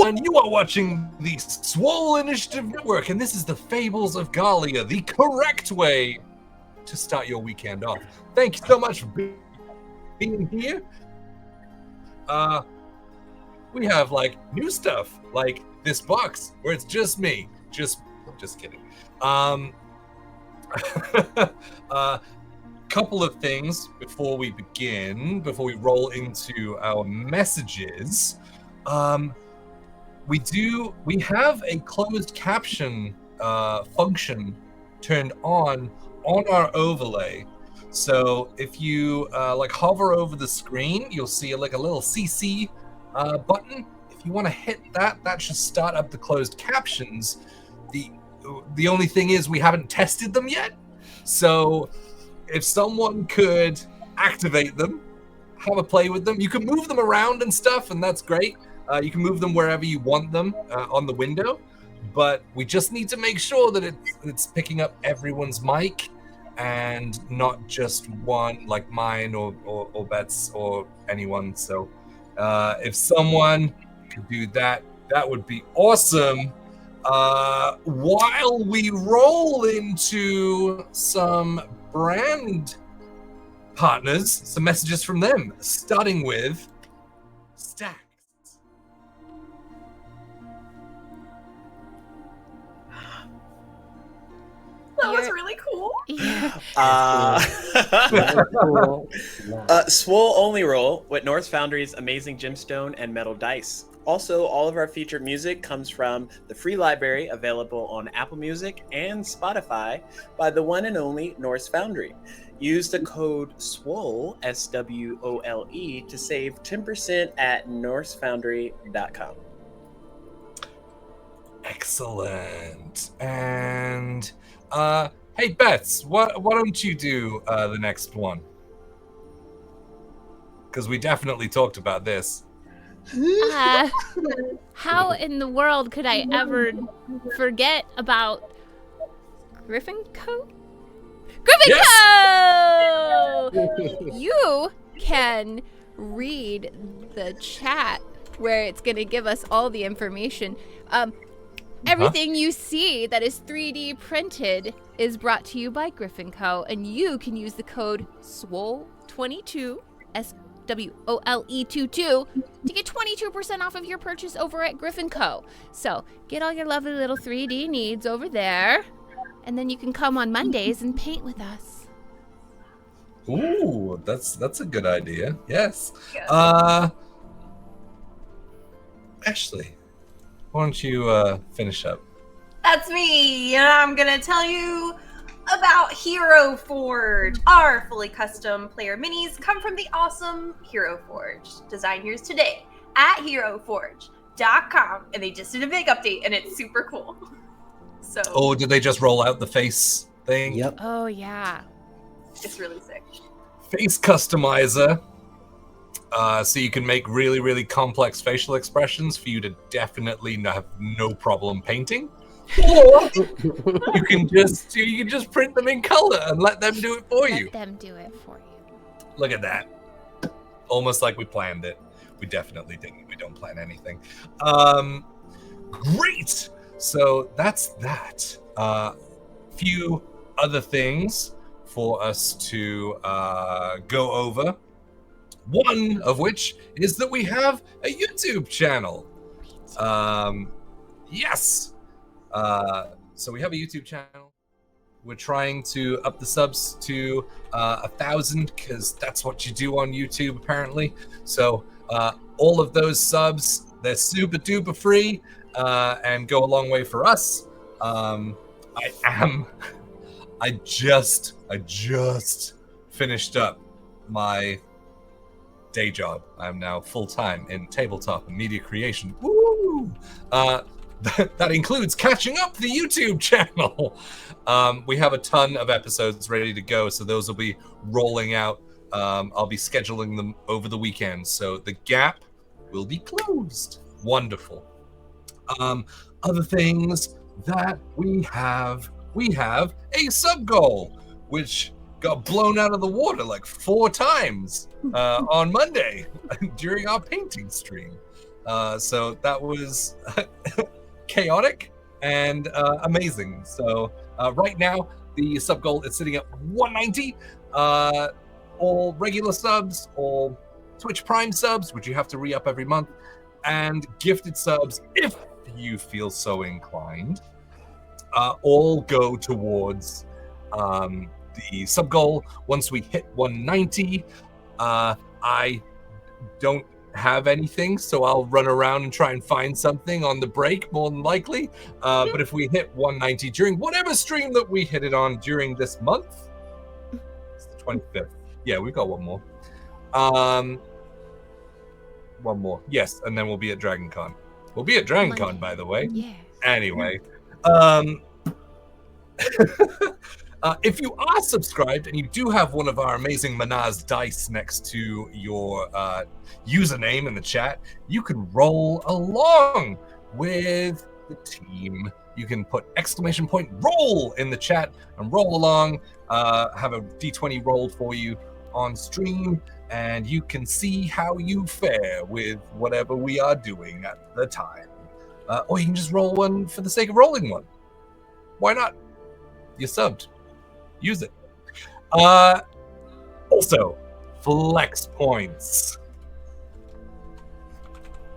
everyone. You are watching the Swole Initiative Network, and this is the Fables of Gahlia, the correct way to start your weekend off. Thank you so much for being here. We have new stuff, like this box where it's just me. Just kidding. Couple of things before we begin, before we roll into our messages. We have a closed caption function turned on our overlay. So if you hover over the screen, you'll see a little CC button. If you want to hit that, that should start up the closed captions. The only thing is we haven't tested them yet. So if someone could activate them, have a play with them, you can move them around and stuff, and that's great. You can move them wherever you want them on the window, but we just need to make sure that it's picking up everyone's mic and not just one, like mine or Bets or anyone. So if someone could do that, that would be awesome. While we roll into some brand partners, some messages from them, starting with Stack. That was really cool. Swole only roll with Norse Foundry's amazing gemstone and metal dice. Also, all of our featured music comes from the free library available on Apple Music and Spotify by the one and only Norse Foundry. Use the code SWOLE, SWOLE, to save 10% at norsefoundry.com. Excellent. And hey Bets, why don't you do the next one? Because we definitely talked about this. How in the world could I ever forget about Griffin Co? Griffin Co! You can read the chat where it's going to give us all the information. Everything you see that is 3D printed is brought to you by Griffin Co. And you can use the code SWOLE22, SWOLE22, to get 22% off of your purchase over at Griffin Co. So get all your lovely little 3D needs over there, and then you can come on Mondays and paint with us. Ooh, that's a good idea. Yes. Ashley, why don't you finish up? That's me, and I'm gonna tell you about Hero Forge. Our fully custom player minis come from the awesome Hero Forge. Design yours today at heroforge.com, and they just did a big update, and it's super cool. So. Oh, did they just roll out the face thing? Yep. Oh yeah. It's really sick. Face customizer. So you can make really, really complex facial expressions for you to definitely have no problem painting. Or you can just print them in color and let them do it for you. Let them do it for you. Look at that. Almost like we planned it. We definitely didn't. We don't plan anything. Great. So that's that. Few other things for us to go over. One of which is that we have a YouTube channel. Yes. So we have a YouTube channel. We're trying to up the subs to 1,000 because that's what you do on YouTube apparently. So all of those subs, they're super duper free and go a long way for us. I just finished up my day job. I'm now full-time in tabletop and media creation. Woo! That includes catching up the YouTube channel. We have a ton of episodes ready to go, so those will be rolling out. I'll be scheduling them over the weekend, so the gap will be closed. Wonderful. Other things that we have a sub goal, which got blown out of the water like 4 times on Monday during our painting stream. So that was chaotic and amazing. So right now, the sub goal is sitting at 190. All regular subs, all Twitch Prime subs, which you have to re-up every month, and gifted subs, if you feel so inclined, all go towards the sub goal. Once we hit 190, I don't have anything, so I'll run around and try and find something on the break, more than likely. But if we hit 190 during whatever stream that we hit it on during this month, it's the 25th. Yeah, we've got one more. One more. Yes, and then we'll be at DragonCon. We'll be at DragonCon, by the way. Yeah. Anyway. If you are subscribed and you do have one of our amazing Manaz dice next to your username in the chat, you can roll along with the team. You can put exclamation point roll in the chat and roll along, have a d20 rolled for you on stream, and you can see how you fare with whatever we are doing at the time. Or you can just roll one for the sake of rolling one. Why not? You subbed. Use it. Also, flex points.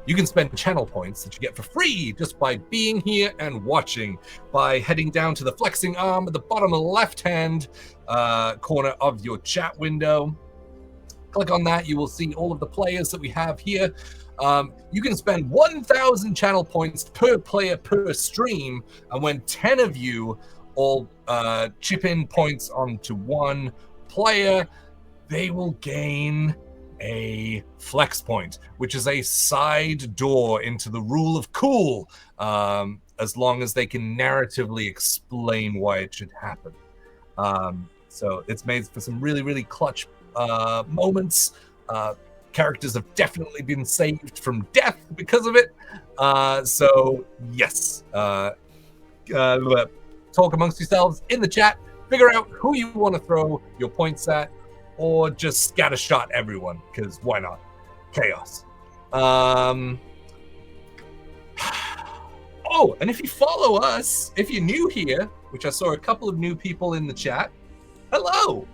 You can spend channel points that you get for free just by being here and watching, by heading down to the flexing arm at the bottom left-hand corner of your chat window. Click on that. You will see all of the players that we have here. You can spend 1,000 channel points per player per stream, and when 10 of you all chip in points onto one player, they will gain a flex point, which is a side door into the rule of cool, as long as they can narratively explain why it should happen. So it's made for some really, really clutch moments. Characters have definitely been saved from death because of it. So yes, talk amongst yourselves in the chat, figure out who you want to throw your points at, or just scattershot everyone, because why not? Chaos. Oh, and if you follow us, if you're new here, which I saw a couple of new people in the chat, hello.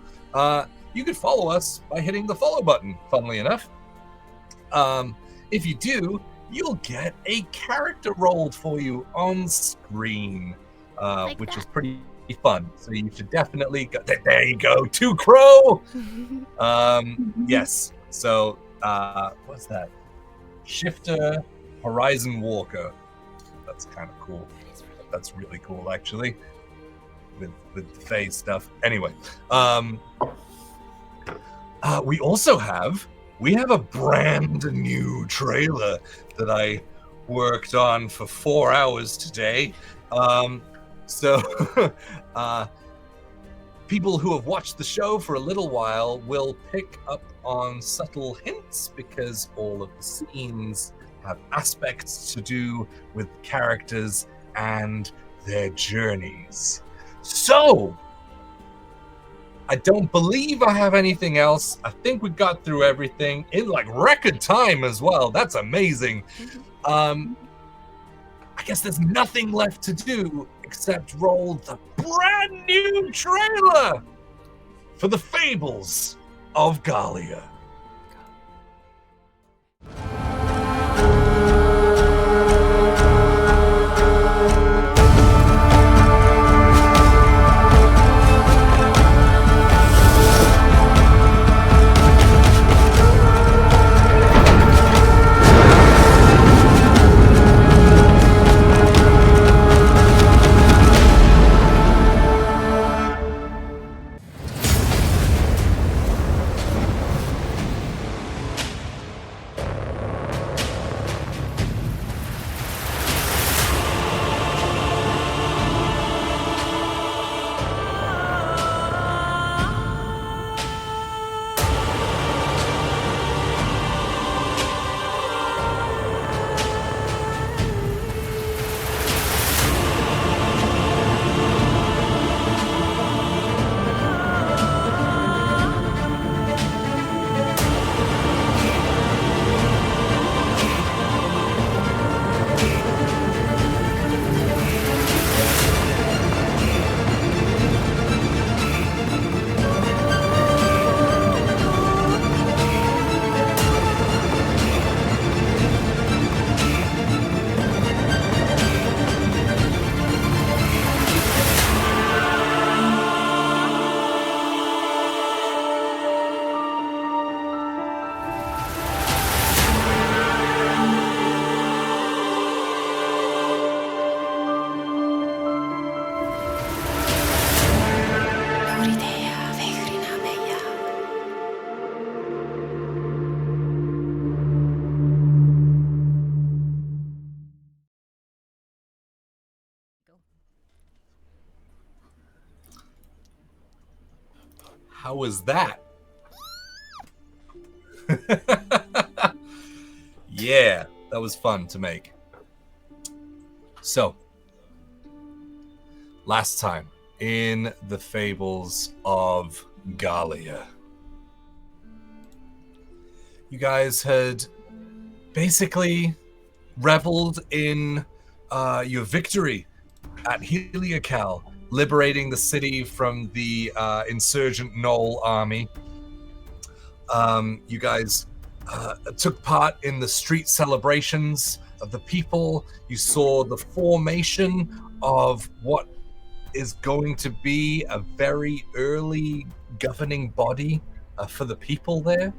You can follow us by hitting the follow button, funnily enough. If you do, you'll get a character rolled for you on screen. Which is pretty fun. So you should definitely go. There you go, 2 Crow. Yes. So what's that? Shifter Horizon Walker. That's kind of cool. That's really cool, actually. With the phase stuff. Anyway, we also have a brand new trailer that I worked on for 4 hours today. So people who have watched the show for a little while will pick up on subtle hints, because all of the scenes have aspects to do with characters and their journeys. So I don't believe I have anything else. I think we got through everything in like record time as well. That's amazing. I guess there's nothing left to do except roll the brand new trailer for the Fables of Gahlia. How was that? Yeah, that was fun to make. So, last time in the Fables of Gahlia, you guys had basically reveled in your victory at Heliacal, liberating the city from the insurgent Knoll army. You guys took part in the street celebrations of the people. You saw the formation of what is going to be a very early governing body for the people there.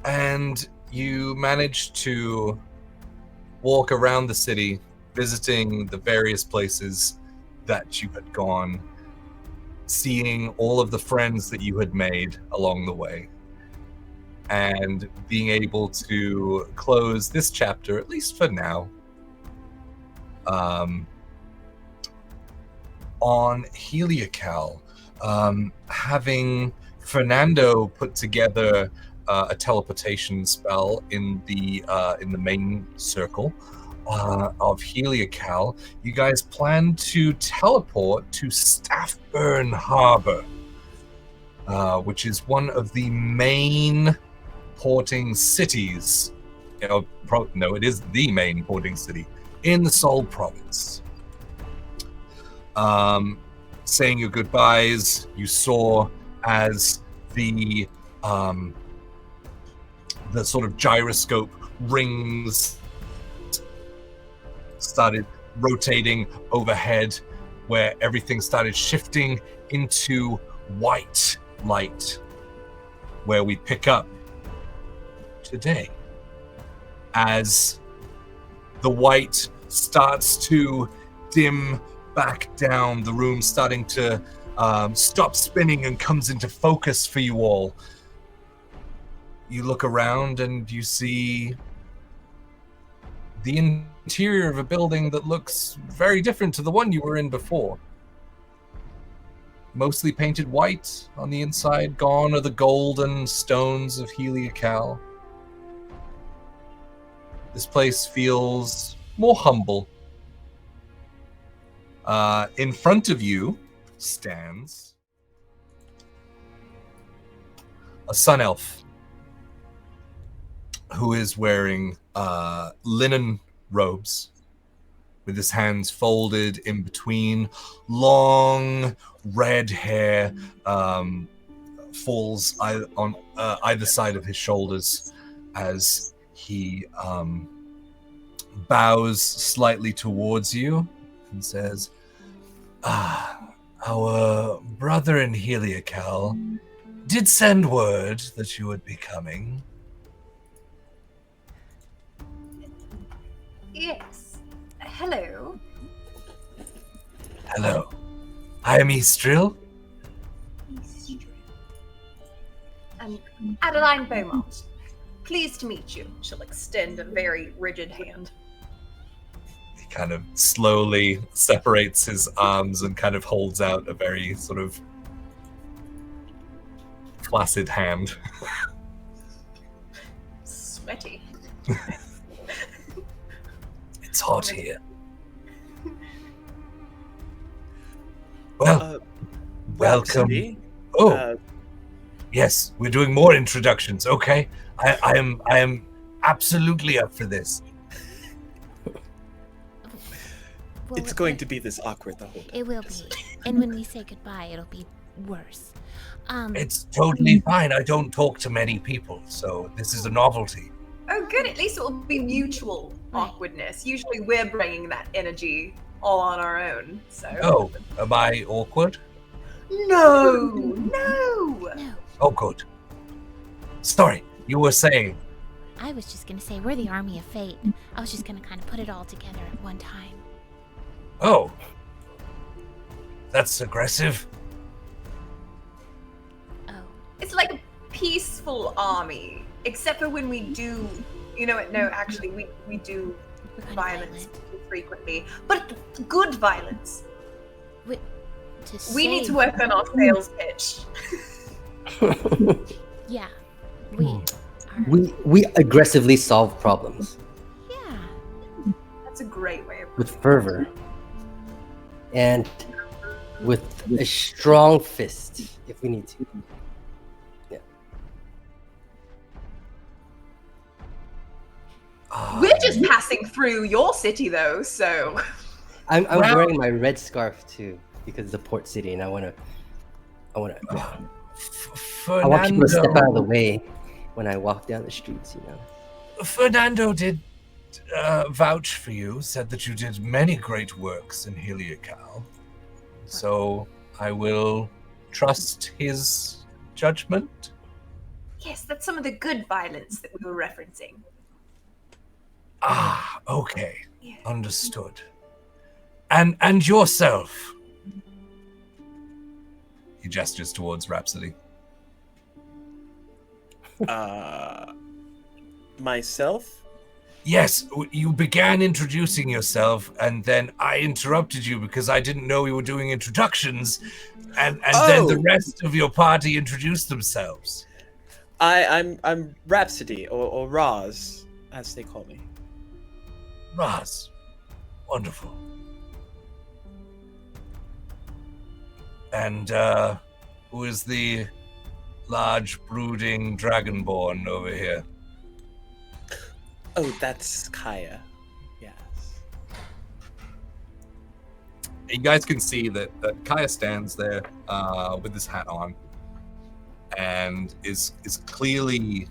And you managed to walk around the city, visiting the various places that you had gone, seeing all of the friends that you had made along the way, and being able to close this chapter, at least for now, on Heliacal, having Fernando put together a teleportation spell in the main circle of Heliacal. You guys plan to teleport to Staffburn Harbor, which is one of the main porting cities. No, it is the main porting city in the Swole province. Saying your goodbyes, you saw as the sort of gyroscope rings started rotating overhead, where everything started shifting into white light, where we pick up today as the white starts to dim back down, the room starting to stop spinning and comes into focus for you all. You look around and you see the interior of a building that looks very different to the one you were in before. Mostly painted white on the inside. Gone are the golden stones of Heliacal. This place feels more humble. In front of you stands a sun elf who is wearing linen robes with his hands folded in between. Long red hair falls on either side of his shoulders as he bows slightly towards you and says, our brother in Heliacal did send word that you would be coming. Yes. Hello. Hello. I am Eastril. Adeline Beaumont. Pleased to meet you. She'll extend a very rigid hand. He kind of slowly separates his arms and kind of holds out a very sort of flaccid hand. Sweaty. It's hot here. Well, welcome. Yes, we're doing more introductions. Okay, I am absolutely up for this. It's going to be this awkward the whole time. It will be. And when we say goodbye, it'll be worse. It's totally fine. I don't talk to many people, so this is a novelty. Oh, good. At least it will be mutual awkwardness. Usually we're bringing that energy all on our own. So. Oh, am I awkward? No. Oh, good. Sorry, you were saying. I was just going to say we're the Army of Fate. I was just going to kind of put it all together at one time. Oh. That's aggressive. Oh. It's like a peaceful army, except for when we do, no, actually, we do violence frequently, but good violence. We need to save- work on our sales pitch. Yeah. We are. we aggressively solve problems Yeah. That's a great way of with fervor and with a strong fist if we need to. We're just passing through your city, though, so. I'm Well- wearing my red scarf too because it's a port city, and I want people to step out of the way when I walk down the streets. Fernando did vouch for you, said that you did many great works in Heliacal. So I will trust his judgment. Yes, that's some of the good violence that we were referencing. Ah, okay. Yeah. Understood. And yourself. He gestures towards Rhapsody. Myself? Yes, you began introducing yourself, and then I interrupted you because I didn't know we were doing introductions, and then the rest of your party introduced themselves. I'm Rhapsody, or Roz, as they call me. Raz. Wonderful. And who is the large brooding dragonborn over here? Oh, that's Kaya. Yes. You guys can see that Kaya stands there with his hat on and is clearly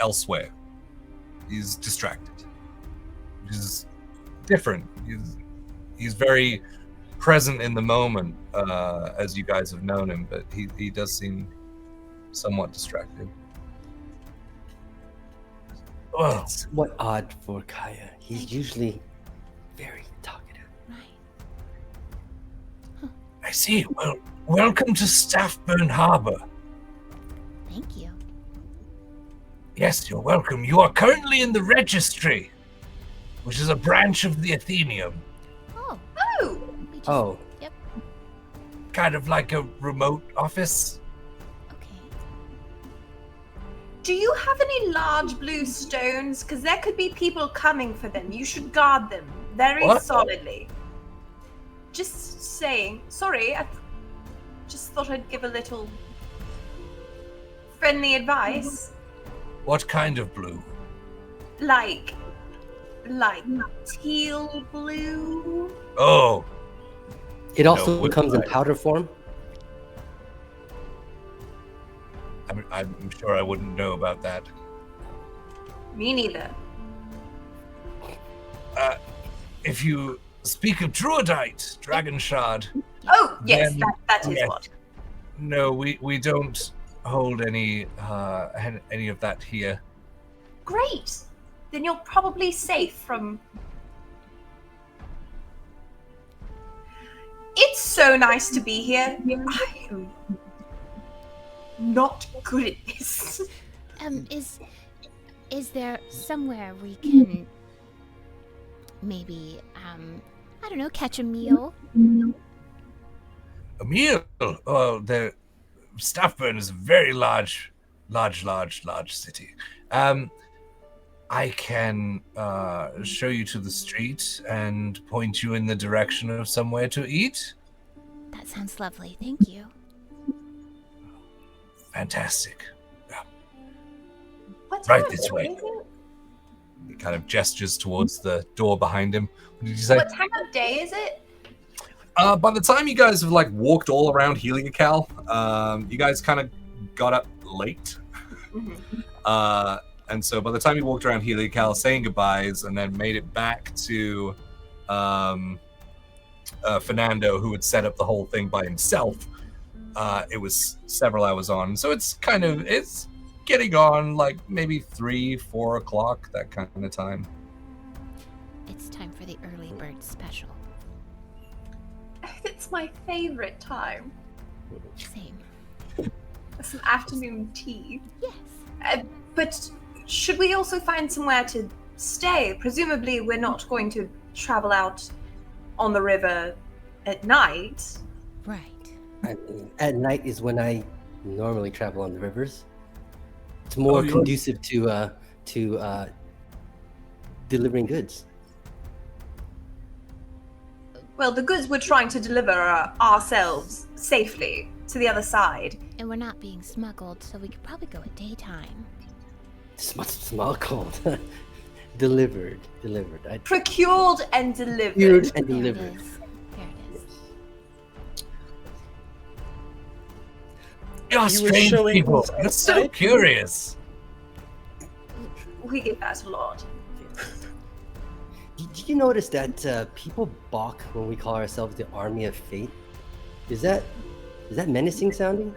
elsewhere. He's distracted. He's different. He's very present in the moment, as you guys have known him, but he does seem somewhat distracted. Oh, That's what odd for Kaya. He's usually very talkative. Right. I see. Well, welcome to Staffburn Harbor. Thank you. Yes, you're welcome. You are currently in the registry, which is a branch of the Athenium. Oh. Oh! We just, Oh, Yep. Kind of like a remote office. Okay. Do you have any large blue stones? Because there could be people coming for them. You should guard them very What? solidly. Just saying. Sorry, I just thought I'd give a little friendly advice. What kind of blue? Like teal blue? Oh, it also wood comes in fire. powder form. I'm sure I wouldn't know about that. Me neither. If you speak of Druidite, Dragon Shard, Oh, yes, Then- that is yes. what. no, we don't hold any of that here. Great. Then you're probably safe from. It's so nice to be here. I am not good at this. Is there somewhere we can maybe I don't know, catch a meal? A meal? Oh, the Staffburn is a very large city. I can show you to the street and point you in the direction of somewhere to eat. That sounds lovely. Thank you. Fantastic. What Right time this of way. day is it? He kind of gestures towards the door behind him. What did you say? What time of day is it? By the time you guys have like walked all around Heliacal, you guys kind of got up late. And so by the time you walked around Heliacal saying goodbyes and then made it back to Fernando, who had set up the whole thing by himself, it was several hours on. So it's getting on like maybe 3-4 o'clock, that kind of time. It's time for the early bird special. It's my favorite time. Same. Some afternoon tea. Yes. But should we also find somewhere to stay? Presumably, we're not going to travel out on the river at night. Right. I mean, at night is when I normally travel on the rivers. It's more you're- conducive to delivering goods. Well, the goods we're trying to deliver are ourselves safely to the other side. And we're not being smuggled, so we could probably go at daytime. Smuggled. Delivered. I Procured and delivered. procured and There it delivered. is. There it is. You're You were strange showing people. us You're so outside? curious. We get that a lot. Did you notice that people balk when we call ourselves the Army of Fate? Is that menacing sounding?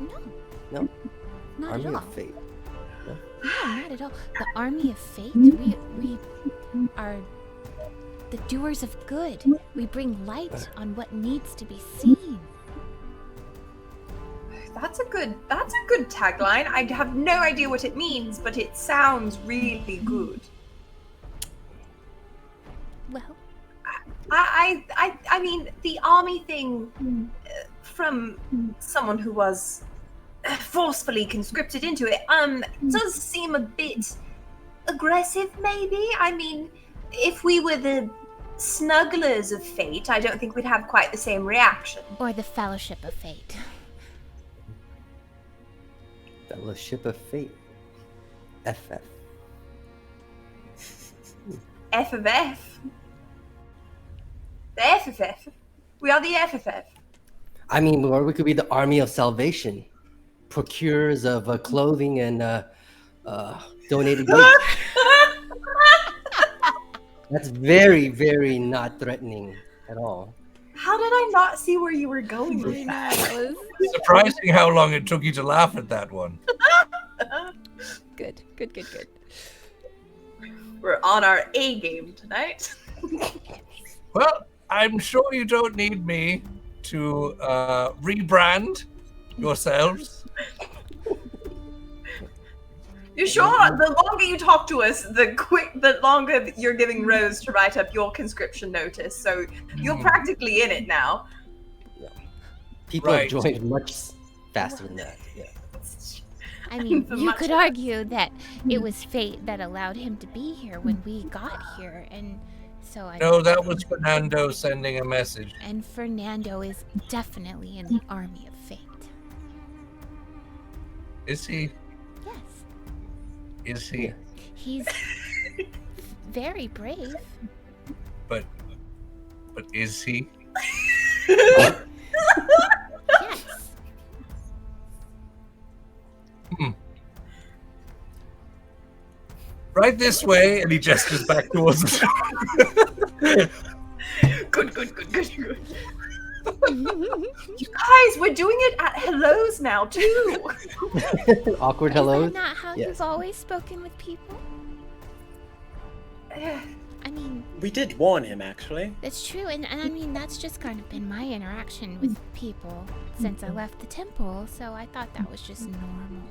No. No? Not Army at all. of Fate. No, not at all. The Army of Fate, we are the doers of good. We bring light on what needs to be seen. That's a good tagline. I have no idea what it means, but it sounds really good. Well, I mean, the army thing from someone who was forcefully conscripted into it, does seem a bit aggressive, maybe. I mean, if we were the snugglers of fate, I don't think we'd have quite the same reaction. or the Fellowship of Fate. Fellowship of Fate. FF. F of F. The FFF. We are the FFF. I mean, or we could be the Army of Salvation. Procurers of clothing and donated goods. That's very, very not threatening at all. How did I not see where you were going with that? Surprising how long it took you to laugh at that one. Good. We're on our A game tonight. Well, I'm sure you don't need me to rebrand yourselves. You sure? The longer you talk to us, the longer you're giving Rose to write up your conscription notice. So you're practically in it now. People Right. have joined much faster than that. Yeah. I mean, So you much- could argue that it was fate that allowed him to be here when we got here, and so I. No, that was Fernando sending a message. And Fernando is definitely in the Army of Fate. Is he? Yes, Is he? Yeah. he's very brave. But is he? Yes. Right this way, and he gestures back towards us. Good. You guys, we're doing it at hellos now too. Awkward Is hellos. that not how Yes. you've always spoken with people? I mean, We did warn him, actually. it's true, and I mean, that's just kind of been my interaction with people since I left the temple, so I thought that was just normal.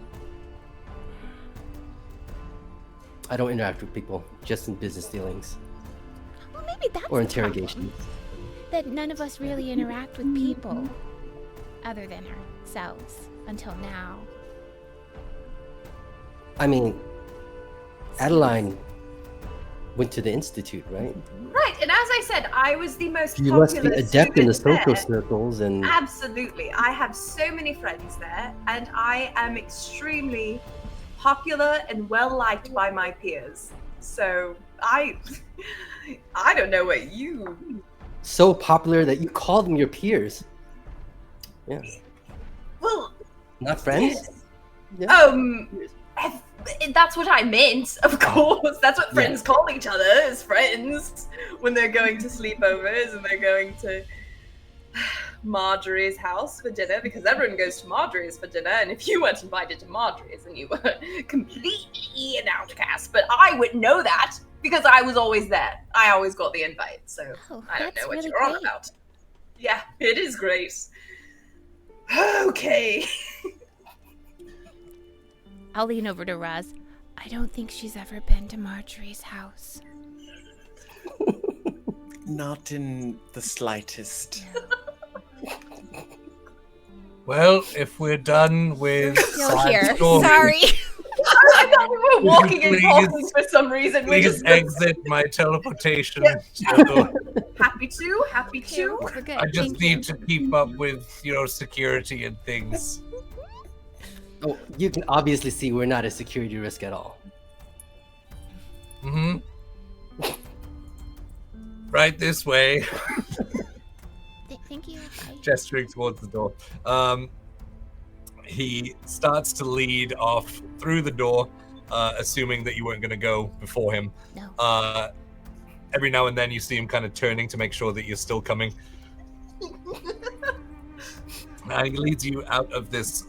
I don't interact with people, just in business dealings Well, maybe that's or the problem, interrogations. that none of us really interact with people other than ourselves until now. I mean, Adeline went to the institute, right? Right, and as I said, I was the most You must be popular adept in the student social there. circles, and Absolutely. I have so many friends there, and I am extremely popular and well liked by my peers. So I don't know what you. so popular that you call them your peers. Yeah, Well, not friends. Yeah. that's what I meant, of course. That's what friends call each other, is friends, when they're going to sleepovers and they're going to Marjorie's house for dinner, because everyone goes to Marjorie's for dinner, and if you weren't invited to Marjorie's, then you were completely an outcast. But I wouldn't know that because I was always there. I always got the invite, so Oh, I don't that's know what really you're on great. about. Yeah, it is great. Okay. I'll lean over to Raz. I don't think she's ever been to Marjorie's house. Not in the slightest. Well, if we're done with Still sad here. stories, Sorry. I thought we were walking and Please- talking for some reason. We're please just exit my teleportation Yep. circle. happy to, happy to. We're good. I just Thank you. need to keep up with, security and things. Oh, you can obviously see we're not a security risk at all. Mm-hmm. Right this way. Thank you. Bye. Gesturing towards the door. He starts to lead off through the door, assuming that you weren't going to go before him. No. Every now and then you see him kind of turning to make sure that you're still coming. And he leads you out of this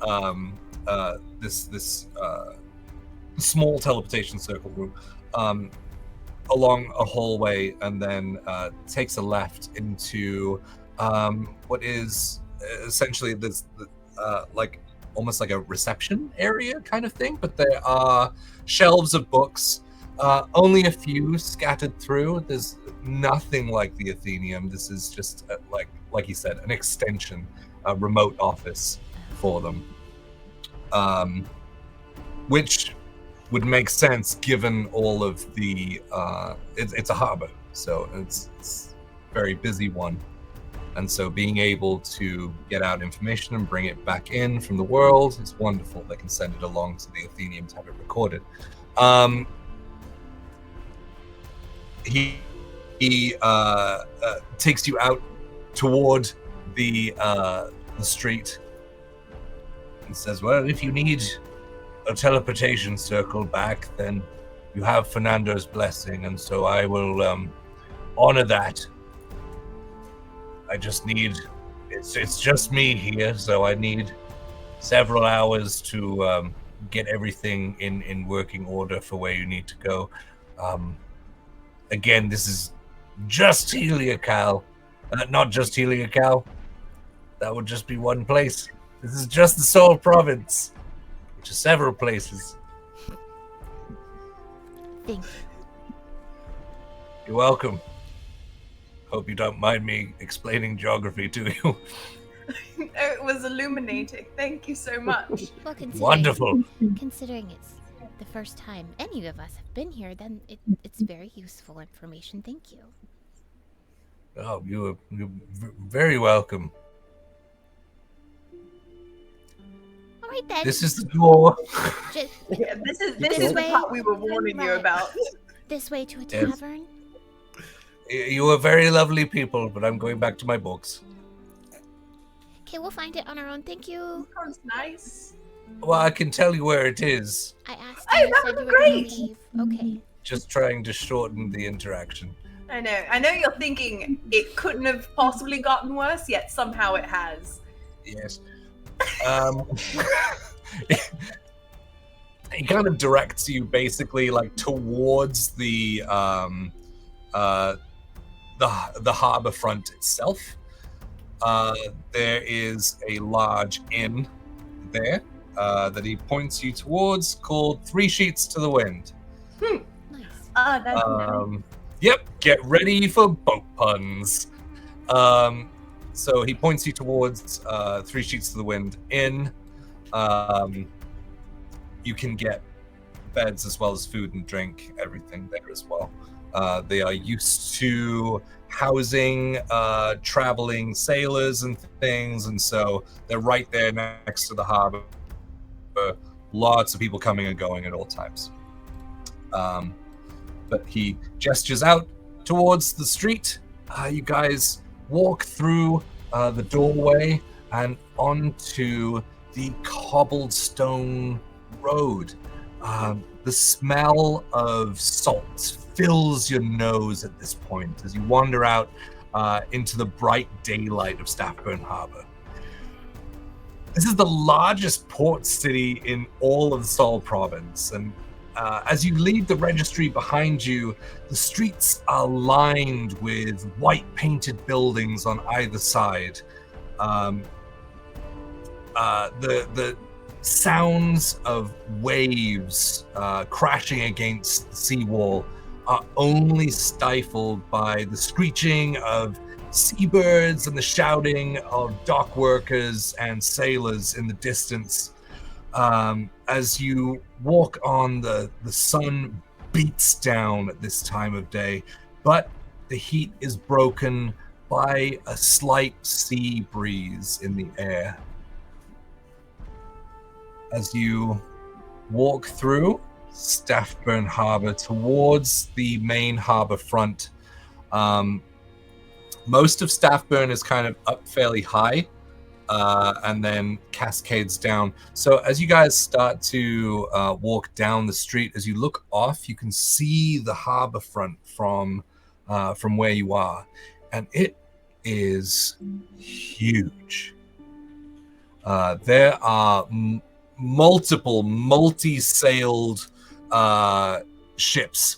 small teleportation circle room, along a hallway, and then takes a left into what is essentially this like almost like a reception area kind of thing, but there are shelves of books, only a few scattered through. There's nothing like the Athenaeum. This is just like you said, an extension, a remote office for them, which would make sense given all of the it's a harbor, so it's a very busy one. And so being able to get out information and bring it back in from the world is wonderful. They can send it along to the Athenaeum to have it recorded. He takes you out toward the street and says, well, if you need a teleportation circle back, then you have Fernando's blessing, and so I will honor that. I just need, it's just me here, so I need several hours to get everything in working order for where you need to go. Again, this is just Heliocal, not just Heliocal. That would just be one place. This is just the Swole province, which is several places. Thank you. You're welcome. Hope you don't mind me explaining geography to you. It was illuminating. Thank you so much. Well, Wonderful. Considering it's the first time any of us have been here, then it's very useful information. Thank you. Oh, you're very welcome. All right then. This is the door. Just Yeah, this is This the way. part we were warning you Right. about. this way to a Yes. tavern. You are very lovely people, but I'm going back to my books. Okay, we'll find it on our own. Thank you. Sounds nice. Well, I can tell you where it is. I asked Oh, you, that said would you be were gonna great. leave. Okay. Just trying to shorten the interaction. I know you're thinking it couldn't have possibly gotten worse, yet somehow it has. Yes. He kind of directs you basically like towards the harbor front itself. There is a large inn there that he points you towards, called Three Sheets to the Wind. Nice. Ah, that's nice. Yep, get ready for boat puns. So he points you towards Three Sheets to the Wind Inn. You can get beds as well as food and drink, everything there as well. They are used to housing traveling sailors and things, and so they're right there next to the harbor. Lots of people coming and going at all times. But he gestures out towards the street. You guys walk through the doorway and onto the cobblestone road. The smell of salt fills your nose at this point as you wander out into the bright daylight of Staffburn Harbor. This is the largest port city in all of the Swole province, and as you leave the registry behind you, the streets are lined with white painted buildings on either side. The sounds of waves crashing against the seawall are only stifled by the screeching of seabirds and the shouting of dock workers and sailors in the distance. As you walk on, the sun beats down at this time of day, but the heat is broken by a slight sea breeze in the air. As you walk through Staffburn Harbor towards the main harbor front, most of Staffburn is kind of up fairly high, and then cascades down. So as you guys start to walk down the street, as you look off, you can see the harbor front from where you are, and it is huge. There are multiple multi-sailed ships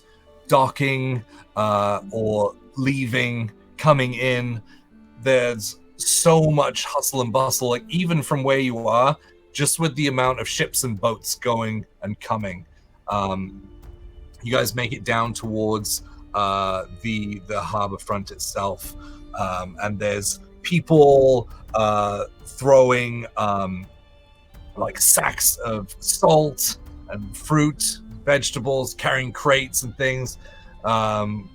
docking or leaving, coming in. There's so much hustle and bustle, like even from where you are, just with the amount of ships and boats going and coming. You guys make it down towards the harbor front itself, and there's people throwing like sacks of salt and fruit, vegetables, carrying crates and things,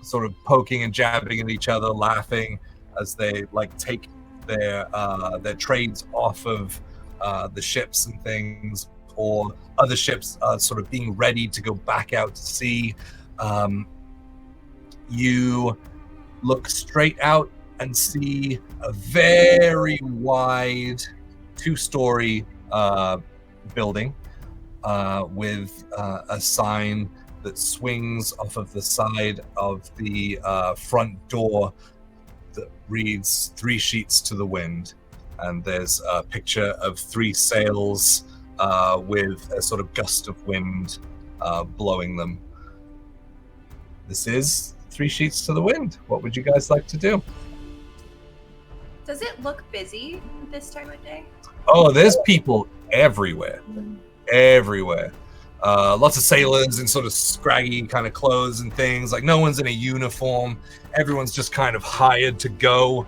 sort of poking and jabbing at each other, laughing as they like take their trades off of the ships and things, or other ships sort of being ready to go back out to sea. You look straight out and see a very wide 2-story building with a sign that swings off of the side of the front door that reads 3 sheets to the wind. And there's a picture of 3 sails with a sort of gust of wind blowing them. This is 3 sheets to the wind. What would you guys like to do? Does it look busy this time of day? Oh, there's people everywhere. Everywhere. Lots of sailors in sort of scraggy kind of clothes and things. Like, no one's in a uniform. Everyone's just kind of hired to go.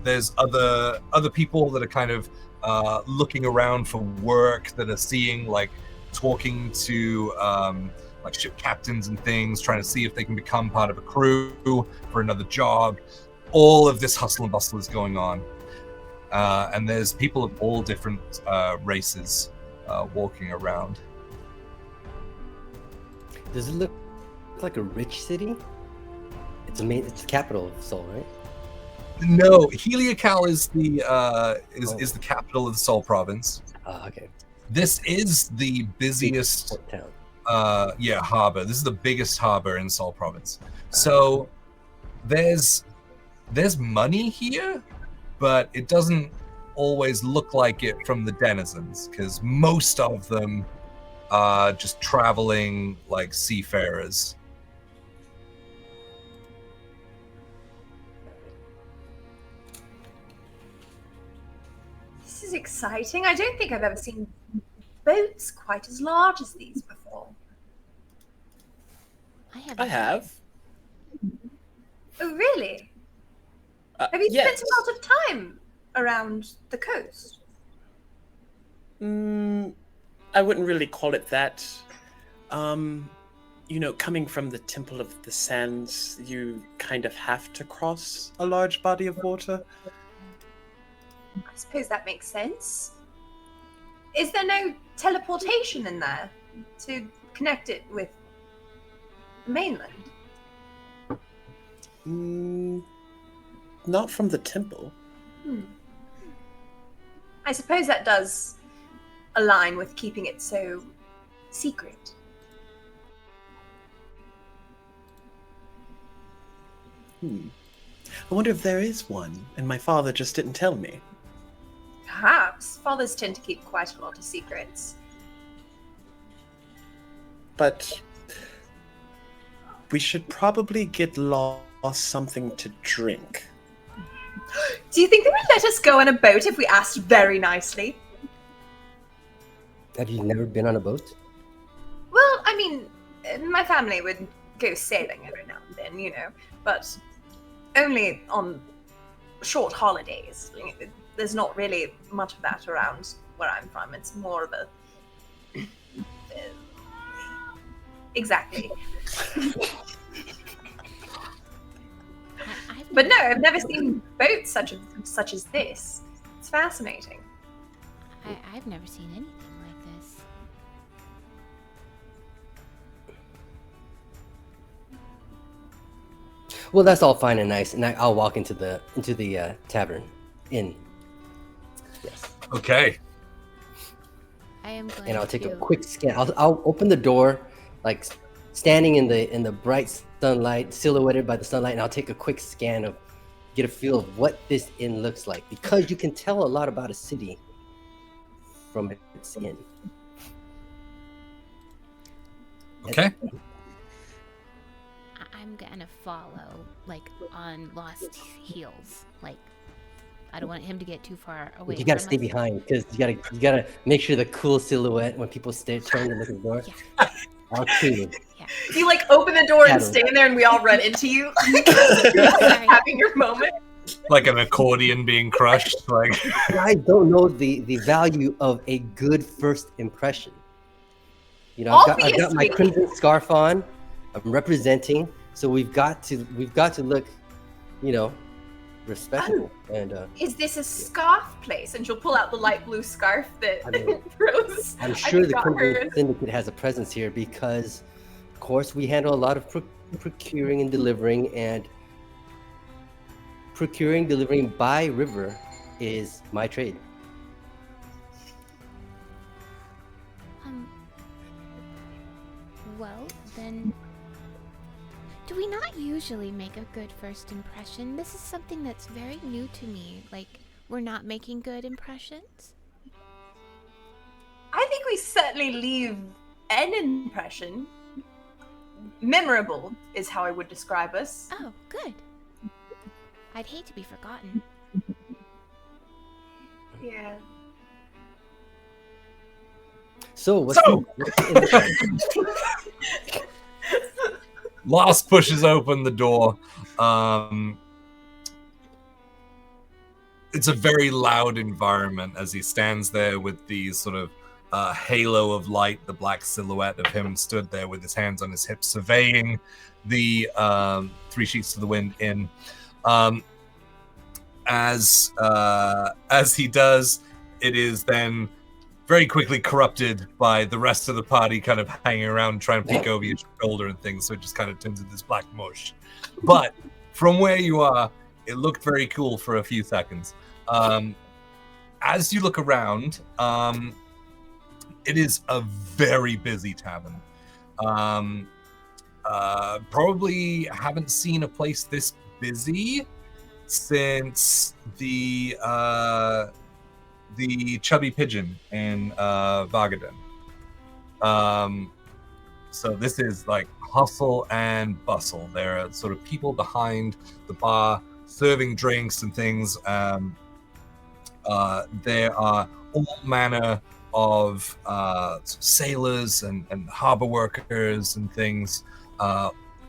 There's other people that are kind of looking around for work, that are seeing, like, talking to like ship captains and things, trying to see if they can become part of a crew for another job. All of this hustle and bustle is going on. And there's people of all different races walking around. Does it look like a rich city? It's the capital of Swole, right? No, Heliacal is the is the capital of the Swole province. Okay. This is the busiest Port town. harbor. This is the biggest harbor in Swole province. So there's money here, but it doesn't always look like it from the denizens, because most of them are just traveling like seafarers. This is exciting. I don't think I've ever seen boats quite as large as these before. I have. Oh, really? Have you yes. spent a lot of time around the coast? I wouldn't really call it that. Coming from the Temple of the Sands, you kind of have to cross a large body of water. I suppose that makes sense. Is there no teleportation in there to connect it with the mainland? Not from the temple. I suppose that does align with keeping it so secret. I wonder if there is one, and my father just didn't tell me. Perhaps. Fathers tend to keep quite a lot of secrets. But we should probably get lost something to drink. Do you think they would let us go on a boat if we asked very nicely? Have you never been on a boat? Well, I mean, my family would go sailing every now and then, but only on short holidays. There's not really much of that around where I'm from. It's more of a exactly. But no, I've never seen boats such as this. It's fascinating. I've never seen anything like this. Well, that's all fine and nice, and I'll walk into the tavern inn. Yes. Okay. I am going And I'll take a to- quick scan. I'll open the door, like standing in the bright sunlight, silhouetted by the sunlight, and I'll take a quick scan of, get a feel of what this inn looks like, because you can tell a lot about a city from its inn. Okay. I'm gonna follow, like, on Lost heels. Like, I don't want him to get too far away. You gotta from stay us. behind, because you gotta make sure the cool silhouette when people turn and look at the door. Yeah. All cool. You like open the door and Shadow. stand there, and we all run into you, Sorry. having your moment. Like an accordion being crushed. Like You guys don't know the value of a good first impression. I've got my Obviously. crimson scarf on. I'm representing, so we've got to look, respectable. And Is this a scarf place? And she'll pull out the light blue scarf that I mean, Rose. I'm sure the got Crimson hers. Syndicate has a presence here because, of course, we handle a lot of procuring and delivering, and delivering by river is my trade. Well, then... Do we not usually make a good first impression? This is something that's very new to me. Like, we're not making good impressions? I think we certainly leave an impression. Memorable is how I would describe us. Oh, good. I'd hate to be forgotten. Yeah. So, what's Lost pushes open the door. It's a very loud environment as he stands there with the sort of halo of light, the black silhouette of him stood there with his hands on his hips, surveying the Three Sheets to the Wind inn. As he does, it is then very quickly corrupted by the rest of the party kind of hanging around trying to peek over your shoulder and things, so it just kind of turns into this black mush. But from where you are, it looked very cool for a few seconds. As you look around, it is a very busy tavern. Probably haven't seen a place this busy since the Chubby Pigeon in Vagaden. So this is like hustle and bustle. There are sort of people behind the bar serving drinks and things. There are all manner of sailors and harbor workers and things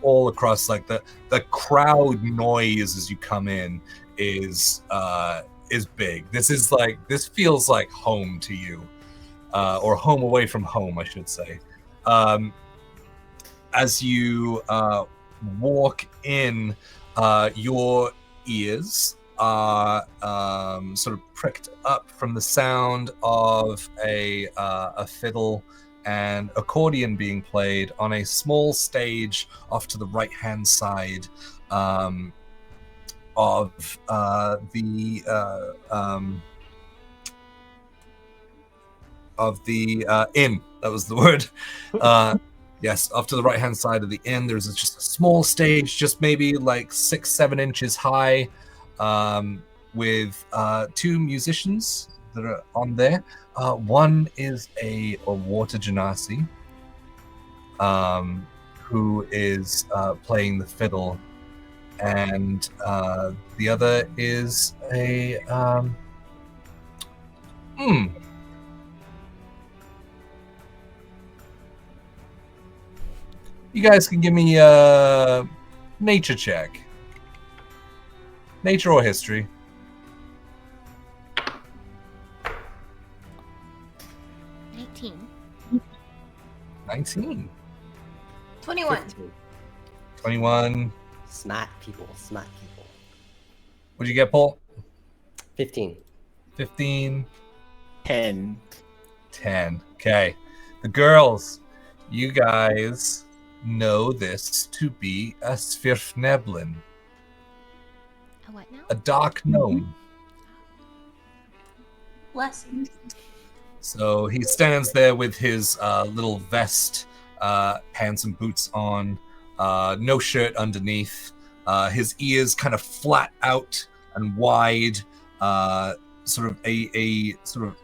all across. Like the crowd noise as you come in is big. This feels like home to you, or home away from home, I should say. As you walk in, your ears are sort of pricked up from the sound of a fiddle and accordion being played on a small stage off to the right-hand side of the inn. That was the word. Yes, off to the right-hand side of the inn, there's just a small stage, just maybe like 6-7 inches high, with two musicians that are on there. One is a water genasi, who is playing the fiddle, and the other is a You guys can give me a nature check. Nature or history. 19. 19. 21. 15. 21. Smart people, smart people. What'd you get, Paul? 15. 15. 10. 10. Okay. The girls, you guys know this to be a Svirfneblin, A what now? a dark gnome. Bless you. So he stands there with his little vest, pants and boots on, no shirt underneath, his ears kind of flat out and wide, sort of a sort of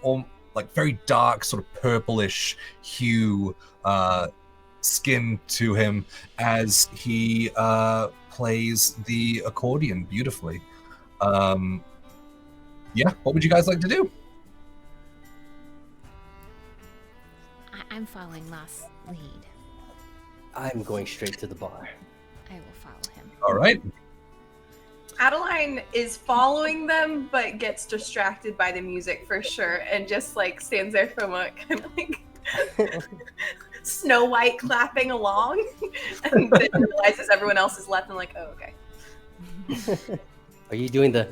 like very dark, sort of purplish hue skin to him as he plays the accordion beautifully. Yeah, what would you guys like to do? I'm following Lost lead. I'm going straight to the bar. I will follow him. All right. Adeline is following them, but gets distracted by the music for sure, and just like stands there for a moment, kind of like Snow White clapping along, and then realizes everyone else is left, and like, oh, okay. Are you doing the?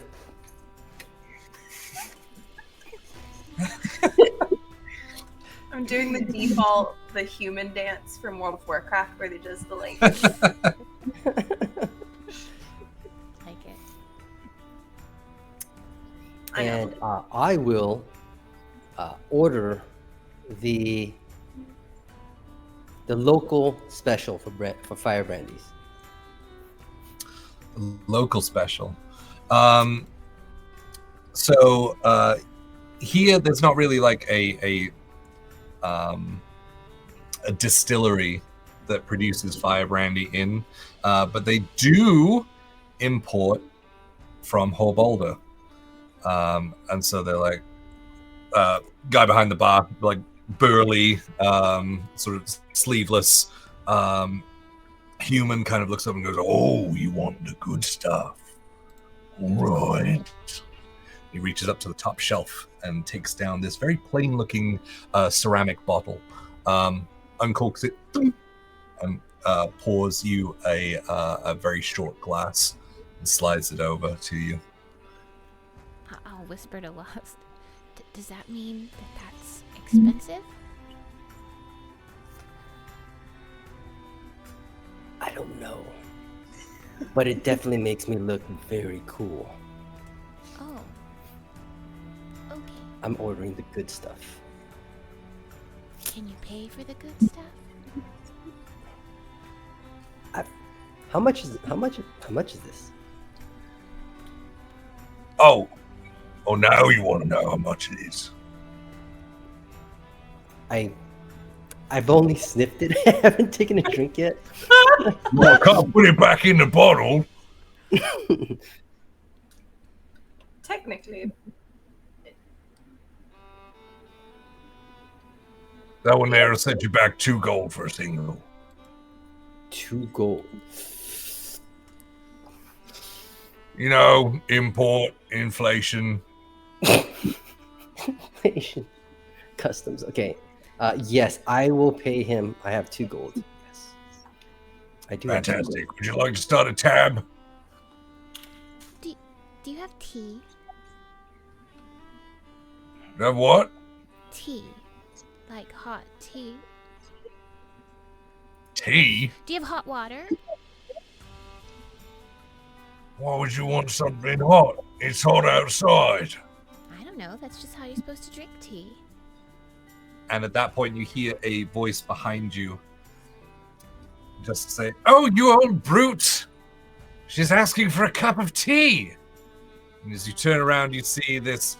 I'm doing the default, the human dance from World of Warcraft, where they just the like. Like it. I know. And I will order the local special for fire brandies. Local special. So here there's not really like a distillery that produces fire brandy but they do import from Hobolda. And so they're like guy behind the bar, like burly, sort of sleeveless human, kind of looks up and goes, "Oh, you want the good stuff? All right." He reaches up to the top shelf and takes down this very plain-looking ceramic bottle, uncorks it, and pours you a very short glass and slides it over to you. I'll whisper to Lost. Does that mean that that's expensive? I don't know, but it definitely makes me look very cool. Oh. Okay. I'm ordering the good stuff. Can you pay for the good stuff? How much is this? Oh, now you want to know how much it is. I've only sniffed it. I haven't taken a drink yet. Well, I can't put it back in the bottle. Technically, That one there will send you back 2 gold for a single. 2 gold. You know, import, inflation. Inflation. Customs. Okay. Yes, I will pay him. I have 2 gold. Yes. I do. Fantastic. Would you like to start a tab? Do you have tea? You have what? Tea. Like hot tea. Tea? Do you have hot water? Why would you want something hot? It's hot outside. I don't know. That's just how you're supposed to drink tea. And at that point, you hear a voice behind you just say, "Oh, you old brute! She's asking for a cup of tea!" And as you turn around, you see this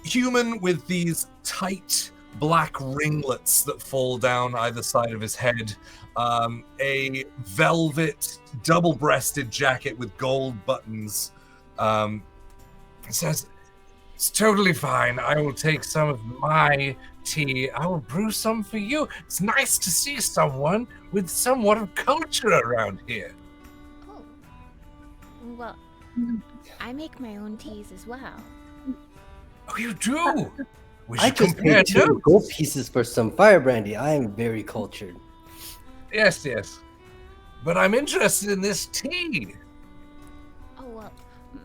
human with these tight black ringlets that fall down either side of his head, a velvet double-breasted jacket with gold buttons. It says, It's totally fine. I will take some of my tea. I will brew some for you. It's nice to see someone with somewhat of culture around here. Oh. Well, I make my own teas as well. Oh, you do? We I should just compare paid 2 notes. gold pieces for some fire brandy. I am very cultured. Yes, yes. But I'm interested in this tea. Oh well,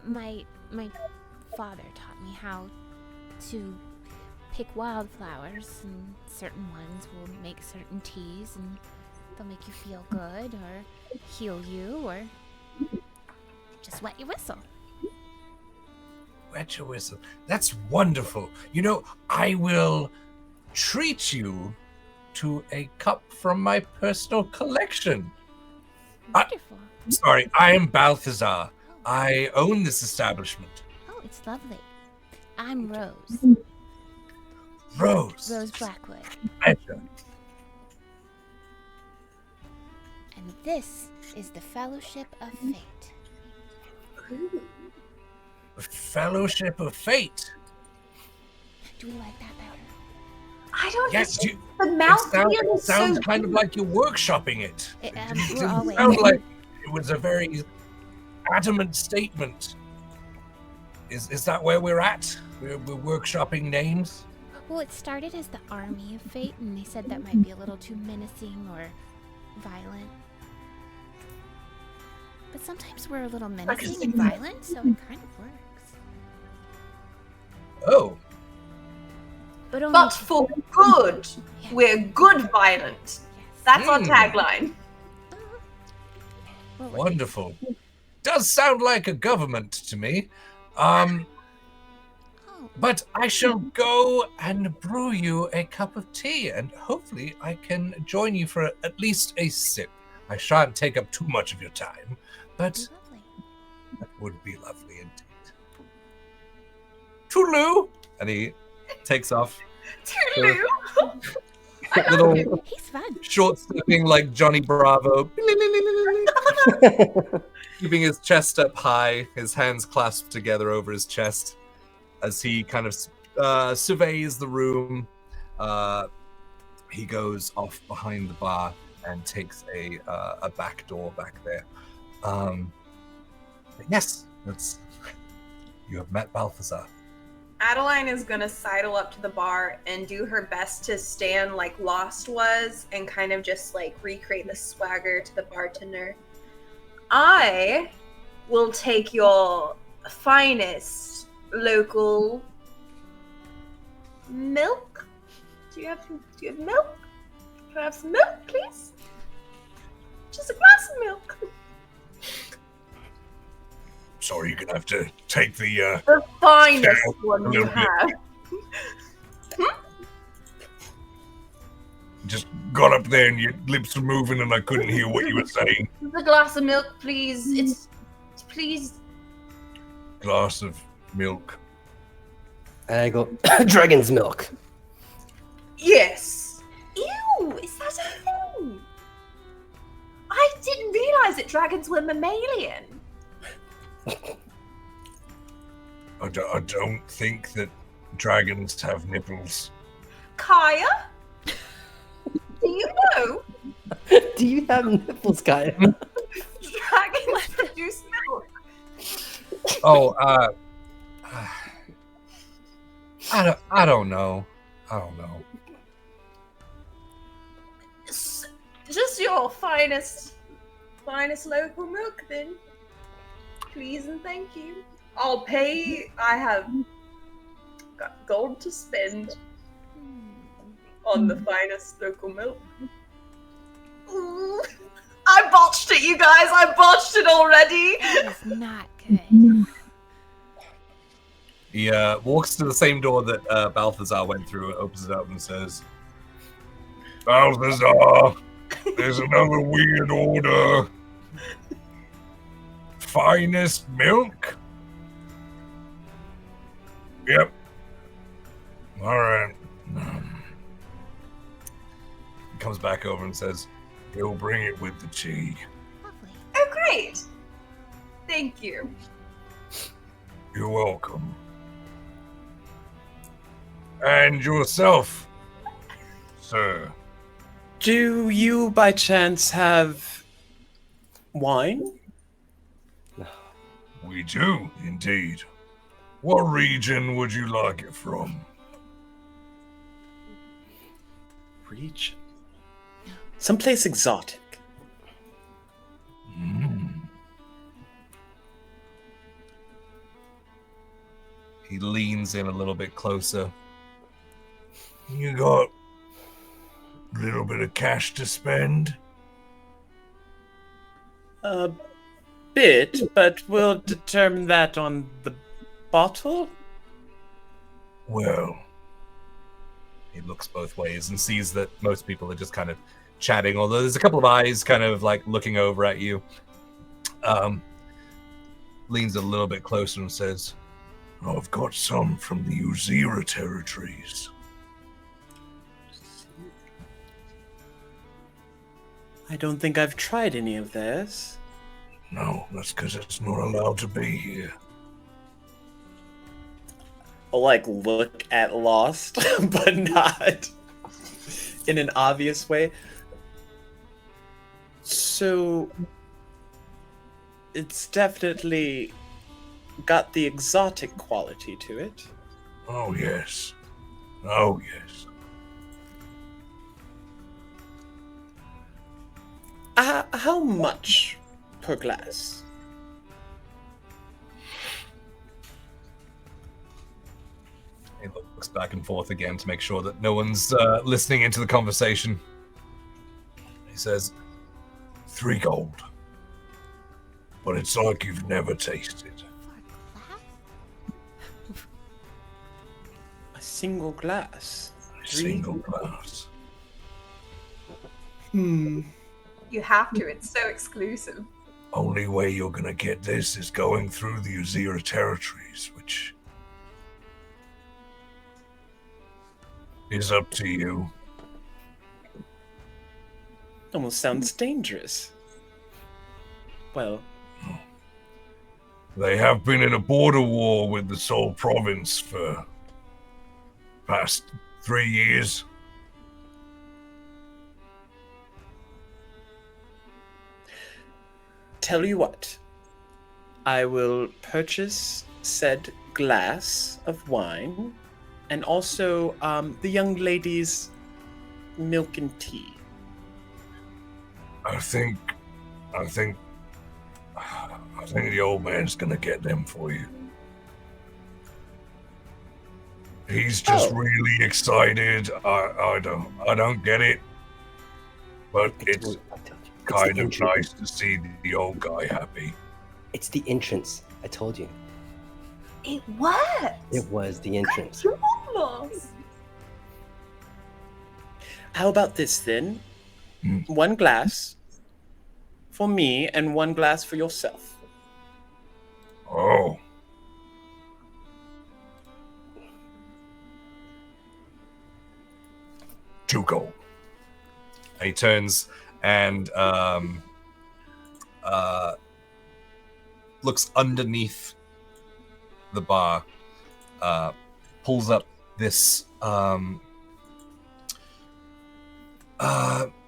my father taught me how to pick wildflowers, and certain ones will make certain teas, and they'll make you feel good, or heal you, or just wet your whistle. Wet your whistle. That's wonderful. You know, I will treat you to a cup from my personal collection. Wonderful. Sorry, I am Balthazar. I own this establishment. Oh, it's lovely. I'm Rose. Rose. Rose Blackwood. Pleasure. And this is the Fellowship of Fate. The Fellowship of Fate. Do we like that better? I don't Yes, think you, the it mouthfeel is sounds so kind of like you're workshopping it. It, It we're always. sounds like it was a very adamant statement. Is that where we're at? We're workshopping names? Well, it started as the Army of Fate, and they said that might be a little too menacing or violent. But sometimes we're a little menacing and violent, so it kind of works. Oh, But only but for good. Yeah. We're good violent. Yes. That's our Hmm. tagline. Well, wonderful. Does sound like a government to me. oh, But I shall go and brew you a cup of tea, and hopefully I can join you for at least a sip. I shan't take up too much of your time, but lovely. that would be lovely indeed. Toodaloo! And he takes off. Toodaloo. Little He's fun. short stepping like Johnny Bravo. Keeping his chest up high, his hands clasped together over his chest as he kind of surveys the room. He goes off behind the bar and takes a back door back there. But yes, you have met Balthazar. Adeline is gonna sidle up to the bar and do her best to stand like Lost was and kind of just like recreate the swagger to the bartender. I will take your finest local milk. Do you have milk? Can I have some milk, please? Just a glass of milk. Sorry, you're gonna have to take the The finest Yeah, one a you little bit. have. just got up there and your lips were moving and I couldn't hear what you were saying. The glass of milk, please. It's please. Glass of milk. And I go, dragon's milk. Yes. Ew, is that a thing? I didn't realize that dragons were mammalian. I don't think that dragons have nipples. Kaya? Do you know Do you have nipples, Kaya? dragons produce milk? Oh, I don't know. I don't know. Just your finest local milk, then. Please and thank you. I'll pay. I have got gold to spend on the finest local milk. Ooh. I botched it, you guys. I botched it already. That is not good. He walks to the same door that Balthazar went through, opens it up and says, Balthazar, there's another weird order. Finest milk? Yep. All right. He comes back over and says, he'll bring it with the tea. Lovely. Oh, great. Thank you. You're welcome. And yourself, sir. Do you by chance have wine? We do, indeed. What region would you like it from? Region. Someplace exotic. He leans in a little bit closer. You got a little bit of cash to spend? A bit, but we'll determine that on the bottle. Well, he looks both ways and sees that most people are just kind of chatting, although there's a couple of eyes kind of like looking over at you. Leans a little bit closer and says, I've got some from the Uzira territories. I don't think I've tried any of theirs. No, that's because it's not allowed to be here. I'll look at Lost, but not in an obvious way. So it's definitely got the exotic quality to it. Oh, yes. Oh, yes. How much per glass? He looks back and forth again to make sure that no one's listening into the conversation. He says, 3 gold. But it's like you've never tasted. A single glass. A single glass. You have to. It's so exclusive. Only way you're gonna get this is going through the Uzira territories, which is up to you. Almost sounds dangerous. Well, They have been in a border war with the Swole province for past 3 years. tell you what. I will purchase said glass of wine and also the young lady's milk and tea. I think the old man's gonna get them for you. He's just really excited. I don't get it, but it's kind of nice to see the old guy happy. It's the entrance. I told you. It was. It was the entrance. Goodness. How about this then? 1 glass for me and 1 glass for yourself. Oh. Two gold. And he turns and looks underneath the bar, pulls up this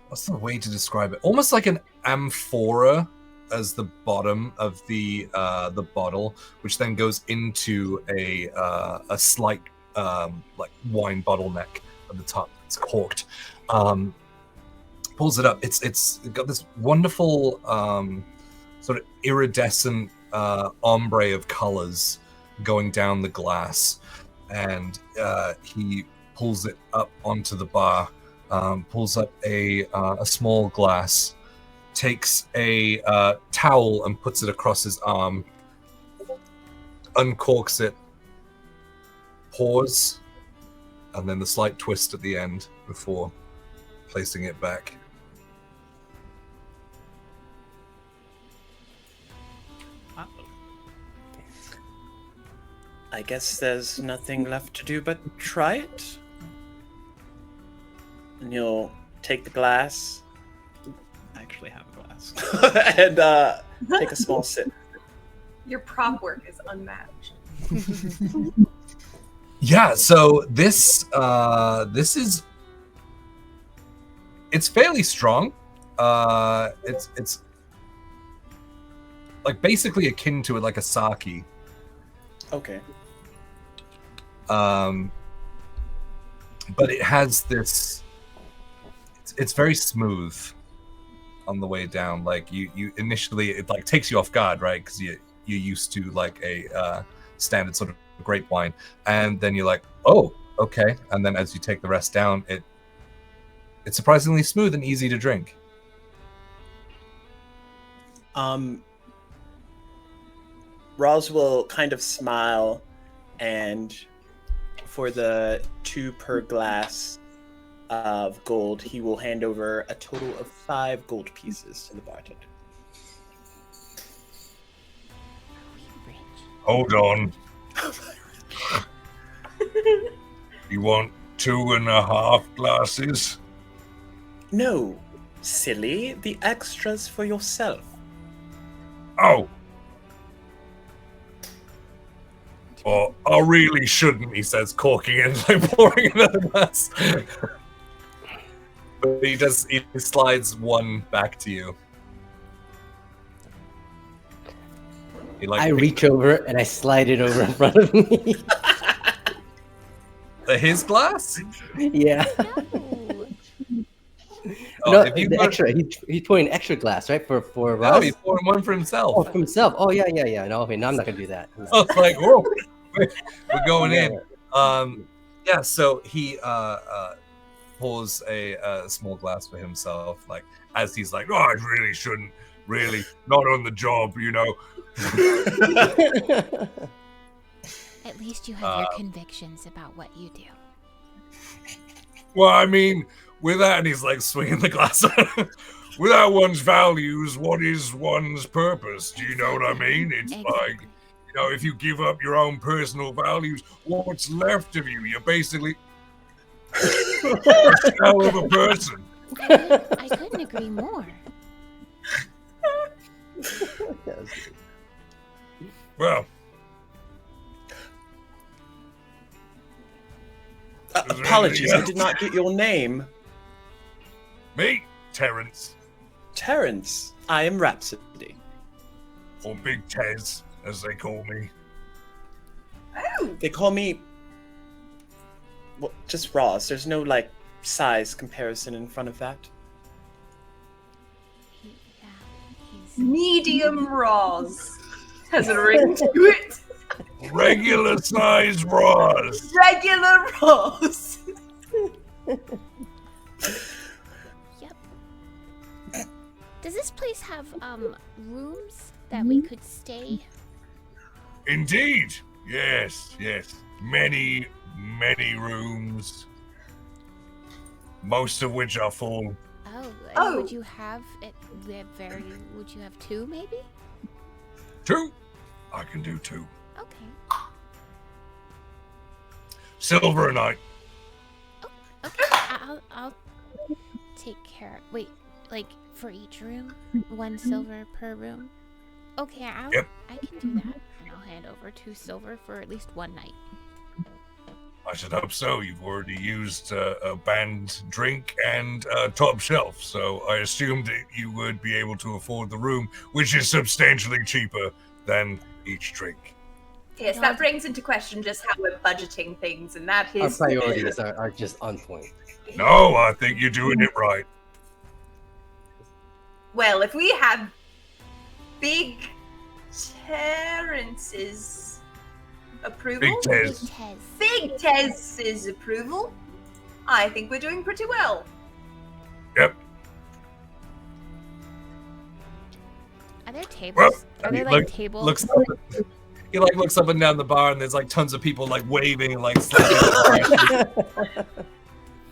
what's the way to describe it? Almost like an amphora as the bottom of the bottle, which then goes into a slight like wine bottleneck at the top. It's corked. Pulls it up. It's got this wonderful sort of iridescent ombre of colors going down the glass, and he pulls it up onto the bar. Pulls up a small glass, takes a towel and puts it across his arm, uncorks it, pours, and then the slight twist at the end before placing it back. I guess there's nothing left to do but try it. And you'll take the glass. I actually have a glass. And take a small sip. Your prop work is unmatched. Yeah, so this is it's fairly strong. It's like basically akin to it, like a sake. Okay. But it has this. It's very smooth on the way down. Like you initially, it like takes you off guard, right? Because you're used to like a standard sort of grape wine, and then you're like, oh, okay. And then as you take the rest down, it's surprisingly smooth and easy to drink. Roz will kind of smile, and for the 2 per glass of gold, he will hand over a total of 5 gold pieces to the bartender. Hold on. You want 2.5 glasses? No, silly. The extras for yourself. Oh. Well, I really shouldn't, he says, corking and like pouring another glass. But he slides one back to you. I reach over and I slide it over in front of me. His glass? Yeah. No. No, the extra. He's pouring extra glass, right? For Ross? No, he's pouring one for himself. Oh, for himself. Oh, yeah. No, okay, no, I'm not gonna do that. I was like, whoa, we're going in. Yeah, so he pours a small glass for himself, like as he's like, oh, I really shouldn't, really, not on the job, you know. At least you have your convictions about what you do. Well, I mean, without, and he's like swinging the glass. Without one's values, what is one's purpose? Do you know what I mean? It's like, you know, if you give up your own personal values, what's left of you? You're basically a shell of a person. I couldn't agree more. Well, apologies, I did not get your name. Me, Terrence. Terrence, I am Rhapsody. Or Big Tez, as they call me. They call me... well, just Ross. There's no, like, size comparison in front of that. Medium Roz has a ring to it. Regular size Ross. Regular Roz. Yep. Does this place have rooms that we could stay? Indeed. Yes. Many rooms. Most of which are full. Oh, would you have it would you have 2 maybe? 2? I can do 2. Okay. Silver a night. Okay. I'll take care. Wait, like for each room? 1 silver per room? Okay, Yep. I can do that. And I'll hand over 2 silver for at least 1 night. I should hope so. You've already used a banned drink and top shelf, so I assumed that you would be able to afford the room, which is substantially cheaper than each drink. Yes, that brings into question just how we're budgeting things, and that Our is... priorities are just on point. No, I think you're doing it right. Well, if we have Big Terrence's approval... Big Tez. Big Tez's approval, I think we're doing pretty well. Yep. Are there tables? Well, Are there tables? He looks up and down the bar, and there's like tons of people like waving and like slapping.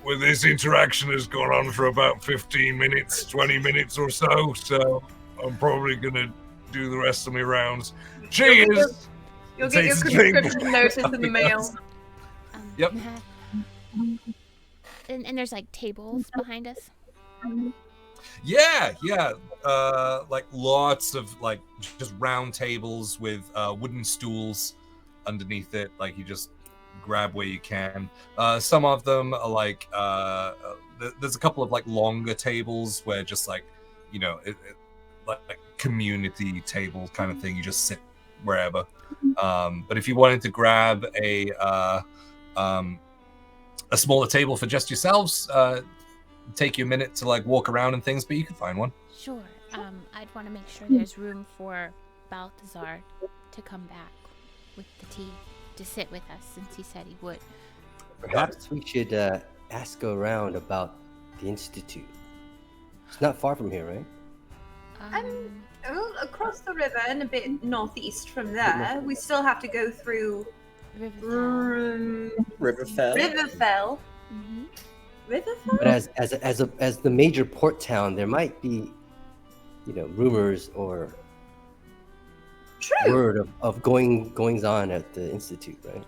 Well, this interaction has gone on for about 15 minutes, 20 minutes or so, so I'm probably gonna do the rest of my rounds. Cheers! You'll get your subscription notice in the mail. Yep. And there's like tables behind us. Yeah. Like lots of like just round tables with wooden stools underneath it. Like you just grab where you can. Some of them are like there's a couple of like longer tables where just like like community table kind of thing. You just sit wherever. But if you wanted to grab a smaller table for just yourselves, take you a minute to like walk around and things, but you can find one. Sure. I'd want to make sure there's room for Balthazar to come back with the tea to sit with us, since he said he would. Perhaps we should ask around about the Institute. It's not far from here, right? Across the river and a bit northeast from there. We still have to go through Riverfell. Mm-hmm. Riverfell? But as the major port town, there might be, rumors or word of goings on at the Institute, right?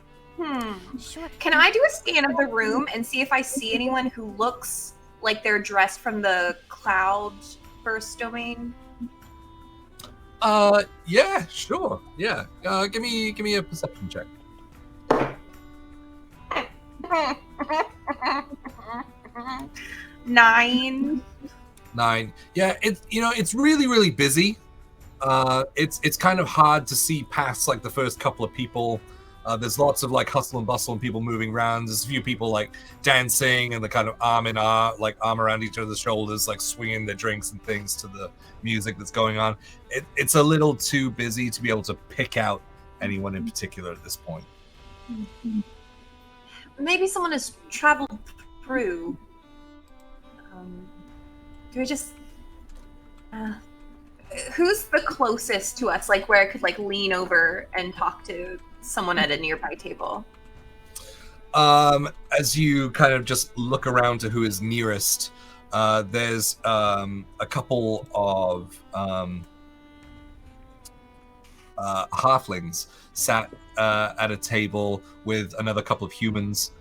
Sure. Can I do a scan of the room and see if I see anyone who looks like they're dressed from the Cloudburst domain? Yeah, sure. Yeah. Give me a perception check. 9. 9. Yeah, it's really, really busy. It's kind of hard to see past like the first couple of people. There's lots of like hustle and bustle and people moving around. There's a few people like dancing and the kind of arm around each other's shoulders, like swinging their drinks and things to the music that's going on. It's a little too busy to be able to pick out anyone in particular at this point. Maybe someone has traveled through. Do we just... who's the closest to us, like where I could like lean over and talk to someone at a nearby table? As you kind of just look around to who is nearest, there's a couple of halflings sat at a table with another couple of humans.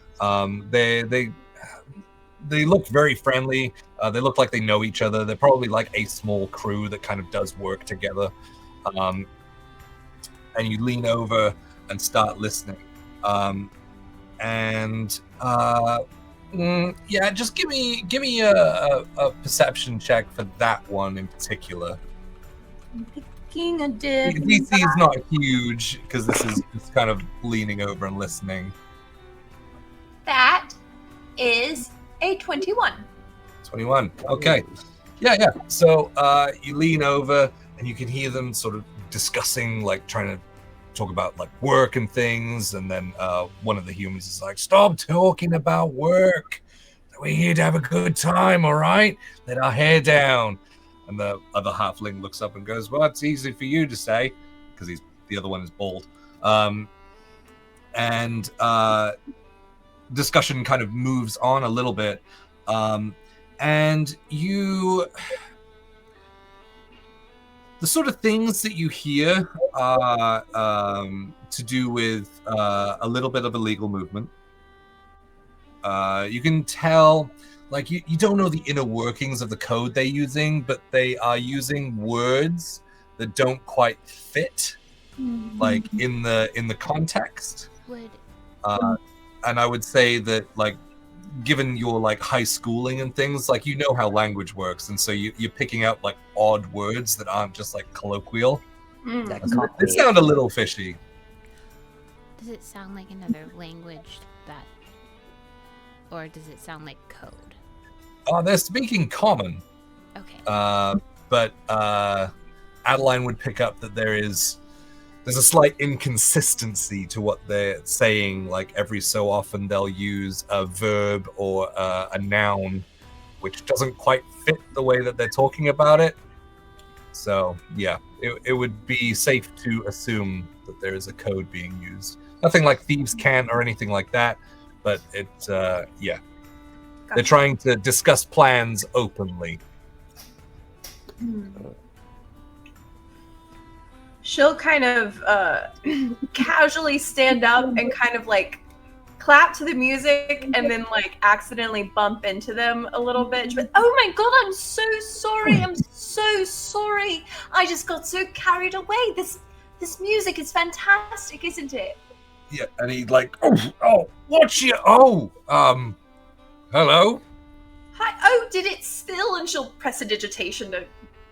They look very friendly. They look like they know each other. They're probably like a small crew that kind of does work together. And you lean over and start listening. Just give me a perception check for that one in particular. Picking a dip. DC is not huge because this is just kind of leaning over and listening. That is a 21. 21. Okay. Yeah. So you lean over and you can hear them sort of discussing, like trying to talk about like work and things. And then one of the humans is like, "Stop talking about work. We're here to have a good time, all right? Let our hair down." And the other halfling looks up and goes, "Well, it's easy for you to say," because the other one is bald. Discussion kind of moves on a little bit. And the sort of things that you hear are to do with a little bit of illegal movement. You can tell, like, you don't know the inner workings of the code they're using, but they are using words that don't quite fit, like, in the context. And I would say that, like, given your like high schooling and things, like, you know how language works, and so you're picking out like odd words that aren't just like colloquial. They sound a little fishy. Does it sound like another language or does it sound like code? They're speaking common. Okay. But Adeline would pick up that there's a slight inconsistency to what they're saying. Like, every so often they'll use a verb or a noun which doesn't quite fit the way that they're talking about it. So yeah, it would be safe to assume that there is a code being used. Nothing like thieves' cant or anything like that, but They're trying to discuss plans openly. She'll kind of casually stand up and kind of like clap to the music and then like accidentally bump into them a little bit. But, "Oh my god, I'm so sorry. I'm so sorry. I just got so carried away. This music is fantastic, isn't it?" Yeah, and he like, oh, what's your, hello? Hi. Oh, did it spill? And she'll press a digitation to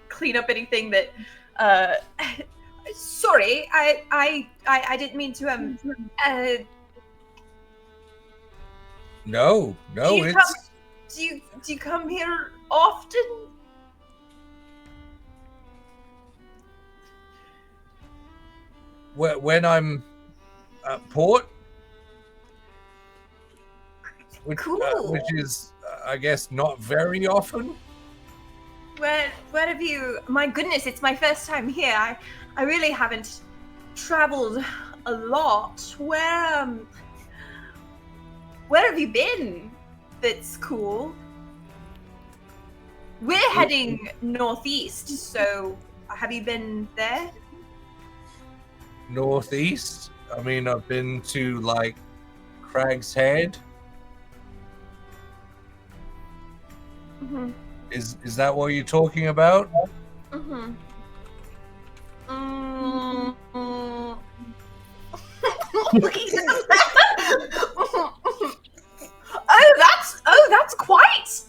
clean up anything that. Sorry, I didn't mean to. No, Do you it's come? Do you come here often? when I'm at port, which is, I guess, not very often. Where have you? My goodness, it's my first time here. I really haven't traveled a lot. Where have you been? That's cool. We're heading northeast, so have you been there? Northeast. I mean, I've been to like Crag's Head. Mm-hmm. Is that what you're talking about? Mm-hmm. That's quite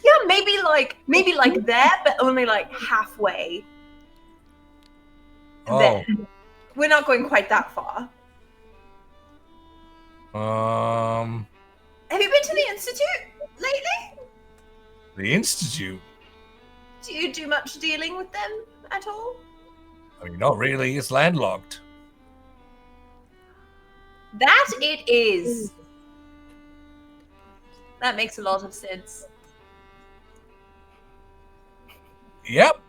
yeah, maybe like there, but only like halfway. Oh. There. We're not going quite that far. Have you been to the Institute lately? The Institute? Do you do much dealing with them at all? I mean, not really. It's landlocked. That it is. That makes a lot of sense. Yep.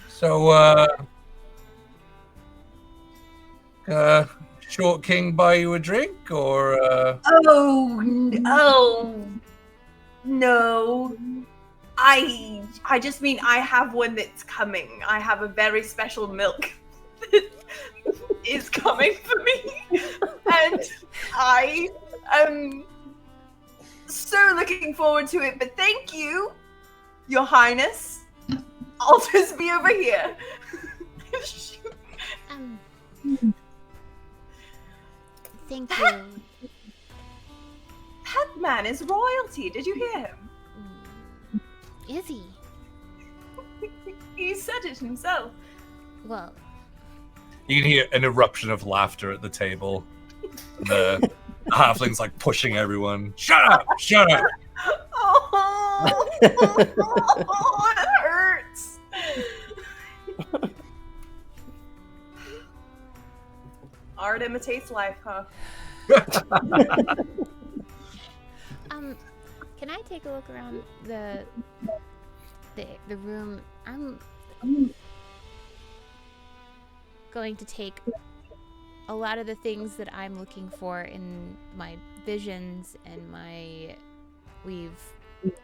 So, Short King buy you a drink, or Oh no. I just mean I have one that's coming. I have a very special milk that is coming for me. And I am so looking forward to it, but thank you, Your Highness. I'll just be over here. Thank you. That man is royalty. Did you hear him? Is he? He said it himself. Well, you can hear an eruption of laughter at the table. The halfling's like pushing everyone. Shut up! Shut up! Oh, it hurts. Art imitates life, huh? Can I take a look around the room? I'm going to take a lot of the things that I'm looking for in my visions and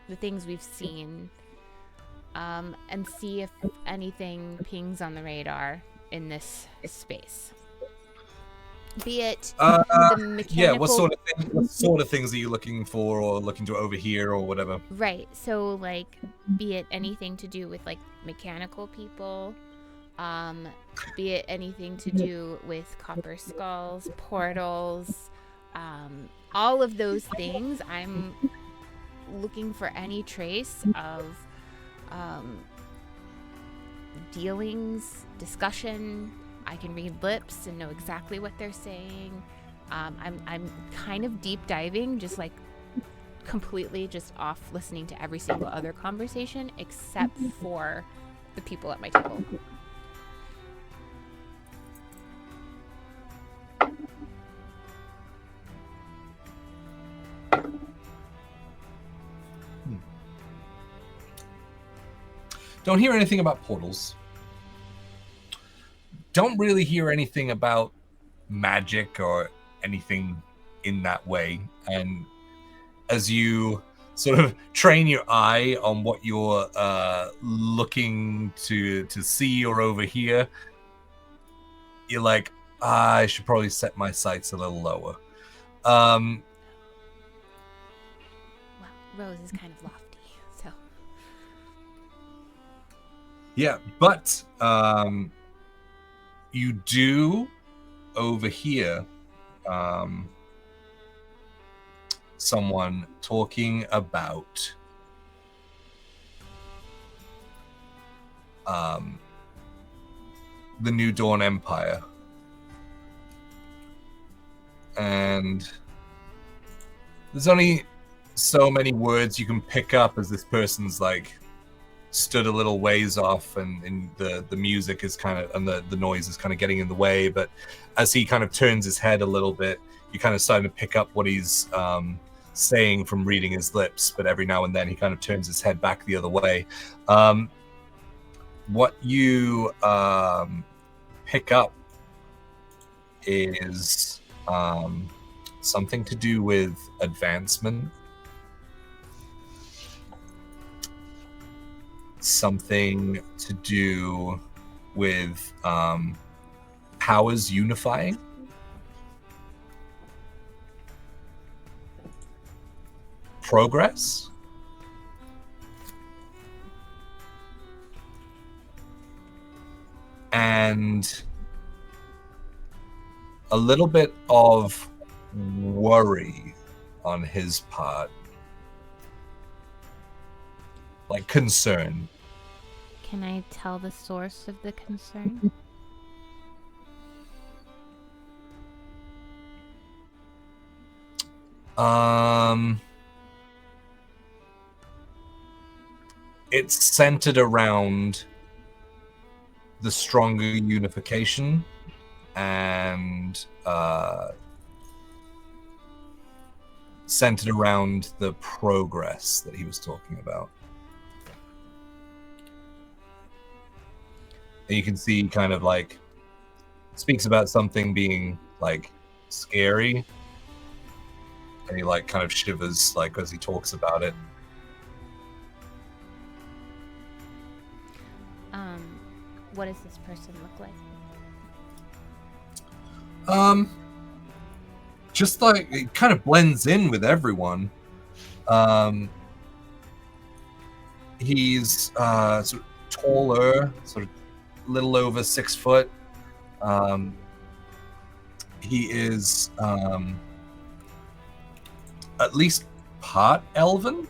the things we've seen, and see if anything pings on the radar in this space. Be it the mechanical... Yeah, what sort of things are you looking for, or looking to overhear, or whatever? Right, so like, be it anything to do with like mechanical people, be it anything to do with copper skulls, portals, all of those things. I'm looking for any trace of dealings, discussion. I can read lips and know exactly what they're saying. I'm kind of deep diving, just like completely just off listening to every single other conversation except for the people at my table. Don't hear anything about portals. Don't really hear anything about magic or anything in that way. And as you sort of train your eye on what you're looking to see or overhear, you're like, I should probably set my sights a little lower. Well, Rose is kind of lofty, so. Yeah, but you do overhear someone talking about the New Dawn Empire. And there's only so many words you can pick up as this person's like stood a little ways off, and the music is kind of, and the noise is kind of getting in the way. But as he kind of turns his head a little bit, you're kind of starting to pick up what he's saying from reading his lips. But every now and then he kind of turns his head back the other way. What you pick up is something to do with advancement, something to do with powers unifying, progress, and a little bit of worry on his part, like concern. Can I tell the source of the concern? It's centered around the stronger unification and centered around the progress that he was talking about. And you can see kind of like speaks about something being like scary, and he like kind of shivers like as he talks about it. What does this person look like? Just like it kind of blends in with everyone. He's sort of taller, sort of little over 6 foot. He is at least part elven.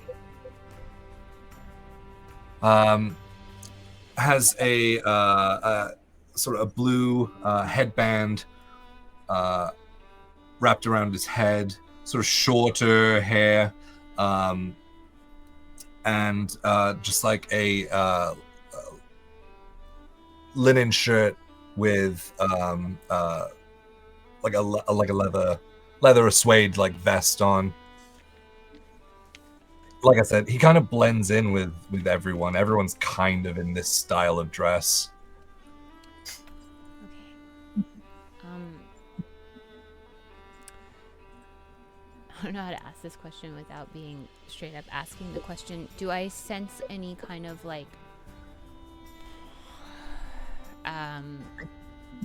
Has a sort of a blue headband wrapped around his head, sort of shorter hair, and just like a linen shirt with like a leather or suede like vest on. Like I said, he kind of blends in with everyone. Everyone's kind of in this style of dress. Okay. I don't know how to ask this question without being straight up asking the question. Do I sense any kind of like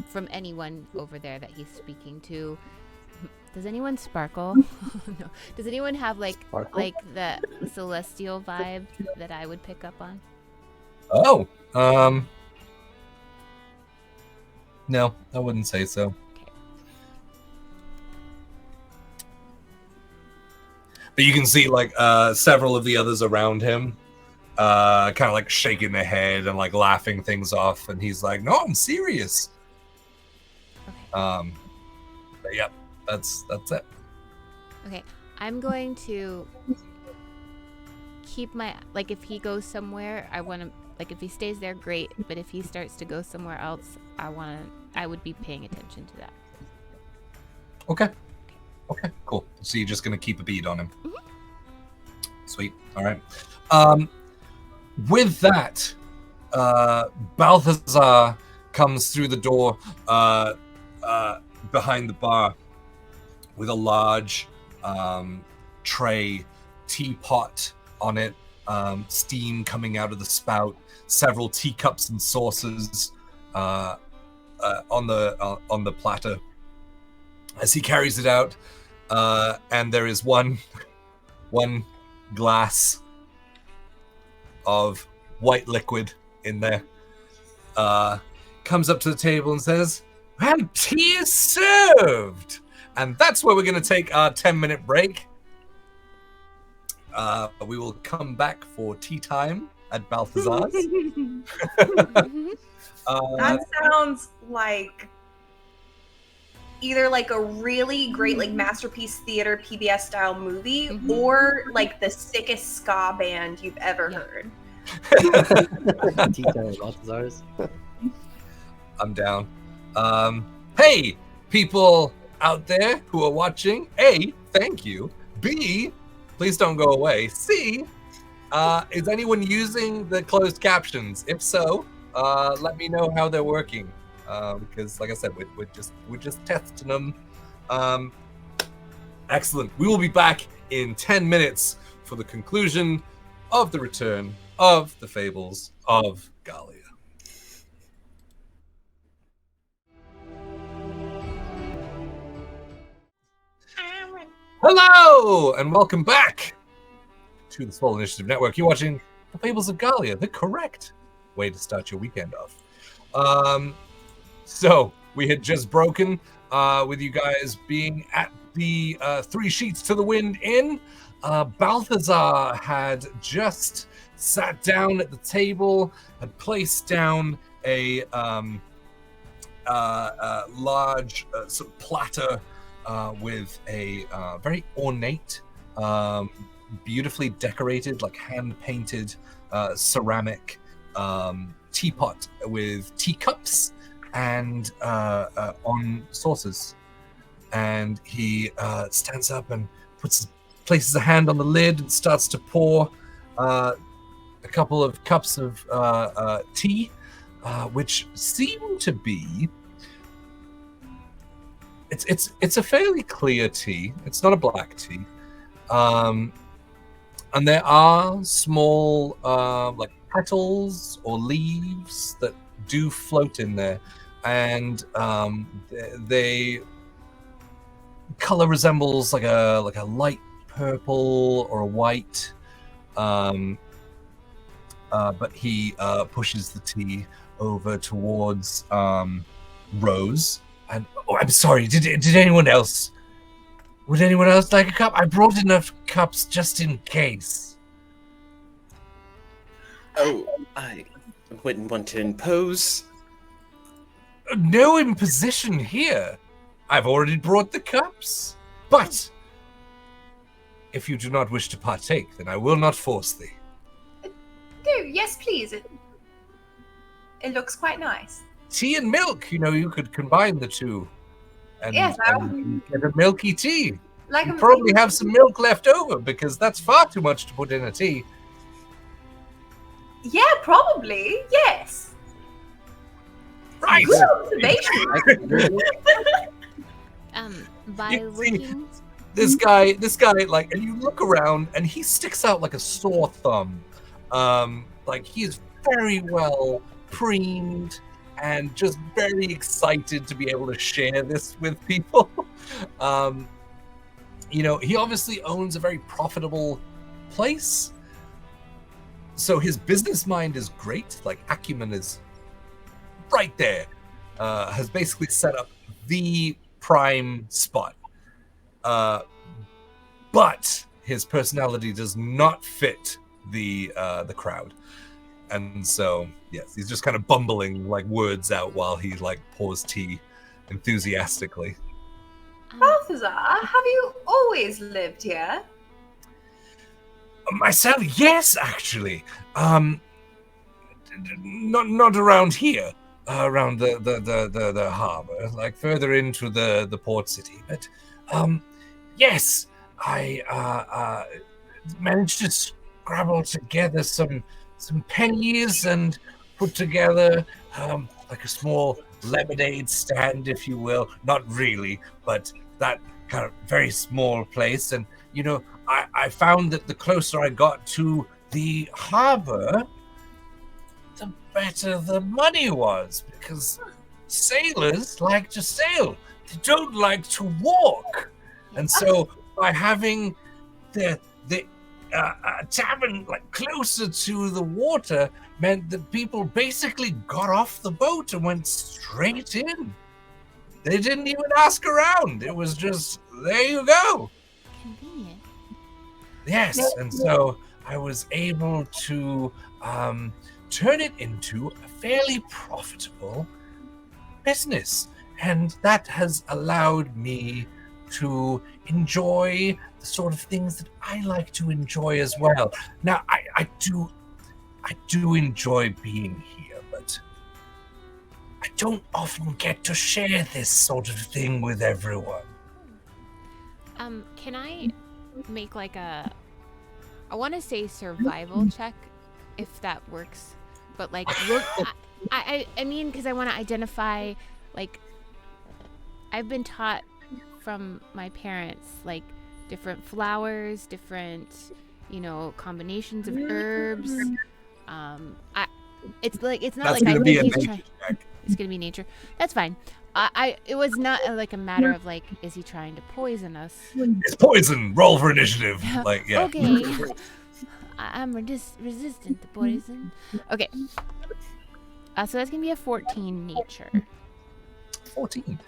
from anyone over there that he's speaking to? Does anyone sparkle? No. Does anyone have like the celestial vibe that I would pick up on? Oh, no, I wouldn't say so. Okay. But you can see like several of the others around him kind of like shaking their head and like laughing things off, and he's like, "No, I'm serious." Okay. But yeah, that's it. Okay, I'm going to keep my, like, if he goes somewhere, I want to, like, if he stays there, great, but if he starts to go somewhere else, I would be paying attention to that. Okay, cool. So you're just gonna keep a bead on him. Mm-hmm. Sweet. All right. With that, Balthazar comes through the door behind the bar with a large tray, teapot on it, steam coming out of the spout, several teacups and saucers on the platter. As he carries it out, and there is one glass of white liquid in there. Comes up to the table and says, And tea is served. And that's where we're going to take our 10-minute break. We will come back for tea time at Balthazar's. That sounds like either like a really great like masterpiece theater PBS style movie or like the sickest ska band you've ever heard. Tea time at Balthazar's. I'm down. Hey, people out there who are watching, A, thank you. B, please don't go away. C, is anyone using the closed captions? If so, let me know how they're working. Because, like I said, we're just testing them. Excellent. We will be back in 10 minutes for the conclusion of the return of the Fables of Gahlia. Hello, and welcome back to the Swole Initiative Network. You're watching the Fables of Gahlia, the correct way to start your weekend off. So we had just broken with you guys being at the Three Sheets to the Wind Inn. Balthazar had just sat down at the table, had placed down a large sort of platter with a very ornate, beautifully decorated, like hand-painted ceramic teapot with teacups and on saucers. And he stands up and places a hand on the lid and starts to pour a couple of cups of tea, which seem to be... It's a fairly clear tea. It's not a black tea. And there are small like petals or leaves that do float in there, and they color resembles like a light purple or a white. But he pushes the tea over towards Rose. And I'm sorry. Did anyone else? Would anyone else like a cup? I brought enough cups just in case. Oh, I wouldn't want to impose. No imposition here. I've already brought the cups. But if you do not wish to partake, then I will not force thee. No, yes, please. It looks quite nice. Tea and milk, you could combine the two. And, Yes, and get a milky tea. Like You I'm probably have some milk left over because that's far too much to put in a tea. Yeah, probably. Yes. Right. Good observation. By You see- looking... This guy, like, and you look around, and he sticks out like a sore thumb. Like, he is very well preened and just very excited to be able to share this with people. He obviously owns a very profitable place. So his business mind is great. Like, acumen is right there. Has basically set up the prime spot. But his personality does not fit the crowd. And so, yes, he's just kind of bumbling like words out while he like pours tea enthusiastically. Balthazar, have you always lived here? Myself, yes, actually. Not around here, around the harbor, like further into the port city. But yes, I managed to scrabble together some pennies and put together like a small lemonade stand, if you will. Not really, but that kind of very small place. And I found that the closer I got to the harbor, the better the money was, because sailors like to sail. They don't like to walk. And so by having the tavern like closer to the water meant that people basically got off the boat and went straight in. They didn't even ask around. It was just, there you go. Convenient. Yes, and so I was able to turn it into a fairly profitable business. And that has allowed me to enjoy the sort of things that I like to enjoy as well. Now, I do enjoy being here, but I don't often get to share this sort of thing with everyone. Can I make like I want to say survival check, if that works, but like I mean, because I want to identify, like, I've been taught from my parents, like, different flowers, different, combinations of herbs. It's not That's like I gonna be think a he's nature trying. check. It's gonna be nature. That's fine. It was not like a matter of like, is he trying to poison us? It's poison. Roll for initiative. Like, yeah. Okay. I'm resistant to poison. Okay. So that's gonna be a 14 nature. 14.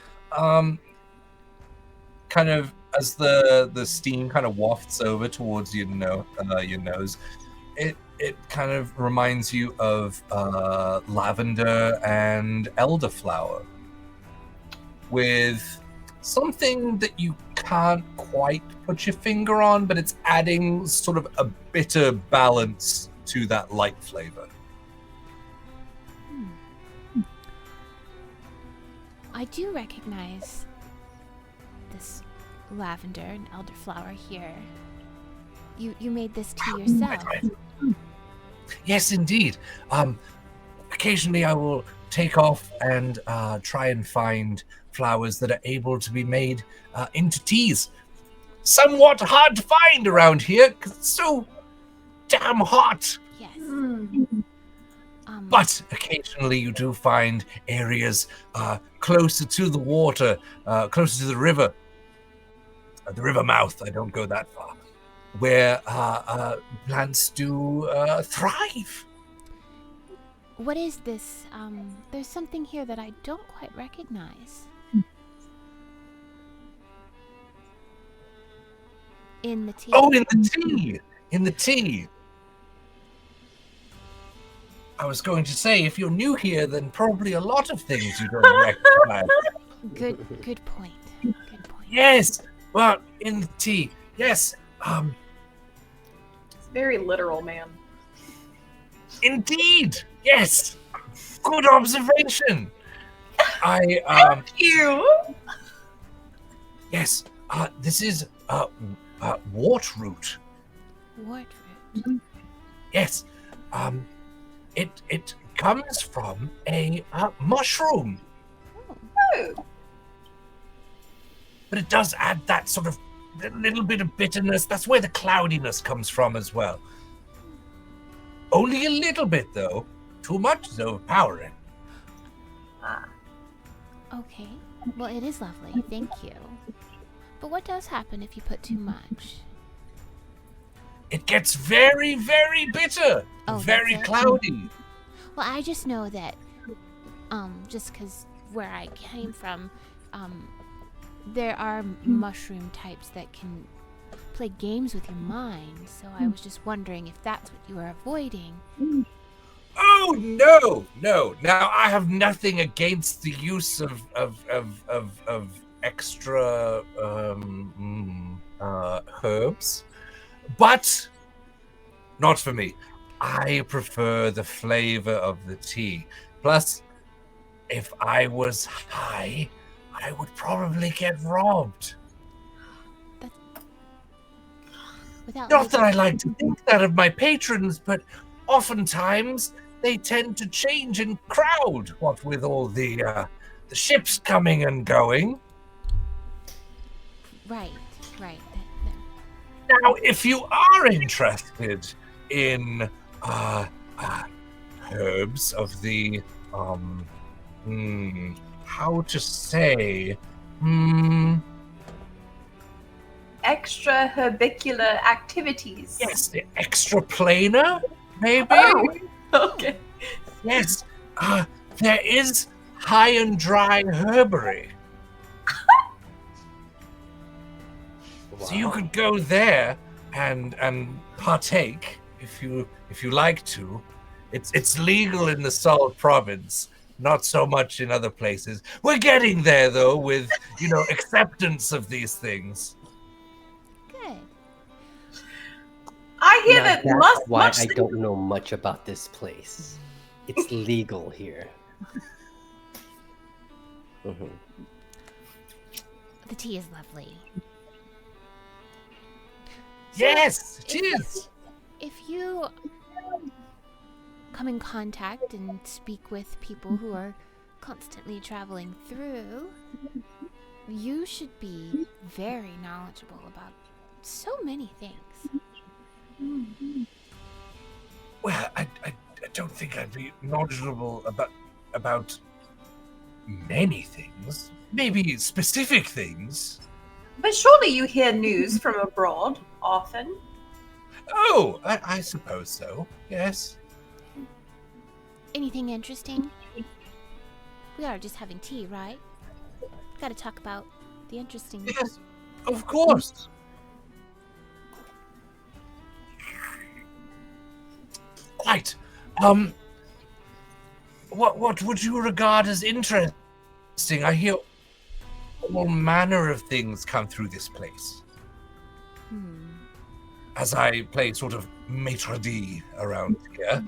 Kind of as the steam kind of wafts over towards your nose, it kind of reminds you of lavender and elderflower, with something that you can't quite put your finger on, but it's adding sort of a bitter balance to that light flavor. I do recognize this lavender and elderflower here. You made this tea yourself. Yes, indeed. Occasionally I will take off and try and find flowers that are able to be made into teas. Somewhat hard to find around here because it's so damn hot. Yes. But occasionally you do find areas closer to the water, closer to the river mouth. I don't go that far, where plants do thrive. What is this? There's something here that I don't quite recognize. In the tea. Oh, in the tea! In the tea! I was going to say, if you're new here, then probably a lot of things you don't recognize. Good point. Good point. Yes! Well, in the tea, yes. It's very literal, man. Indeed! Yes! Good observation! Thank you! Yes, this is wart root. Wart root. Yes, it comes from a mushroom, Oh. but it does add that sort of little bit of bitterness. That's where the cloudiness comes from as well. Only a little bit, though. Too much is overpowering. Okay. Well, it is lovely. Thank you. But what does happen if you put too much? It gets very, very bitter. Oh, Very that's it? cloudy. Well, I just know that, just because where I came from, there are mushroom types that can play games with your mind. So I was just wondering if that's what you were avoiding. Oh no. Now I have nothing against the use of extra herbs, but not for me. I prefer the flavor of the tea. Plus, if I was high, I would probably get robbed. Not that I like to think that of my patrons, but oftentimes they tend to change in crowd, what with all the ships coming and going. Right. Now, if you are interested in herbs of the how to say Extra herbicular activities. yes, the extraplanar, maybe. Oh, okay. Yes, there is high and dry herbery. So you could go there and partake if you like to. It's legal in the Swole province, not so much in other places. We're getting there though, with acceptance of these things. Good. I hear Now, that that's why much. I don't know much about this place. It's legal here. Mhm. The tea is lovely. Yes, it if- is. If you come in contact and speak with people who are constantly traveling through, you should be very knowledgeable about so many things. Well, I don't think I'd be knowledgeable about many things. Maybe specific things. But surely you hear news from abroad often. Oh, I suppose so. Yes. Anything interesting? We are just having tea, right? Gotta talk about the interesting. Yes. Of course. Right. What would you regard as interesting? I hear all manner of things come through this place. As I play sort of maitre d' around here.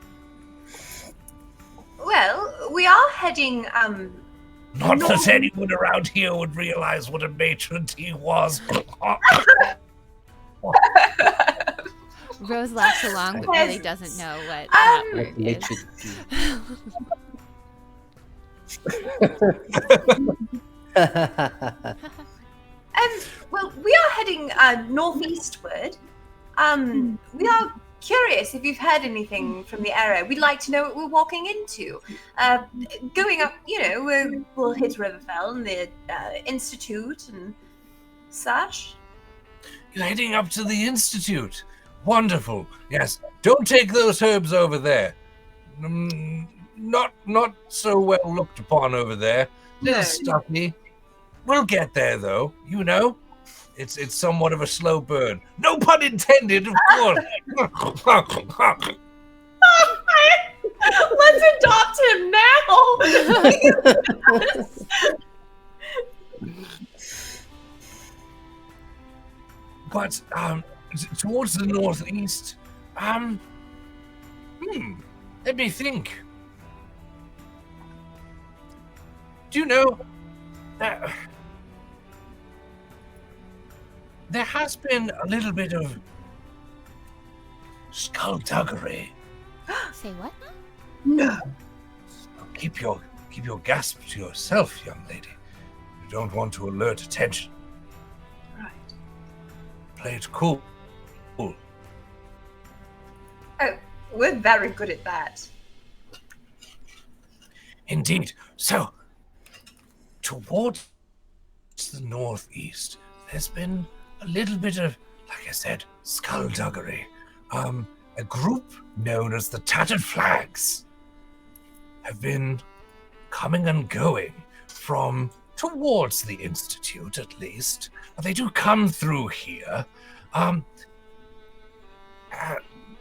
Well, we are heading. Not that anyone around here would realize what a maitre d' was. Rose laughs along, but Yes. really doesn't know what that word Maitre is. Well, we are heading northeastward. We are curious if you've heard anything from the area. We'd like to know what we're walking into. Going up, we'll hit Riverfell and the Institute and such. You're heading up to the Institute. Wonderful. Yes. Don't take those herbs over there. Not so well looked upon over there. Little No. stuffy. We'll get there though. It's somewhat of a slow burn. No pun intended, of course. Let's adopt him now. But towards the northeast, let me think. Do you know that there has been a little bit of skullduggery? Say what? No. Keep your gasp to yourself, young lady. You don't want to alert attention. Right. Play it cool. Oh, we're very good at that. Indeed. So, towards the northeast, there's been a little bit of, like I said, skullduggery. A group known as the Tattered Flags have been coming and going from towards the Institute, at least. They do come through here.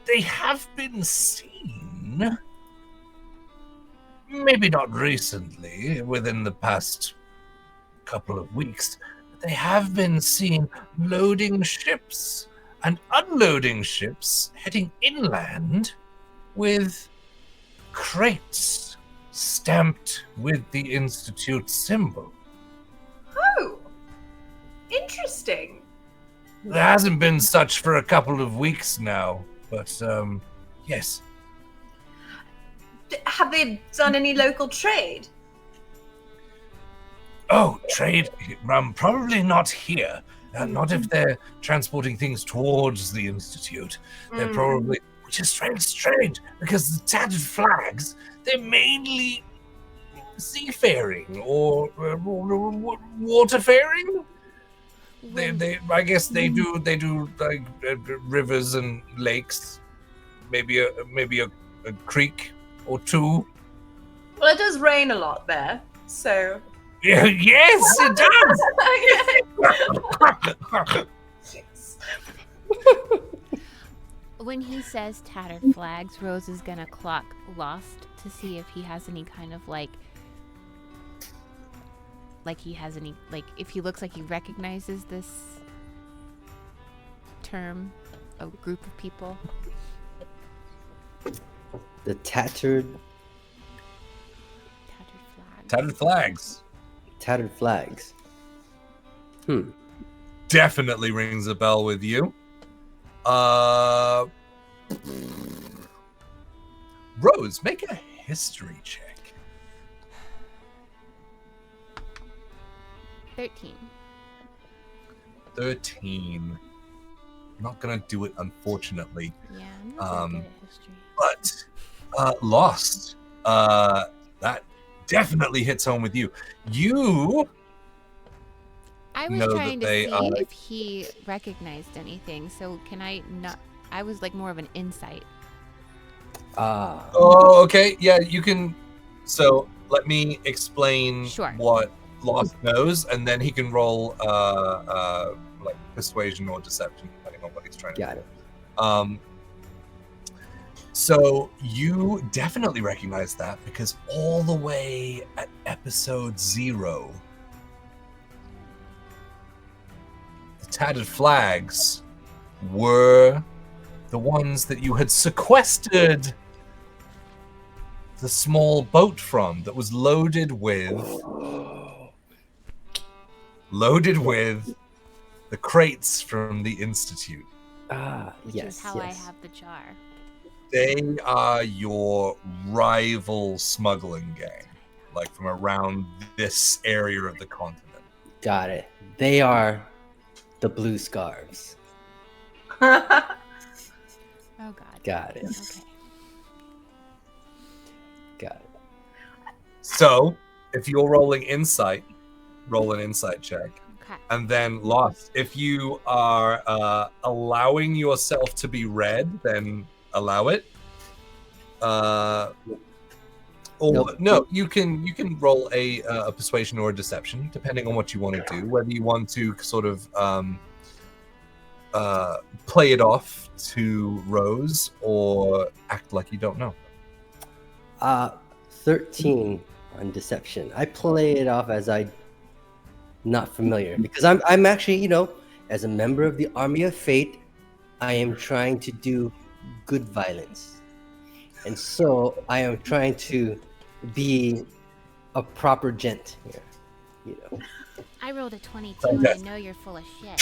They have been seen, maybe not recently, within the past couple of weeks, but they have been seen loading ships and unloading ships heading inland with crates stamped with the Institute symbol. Oh, interesting. There hasn't been such for a couple of weeks now, but yes. Have they done any local trade? Oh, trade? Probably not here. Not if they're transporting things towards the Institute. They're probably, which is strange, because the Tattered Flags, they're mainly seafaring or waterfaring. I guess they do like rivers and lakes, maybe a creek or two. Well, it does rain a lot there, so. Yeah, yes, it does. When he says tattered flags, Rose is gonna clock Lost to see if he has any kind of like he has any, like, if he looks like he recognizes this term, a group of people. The tattered Flags. Tattered flags. Definitely rings a bell with you. Rose, make a history check. 13. 13. Not gonna do it, unfortunately. Yeah, I'm not very good at history. But Lost. That definitely hits home with you. You I was know trying to that they see if he recognized anything, so can I not? I was like more of an insight. Oh, okay. Yeah, you can. So let me explain Sure. what Lost knows, and then he can roll like persuasion or deception, depending on what he's trying to Got do. it. So you definitely recognize that because all the way at episode 0, the tattered flags were the ones that you had sequestered the small boat from, that was loaded with the crates from the Institute. Which Yes. is how I have the jar. They are your rival smuggling gang, like from around this area of the continent. Got it. They are the blue scarves. Oh God. Got it. Okay. Got it. So, if you're rolling insight, roll an insight check. Okay. And then Lost, if you are allowing yourself to be read, then allow it. Or Nope. no, you can roll a persuasion or a deception, depending on what you want to do. Whether you want to sort of play it off to Rose or act like you don't know. 13 on deception. I play it off as I not familiar because I'm actually, as a member of the Army of Fate, I am trying to do good violence. And so I am trying to be a proper gent here, I rolled a 22 and I know you're full of shit.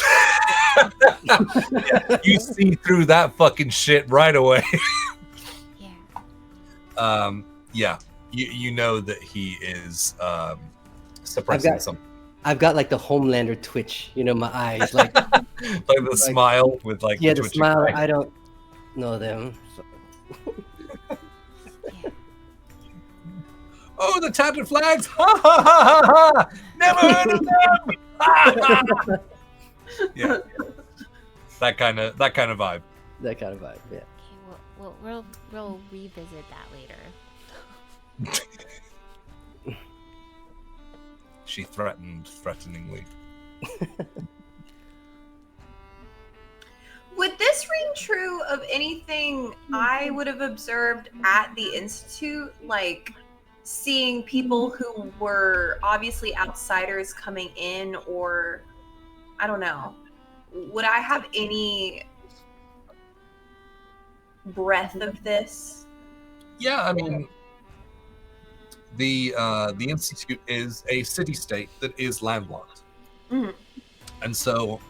Yeah, you see through that fucking shit right away. Yeah. Yeah, you know that he is suppressing something. I've got like the Homelander twitch, my eyes, like Like the smile with like the twitching smile. eye. I don't know them. So. Yeah. Oh, the tattered flags! Ha ha ha ha ha! Never heard of them! Ha, ha. Yeah, that kind of vibe. That kind of vibe, yeah. Okay, we'll revisit that later. She threatened threateningly. Would this ring true of anything I would have observed at the Institute? Like seeing people who were obviously outsiders coming in, or I don't know. Would I have any breath of this? Yeah, I mean, the Institute is a city-state that is landlocked, and so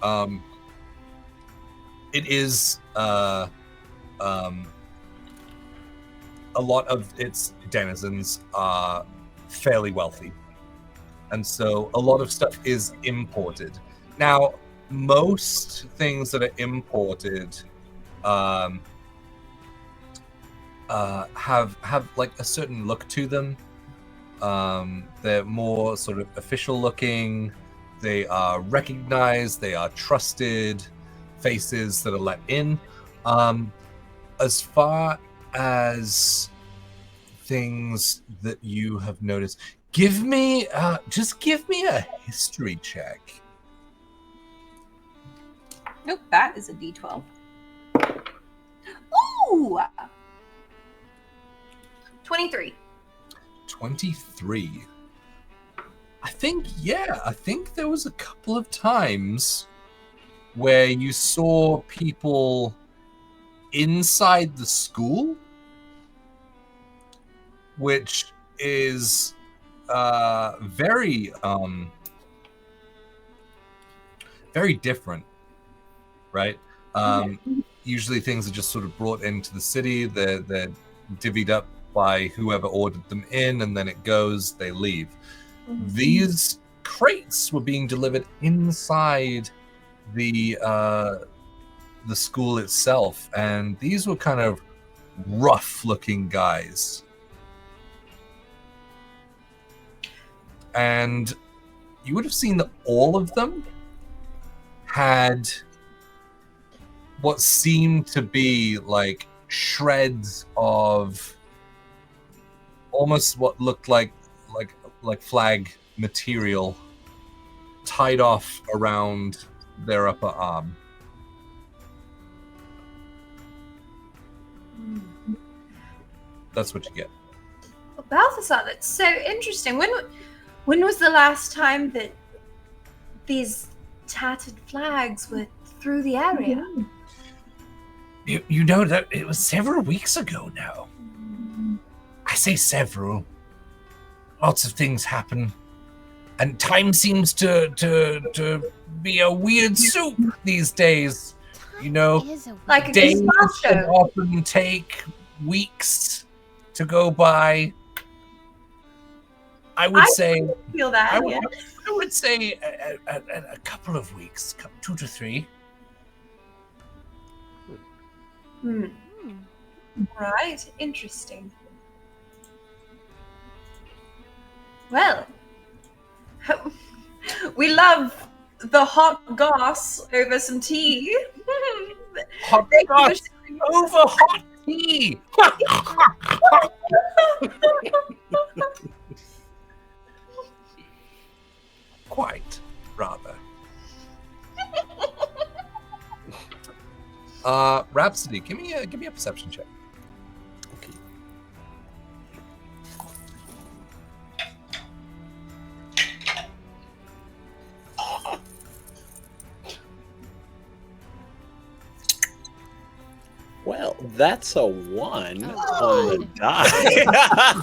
it is a lot of its denizens are fairly wealthy, and so a lot of stuff is imported. Now, most things that are imported have like a certain look to them. They're more sort of official looking. They are recognized. They are trusted faces that are let in. As far as things that you have noticed, just give me a history check. Nope, that is a D12. Ooh. 23. 23. I think there was a couple of times where you saw people inside the school, which is very different, right? Usually things are just sort of brought into the city. They're divvied up by whoever ordered them in, and then it goes, they leave. These crates were being delivered inside the school itself, and these were kind of rough-looking guys. And you would have seen that all of them had what seemed to be like shreds of almost what looked like flag material tied off around their upper arm. That's what you get. Well, Balthasar, that's so interesting. When was the last time that these tattered flags were through the area? You know that it was several weeks ago now. I say several. Lots of things happen, and time seems to be a weird soup these days. You know, Like a days gazpacho. can often take weeks to go by. I would say Feel that? I Yeah. would say a couple of weeks, 2 to 3. Right. Interesting. Well, we love the hot goss over some tea. Hot Thank you for goss over hot tea. Quite, rather. Rhapsody, give me a perception check. Okay. Well, that's a 1 on the die.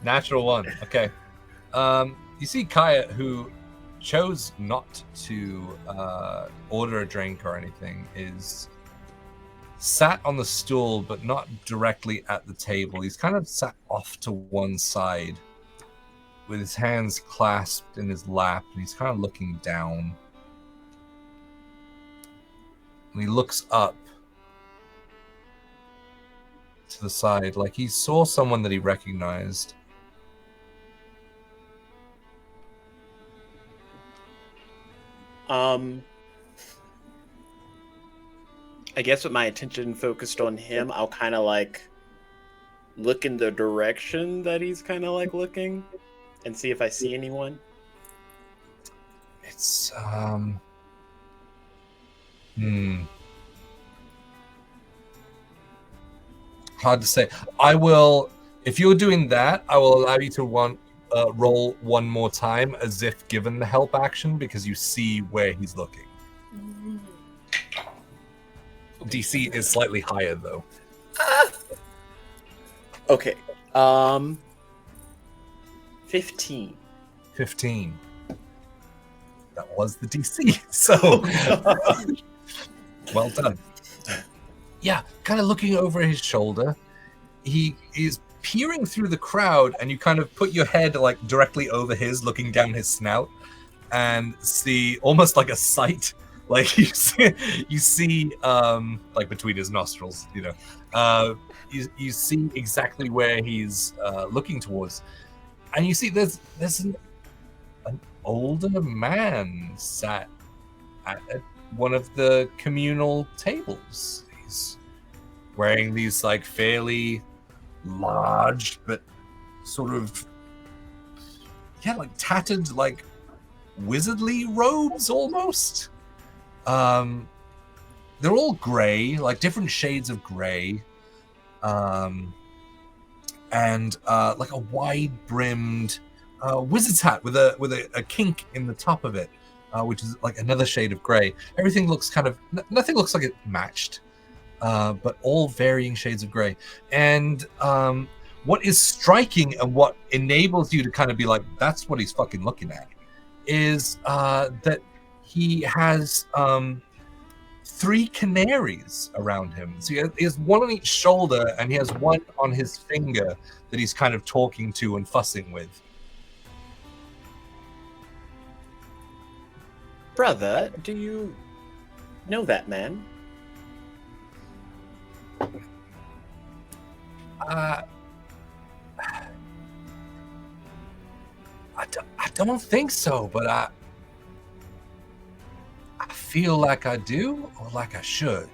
Natural 1. Okay. You see Kaya, who chose not to order a drink or anything, is sat on the stool, but not directly at the table. He's kind of sat off to one side with his hands clasped in his lap, and he's kind of looking down. And he looks up to the side, like he saw someone that he recognized. I guess with my attention focused on him, I'll kind of like look in the direction that he's kind of like looking and see if I see anyone. It's hard to say. I will, if you're doing that, I will allow you to roll one more time as if given the help action, because you see where he's looking. DC is slightly higher though. Okay. 15. 15. That was the DC. So well done. Yeah, kind of looking over his shoulder. He is peering through the crowd, and you kind of put your head like directly over his, looking down his snout, and see almost like a sight. Like you see like between his nostrils, you know. You see exactly where he's looking towards, and you see there's an older man sat at one of the communal tables. He's wearing these like fairly large but sort of like tattered like wizardly robes almost. they're all gray, like different shades of gray, and like a wide-brimmed wizard's hat with a kink in the top of it, which is like another shade of gray. Everything looks kind of nothing looks like it matched, but all varying shades of gray. And what is striking and what enables you to kind of be like, that's what he's fucking looking at, is that he has 3 canaries around him. So he has one on each shoulder, and he has one on his finger that he's kind of talking to and fussing with. Brother, do you know that man? I don't think so, but I feel like I do, or like I should.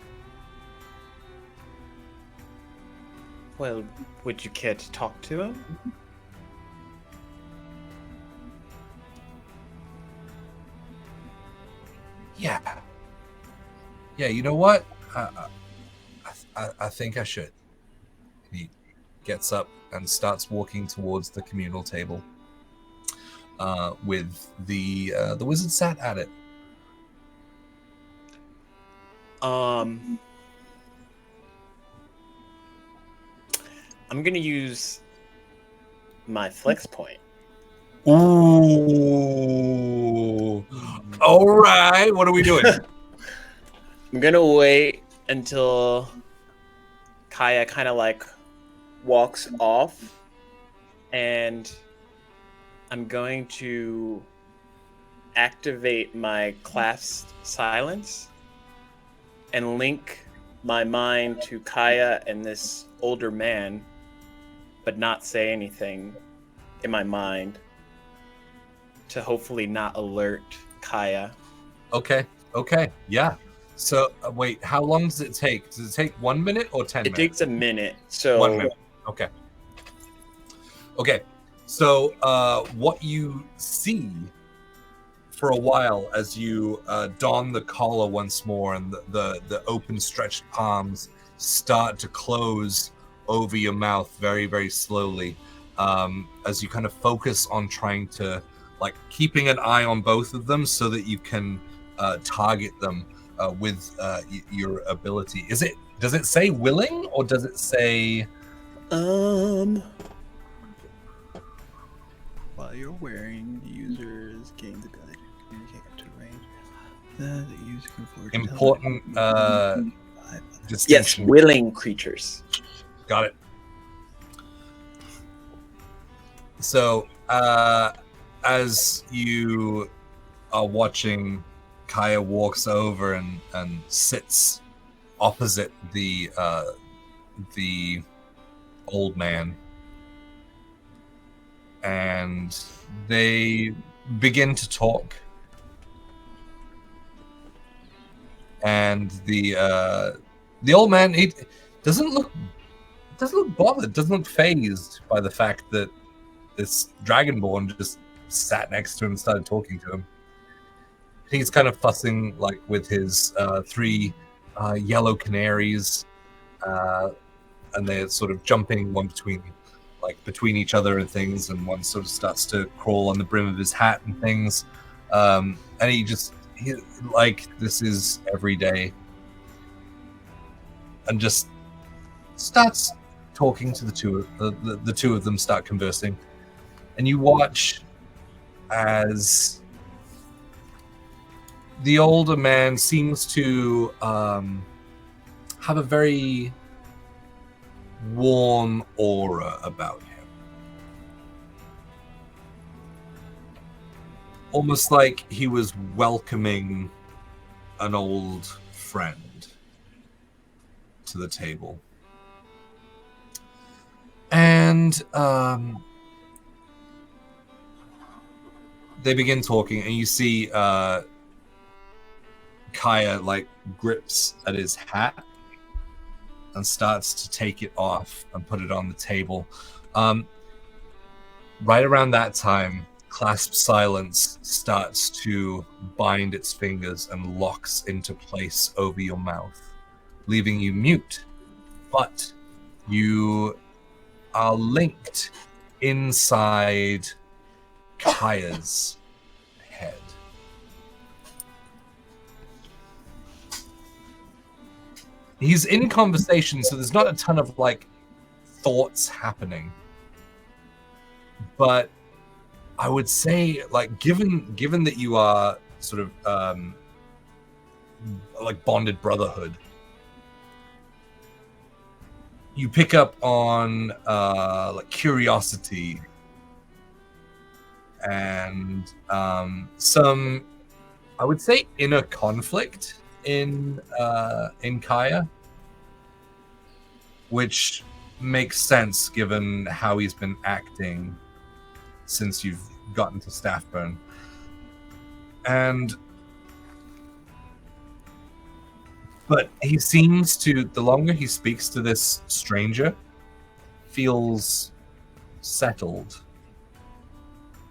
Well, would you care to talk to him? Yeah. You know what? I think I should. He gets up and starts walking towards the communal table, with the wizard sat at it. I'm gonna use my flex point. Ooh. All right. What are we doing? I'm gonna wait until Kaya kind of like walks off, and I'm going to activate my class silence and link my mind to Kaya and this older man, but not say anything in my mind to hopefully not alert Kaya. Okay. Yeah. So, wait, how long does it take? Does it take 1 minute or 10 minutes? It takes a minute. So 1 minute. Okay. So, what you see for a while as you don the collar once more, and the open stretched palms start to close over your mouth very, very slowly, as you kind of focus on trying to, like, keeping an eye on both of them so that you can target them with your ability. Does it say willing, or does it say While you're wearing, the users gain the ability to communicate up to a range that the user can forward. important yes, distinction? willing creatures. Got it. So, as you are watching, Kaya walks over and sits opposite the old man, and they begin to talk. And the old man, he doesn't look bothered, doesn't look fazed by the fact that this dragonborn just sat next to him and started talking to him. He's kind of fussing, like, with his 3 yellow canaries, and they're sort of jumping one between each other and things, and one sort of starts to crawl on the brim of his hat and things, and he like, this is every day, and just starts talking to the two of them start conversing, and you watch as the older man seems to have a very warm aura about him. Almost like he was welcoming an old friend to the table. And they begin talking, and you see Kaya, like, grips at his hat and starts to take it off and put it on the table. Right around that time, clasp silence starts to bind its fingers and locks into place over your mouth, leaving you mute. But you are linked inside Kaya's head. He's in conversation, so there's not a ton of like thoughts happening. But I would say, like, given that you are sort of like bonded brotherhood, you pick up on like curiosity and some, I would say, inner conflict in Kaya, which makes sense given how he's been acting since you've gotten to Staffburn. But he seems to, the longer he speaks to this stranger, feels settled.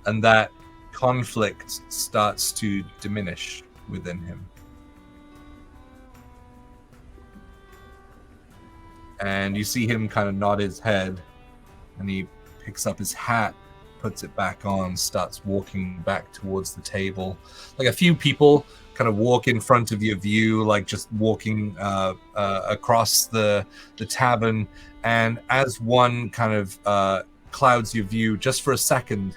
And that conflict starts to diminish within him. And you see him kind of nod his head, and he picks up his hat, puts it back on, starts walking back towards the table. Like a few people kind of walk in front of your view, like just walking across the tavern. And as one kind of clouds your view just for a second,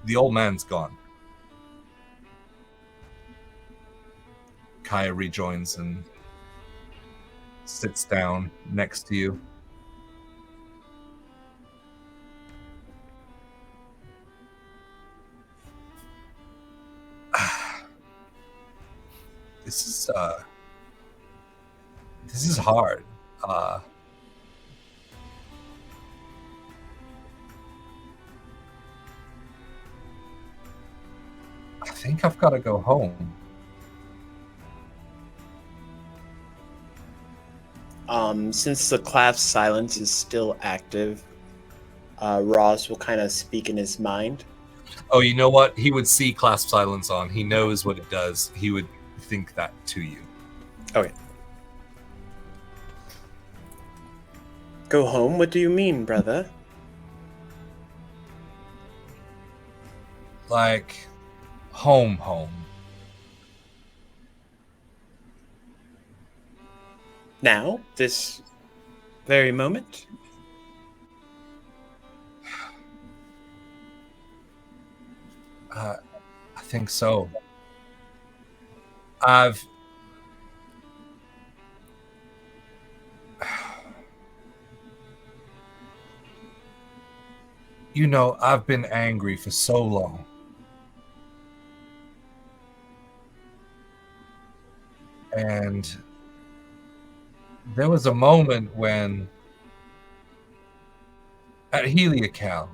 the old man's gone. Kaya rejoins and sits down next to you. This is hard. I think I've got to go home. Since the clasp silence is still active, Ross will kind of speak in his mind. Oh, you know what? He would see clasp silence on. He knows what it does. He would think that to you. Okay. Go home? What do you mean, brother? Like, home. Now? This very moment? I think so. You know, I've been angry for so long. And there was a moment when, at Heliocal,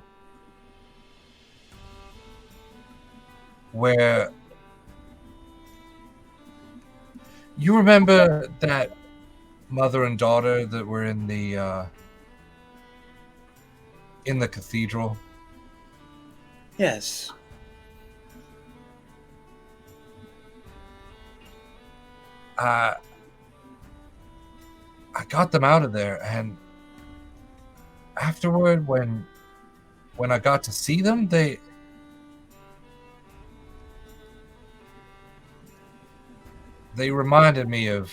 where you remember that mother and daughter that were in the cathedral? Yes. I got them out of there, and afterward, when I got to see them, they reminded me of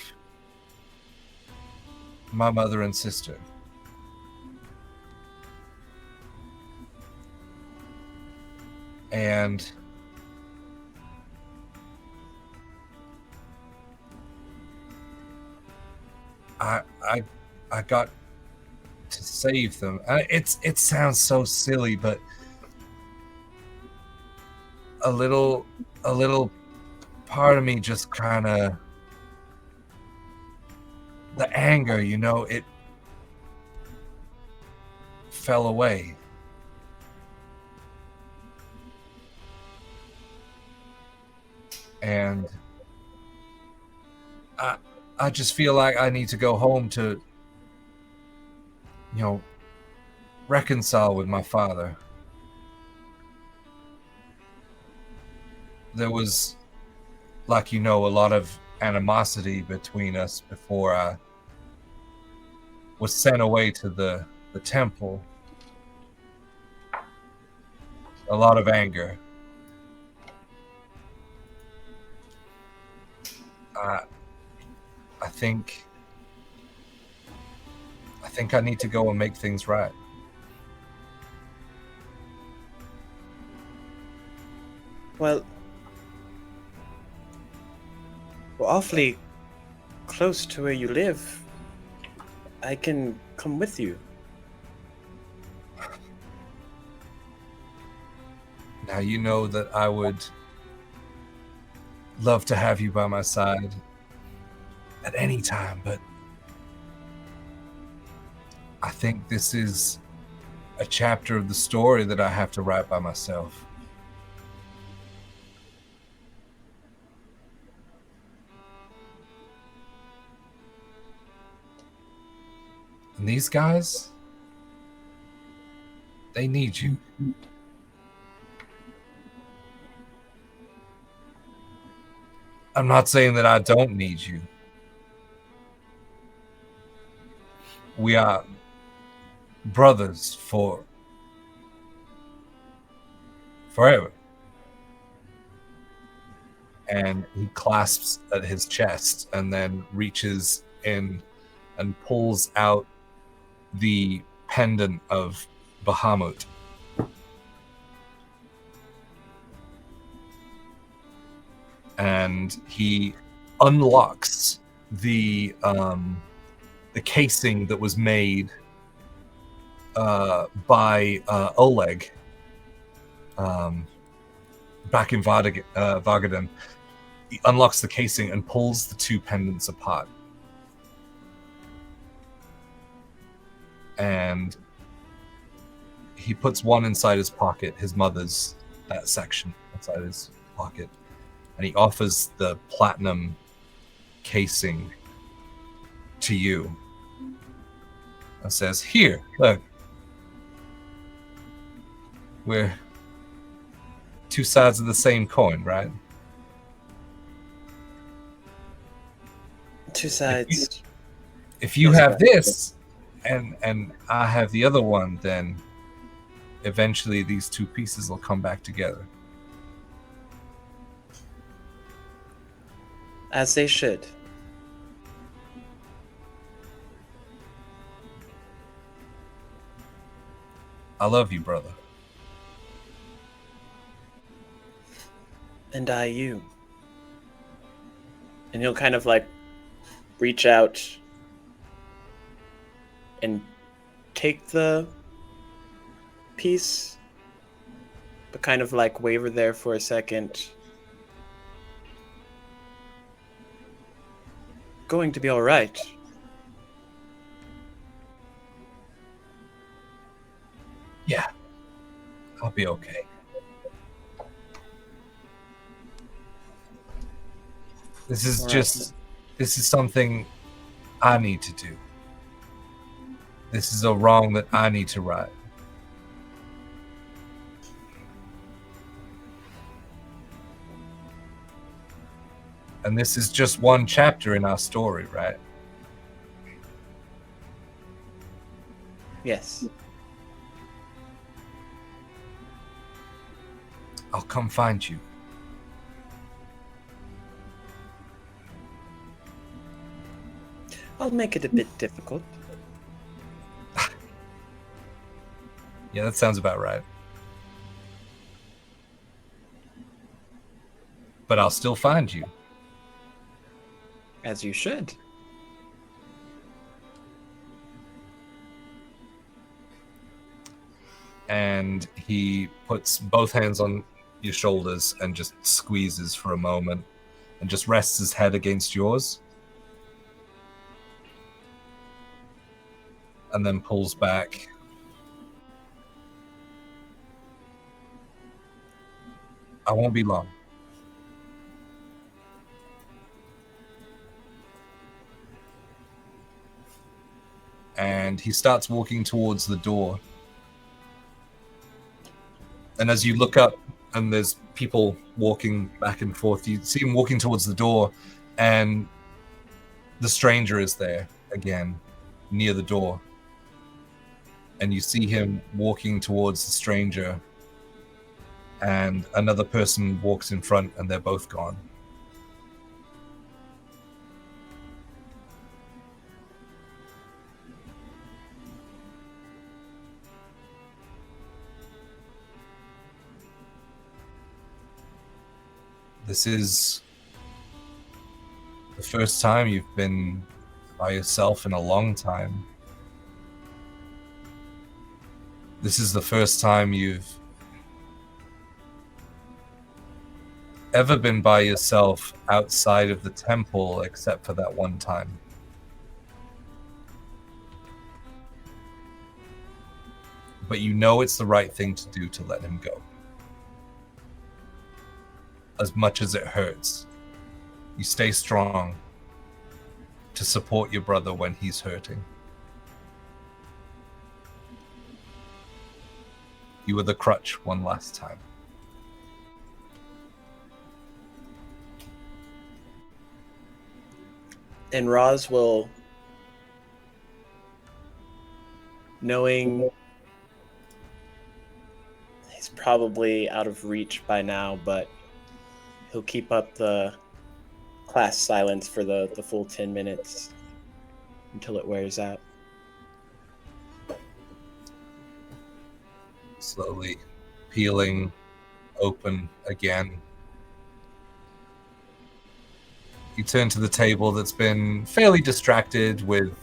my mother and sister. And I got to save them. It sounds so silly, but a little part of me just kind of, the anger, you know, it fell away. And I just feel like I need to go home to, you know, reconcile with my father. there was, like a lot of animosity between us before I was sent away to the temple. A lot of anger. I think I need to go and make things right. Well, we're awfully close to where you live. I can come with you. Now you know that I would love to have you by my side at any time, but I think this is a chapter of the story that I have to write by myself. And these guys, they need you. I'm not saying that I don't need you. We are brothers forever. And he clasps at his chest and then reaches in and pulls out the pendant of Bahamut. And he unlocks the casing that was made by Oleg back in Vagadan. He unlocks the casing and pulls the two pendants apart. And he puts one inside his pocket, his mother's, that section inside his pocket. And he offers the platinum casing to you. And says, "Here, look. We're two sides of the same coin, right? Two sides. If you have this, and I have the other one, then eventually these two pieces will come back together." As they should. I love you, brother. And I you. And he'll kind of like reach out and take the piece, but kind of like waver there for a second. Going to be all right. Yeah, I'll be okay. This is All just, this is something I need to do. This is a wrong that I need to right. And this is just one chapter in our story, right? Yes. I'll come find you. I'll make it a bit difficult. Yeah, that sounds about right. But I'll still find you. As you should. And he puts both hands on your shoulders and just squeezes for a moment and just rests his head against yours. And then pulls back. I won't be long. And he starts walking towards the door. And as you look up and there's people walking back and forth. You see him walking towards the door, and the stranger is there again, near the door. And you see him walking towards the stranger, and another person walks in front, and they're both gone. This is the first time you've been by yourself in a long time. This is the first time you've ever been by yourself outside of the temple, except for that one time. But you know it's the right thing to do to let him go. As much as it hurts, you stay strong to support your brother when he's hurting. You were the crutch one last time. And Roz will, knowing he's probably out of reach by now, but he'll keep up the class silence for the full 10 minutes until it wears out. Slowly peeling open again. You turn to the table that's been fairly distracted with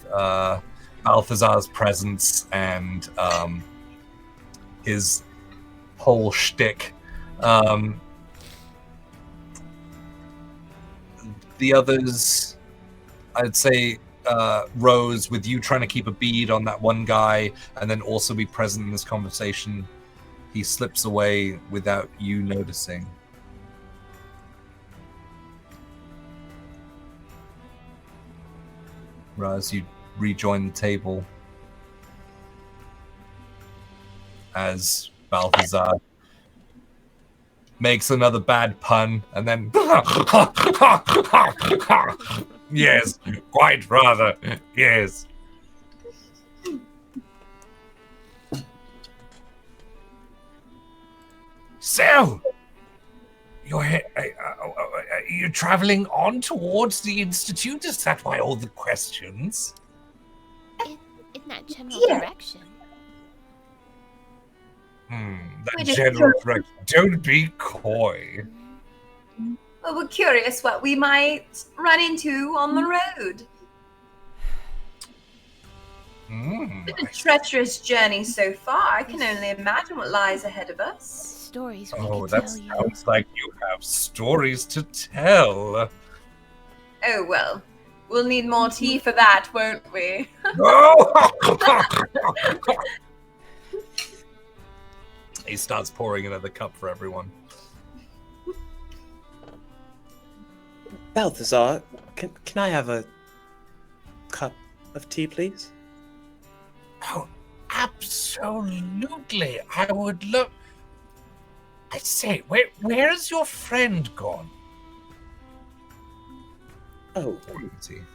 Balthazar's presence and his whole shtick. The others, I'd say, Rose, with you trying to keep a bead on that one guy and then also be present in this conversation, he slips away without you noticing. Raz, you rejoin the table as Balthazar makes another bad pun and then yes, quite rather, yes. So, you're traveling on towards the Institute? Is that why all the questions? In that general Yeah. direction. That Wait, general direction. Don't be coy. Well, we're curious what we might run into on the road. Been a treacherous journey so far. I can only imagine what lies ahead of us. Stories we Oh, could that tell you. sounds like you have stories to tell. Oh well, we'll need more tea for that, won't we? He starts pouring another cup for everyone. Balthazar, can I have a cup of tea, please? Oh, absolutely. I would love... I say, where's your friend gone? Oh,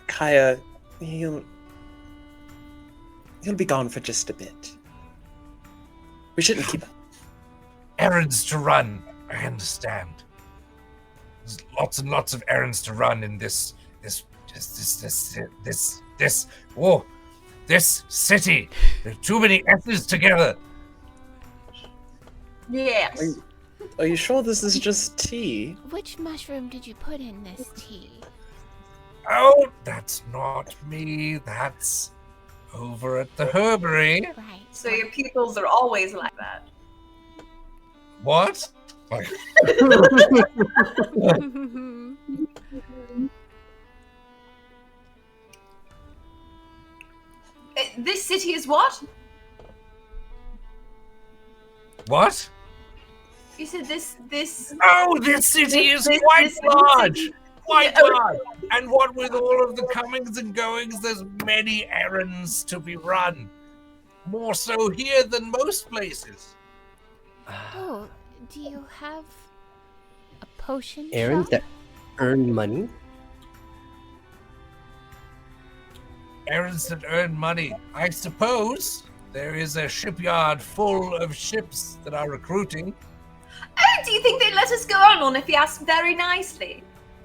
Kaya, he'll be gone for just a bit. We shouldn't keep up. Errands to run, I understand. There's lots and lots of errands to run in this city. There's too many S's together. Yes. Are you sure this is just tea? Which mushroom did you put in this tea? Oh, that's not me. That's over at the herbery. Right. So your pupils are always like that. What? This city is what? What? You said this. Oh, this city is quite large. Quite large. And what with all of the comings and goings, there's many errands to be run. More so here than most places. Oh, Do you have a potion Errands shop? that earn money? Errands that earn money. I suppose there is a shipyard full of ships that are recruiting. Oh, do you think they'd let us go on if you asked very nicely?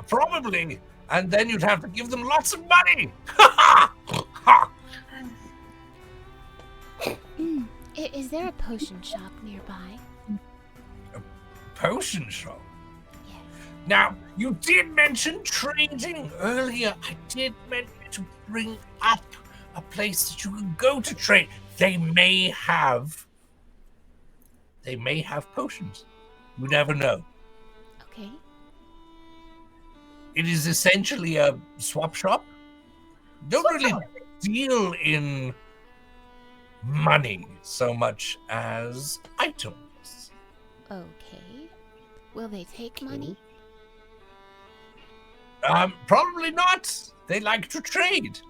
Probably. And then you'd have to give them lots of money. Is there a potion shop nearby? Potion shop. Yes. Now, you did mention trading earlier. I did meant to bring up a place that you can go to trade. They may have potions. You never know. Okay. It is essentially a swap shop. Don't really deal in money so much as items. Okay. Will they take money? Probably not. They like to trade.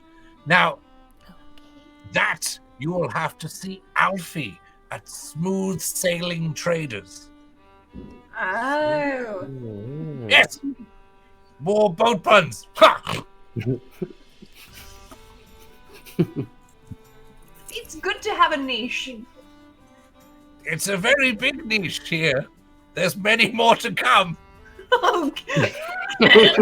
Now, Okay. that you will have to see Alfie at Smooth Sailing Traders. Oh. Yes! More boat puns! Ha! It's good to have a niche. It's a very big niche here. There's many more to come. Okay. Good.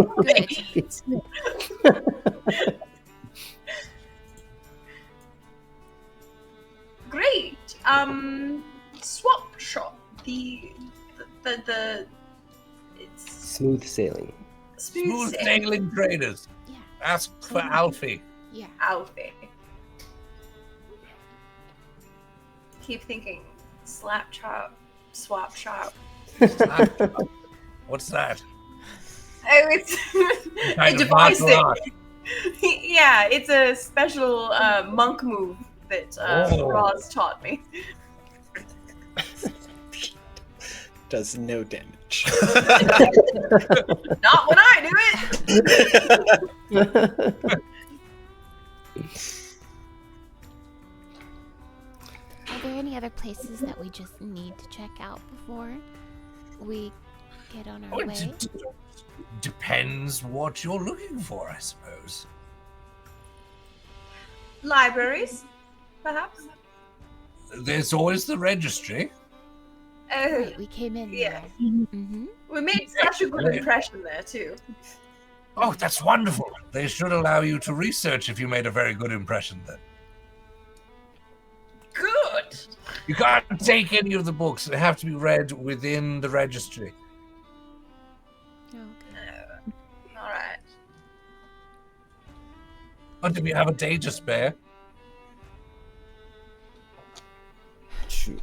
Great. Swap shop. The it's Smooth sailing. Smooth Sailing Traders. Yeah. Ask for Alfie. Yeah. Alfie. Keep thinking. Slap chop. Swap shop. What's that? Oh, it's Kind a of device martial art. yeah, it's a special monk move that Roz taught me. Does no damage. Not when I do it. Are there any other places that we just need to check out before we get on our Oh, way? it depends what you're looking for, I suppose. Libraries, perhaps. There's always the registry. Oh, Right, we came in yeah. there. Mm-hmm. We made such a good impression there too. Oh, that's wonderful. They should allow you to research if you made a very good impression then. Good. You can't take any of the books. They have to be read within the registry. Okay. All right. But if you have a day to spare, Shoot.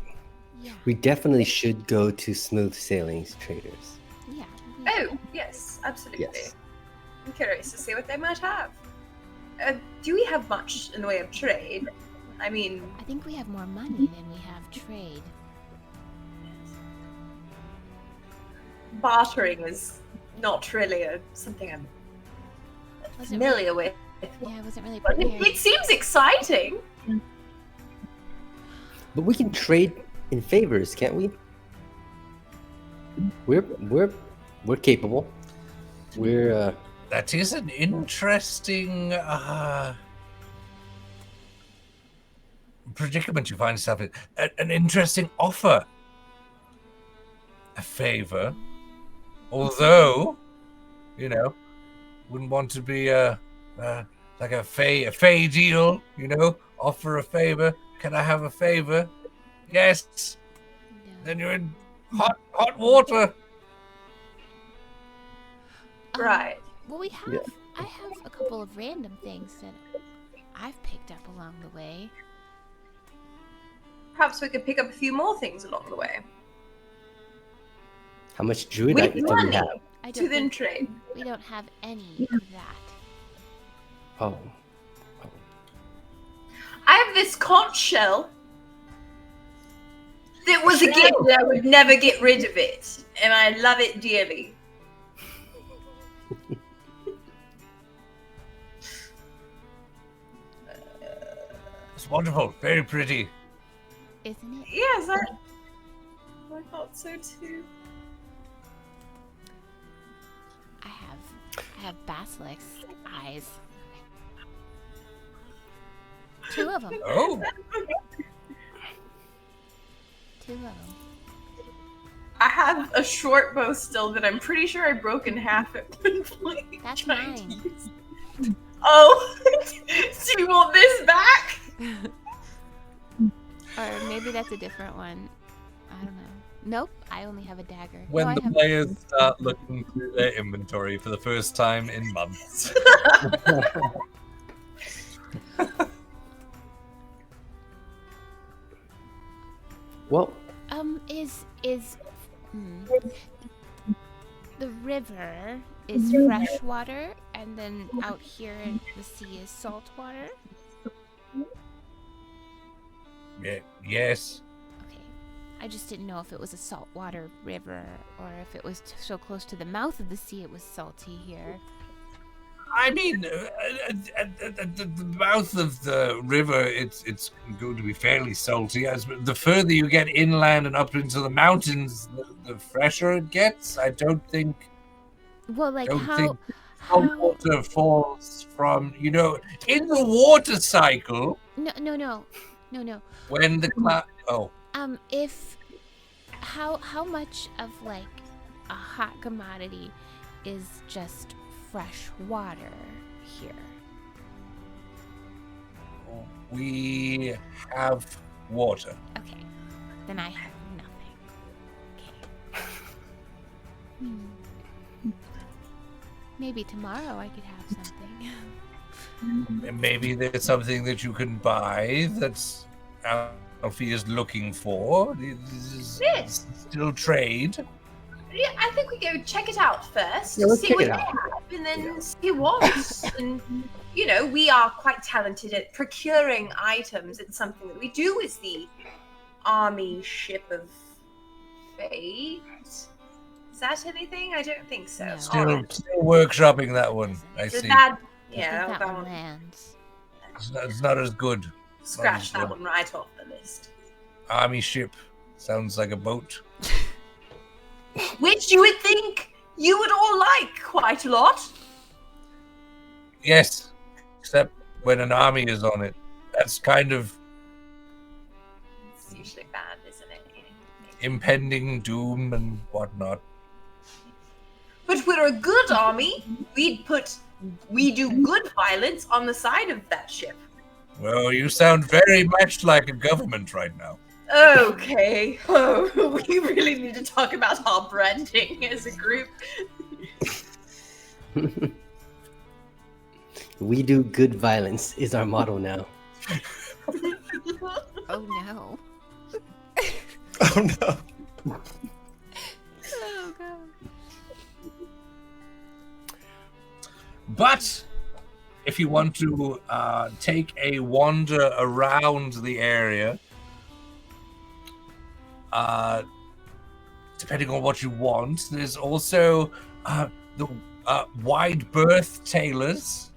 Yeah. We definitely should go to Smooth Sailing's Traders. Yeah. Oh, yes, absolutely. Yes. I'm curious to see what they might have. Do we have much in the way of trade? I mean, I think we have more money than we have trade. bartering is not really something I'm Wasn't familiar with. Yeah, I wasn't really But prepared. it seems exciting. But we can trade in favors, can't we? We're capable. We're that is an interesting predicament you find yourself in. An interesting offer. A favor. Although, you know, wouldn't want to be like a fey deal, you know, offer a favor. Can I have a favor? Yes. No. Then you're in hot water. Right. Well, we have. Yeah. I have a couple of random things that I've picked up along the way. Perhaps we could pick up a few more things along the way. how much druid With items do we money have? I to don't then think trade. we don't have any of that. Oh, I have this conch shell that was a gift and I would never get rid of it. And I love it dearly. It's wonderful. Very pretty. Isn't it? Yes, I thought so too. I have basilisk eyes. 2 of them. Oh, 2 of them. I have a short bow still that I'm pretty sure I broke in half at one point. That's trying to mine. use. Oh, so you want this back? Or maybe that's a different one. I don't know. Nope, I only have a dagger. when no, the I have... players start looking through their inventory for the first time in months. Well, the river is fresh water, and then out here in the sea is salt water. Yes. Okay, I just didn't know if it was a saltwater river or if it was so close to the mouth of the sea it was salty here. I mean, at the mouth of the river, it's going to be fairly salty. As the further you get inland and up into the mountains, the fresher it gets. I don't think. Well, like Don't how think water falls from, in the water cycle. No. When the cloud. Oh, If how much of like a hot commodity is just fresh water here? we have water. Okay, then I have nothing. Okay. Maybe tomorrow I could have something. Maybe there's something that you can buy that's Alfie is looking for. This is still trade. Yeah, I think we go check it out first. Yeah, let's see check what it they out. have, and then see what. And we are quite talented at procuring items. It's something that we do as the army ship of fate. Is that anything? I don't think so. No. Still workshopping that one. I So see. that, I yeah, think that that one. one lands. It's not as good. Scratch that Understood. one right off the list. Army ship sounds like a boat. Which you would think you would all like quite a lot. Yes, except when an army is on it. That's kind of It's usually bad, isn't it? impending doom and whatnot. But we're a good army. We do good violence on the side of that ship. Well, you sound very much like a government right now. Okay. Oh, we really need to talk about our branding as a group. we do good violence is our motto now. Oh no. Oh no. Oh god. But if you want to take a wander around the area, depending on what you want, there's also the wide berth tailors.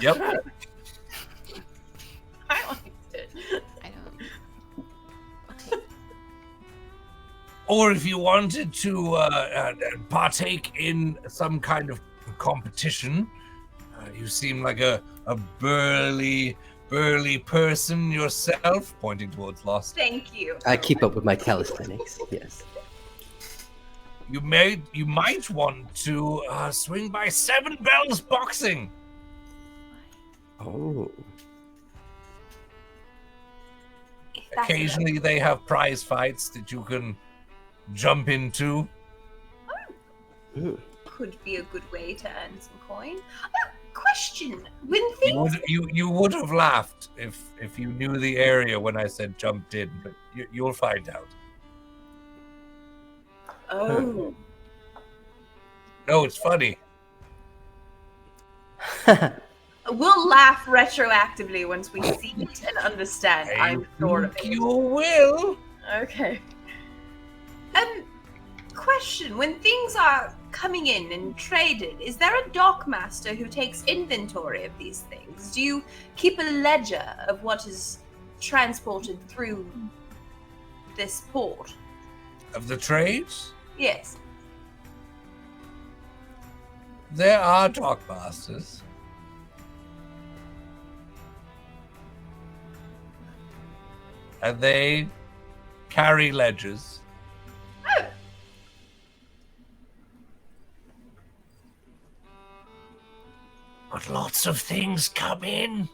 Yep. I liked it. I don't. Or if you wanted to partake in some kind of competition, you seem like a burly person yourself, pointing towards Lost. Thank you. I keep up with my calisthenics. Yes. You might want to swing by Seven Bells Boxing. Oh. If that's Occasionally they have prize fights that you can jump into. Mm. could be a good way to earn some coin. Question: when things You would have laughed if you knew the area when I said jumped in, but you'll find out. oh No, it's funny. we'll laugh retroactively once we see it and understand. I'm sure of it. You will. Okay. Question: when things are coming in and traded, is there a dockmaster who takes inventory of these things? Do you keep a ledger of what is transported through this port? Of the trades, Yes. there are dockmasters. And they carry ledgers. Oh. But lots of things come in.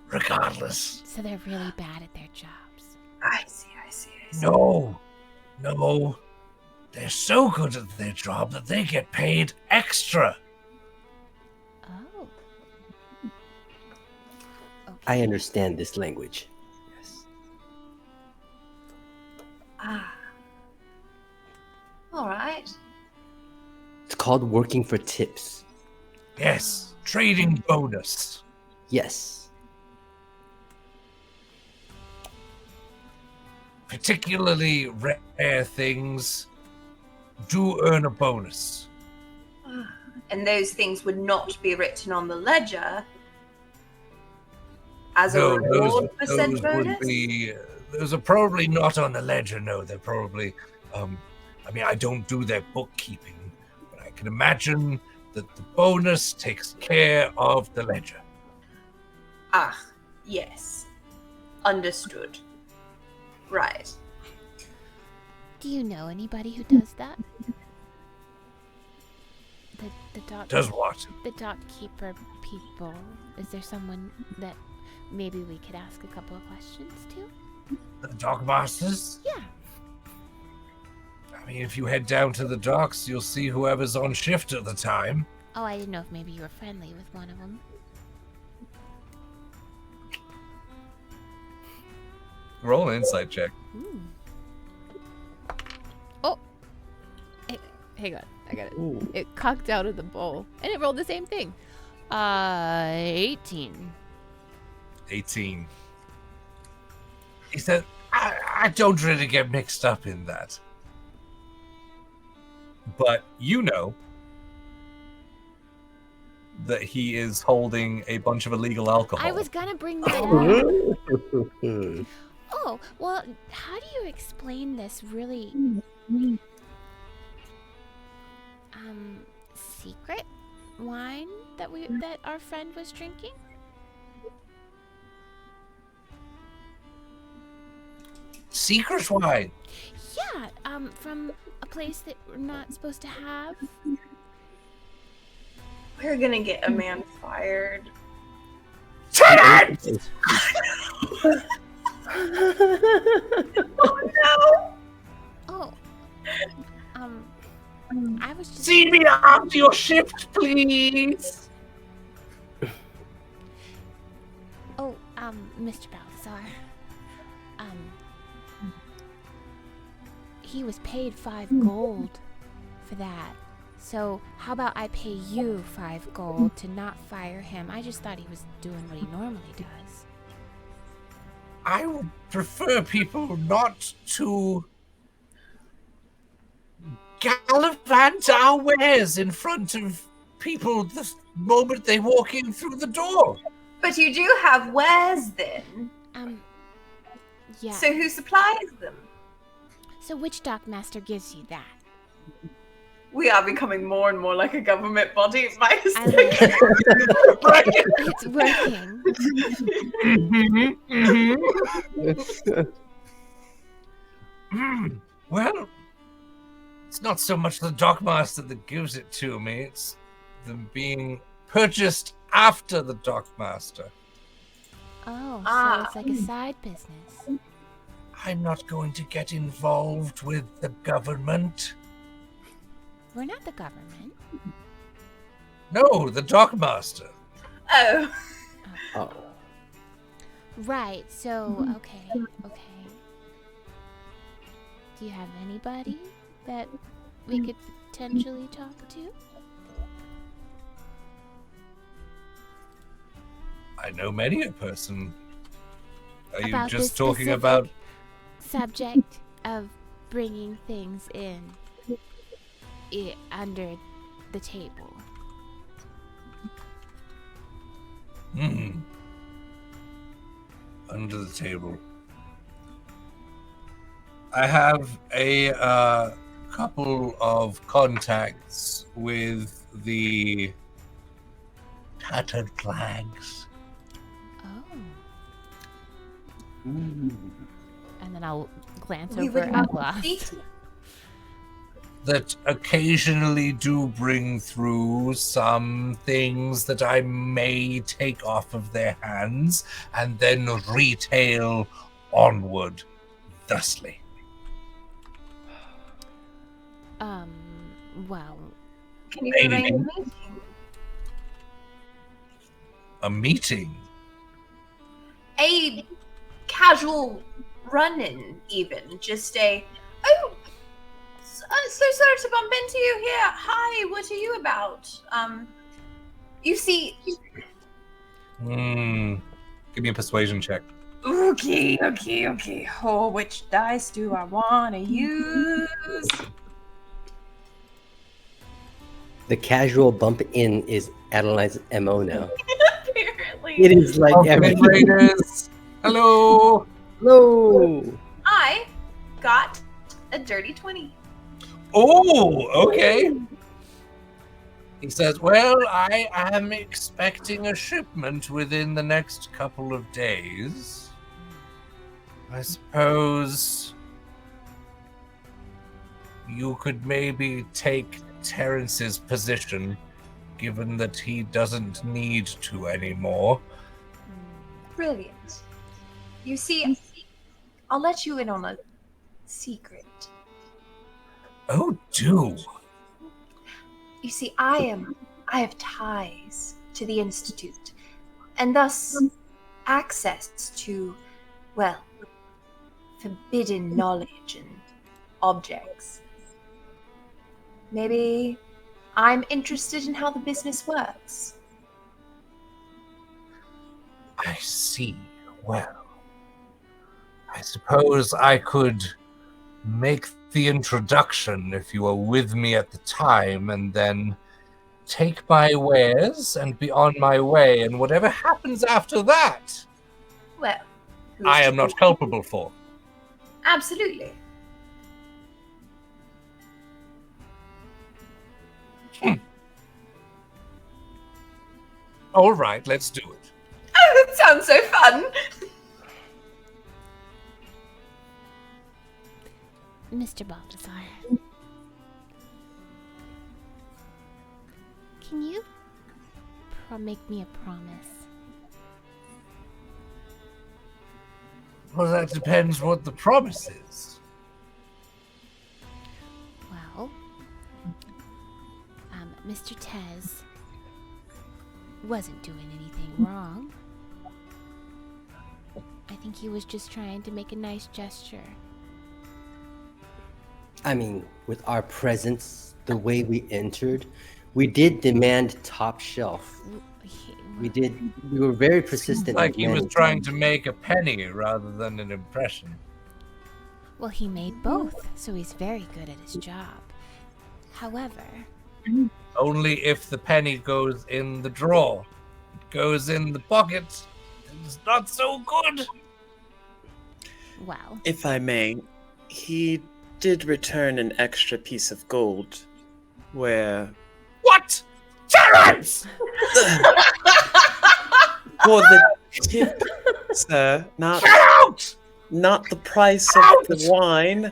Regardless. So they're really bad at their jobs. I see. No. They're so good at their job that they get paid extra. Oh. Okay. I understand this language. Yes. Ah. All right. It's called working for tips. Yes, trading bonus. Yes. Particularly rare things do earn a bonus. And those things would not be written on the ledger as a No, reward for said those bonus? would be. Those are probably not on the ledger. No, they're probably. I mean, I don't do their bookkeeping, but I can imagine that the bonus takes care of the ledger. Ah, yes. Understood. Right. Do you know anybody who does that? The dock. Does what? The dockkeeper people. Is there someone that maybe we could ask a couple of questions to? The dockmasters? Yeah. I mean, if you head down to the docks, you'll see whoever's on shift at the time. Oh, I didn't know if maybe you were friendly with one of them. Roll an insight check. Ooh. Oh. Hang on. I got it. Ooh. It cocked out of the bowl. And it rolled the same thing. 18. 18. He said, I don't really get mixed up in that. But you know that he is holding a bunch of illegal alcohol. I was gonna bring that up. Hmm. Oh, well, how do you explain this really, secret wine that our friend was drinking? Secret wine. Yeah, from a place that we're not supposed to have. We're gonna get a man fired. Oh no! Oh, I was just. See me after your shift, please. Oh, Mr. Balthazar. He was paid 5 gold for that. So how about I pay you 5 gold to not fire him? I just thought he was doing what he normally does. I would prefer people not to gallivant our wares in front of people the moment they walk in through the door. But you do have wares then. Yeah. So who supplies them? So which dockmaster gives you that? We are becoming more and more like a government body by I mistake. It's working. Well, it's not so much the dockmaster that gives it to me, it's them being purchased after the dockmaster. Oh, Ah. so it's like a side business. I'm not going to get involved with the government. We're not the government. No, the dockmaster. Oh. Oh. Right, so, okay. Do you have anybody that we could potentially talk to? I know many a person. Are you About just this talking specific about... subject of bringing things in? under the table. Under the table. I have a couple of contacts with the tattered flags. Oh. Mm. And then I'll glance We over would at not Lost. see. That occasionally do bring through some things that I may take off of their hands and then retail onward thusly. Well, Can you Maybe. arrange a meeting? A meeting? A casual run-in, even. Just a, oh, so sorry to bump into you here. Hi, what are you about? You see... Give me a persuasion check. Okay. Oh, which dice do I want to use? The casual bump in is Adeline's MO now. Apparently. It is like everything. Raiders. Hello. Hello. I got a dirty 20. Oh, okay. He says, well, I am expecting a shipment within the next couple of days. I suppose you could maybe take Terrence's position, given that he doesn't need to anymore. Brilliant. You see, I'll let you in on a secret. Oh, do. You see, I have ties to the Institute, and thus access to, well, forbidden knowledge and objects. Maybe I'm interested in how the business works. I see. Well, I suppose I could make the introduction if you were with me at the time, and then take my wares and be on my way, and whatever happens after that, Well, who's I to am not say? culpable for. Absolutely. All right, let's do it. Oh, that sounds so fun. Mr. Balthazar, can you make me a promise? Well, that depends what the promise is. Well, Mr. Tez wasn't doing anything wrong. I think he was just trying to make a nice gesture. I mean, with our presence, the way we entered, we did demand top shelf. We were very persistent. Like in he was demanding trying top to make a penny rather than an impression. Well, he made both, so he's very good at his job. However, Only if the penny goes in the drawer. It goes in the pocket. It's not so good. well, If I may, he did return an extra piece of gold where What? Terrence! for the tip, sir, not Get out! the price Out! of the wine.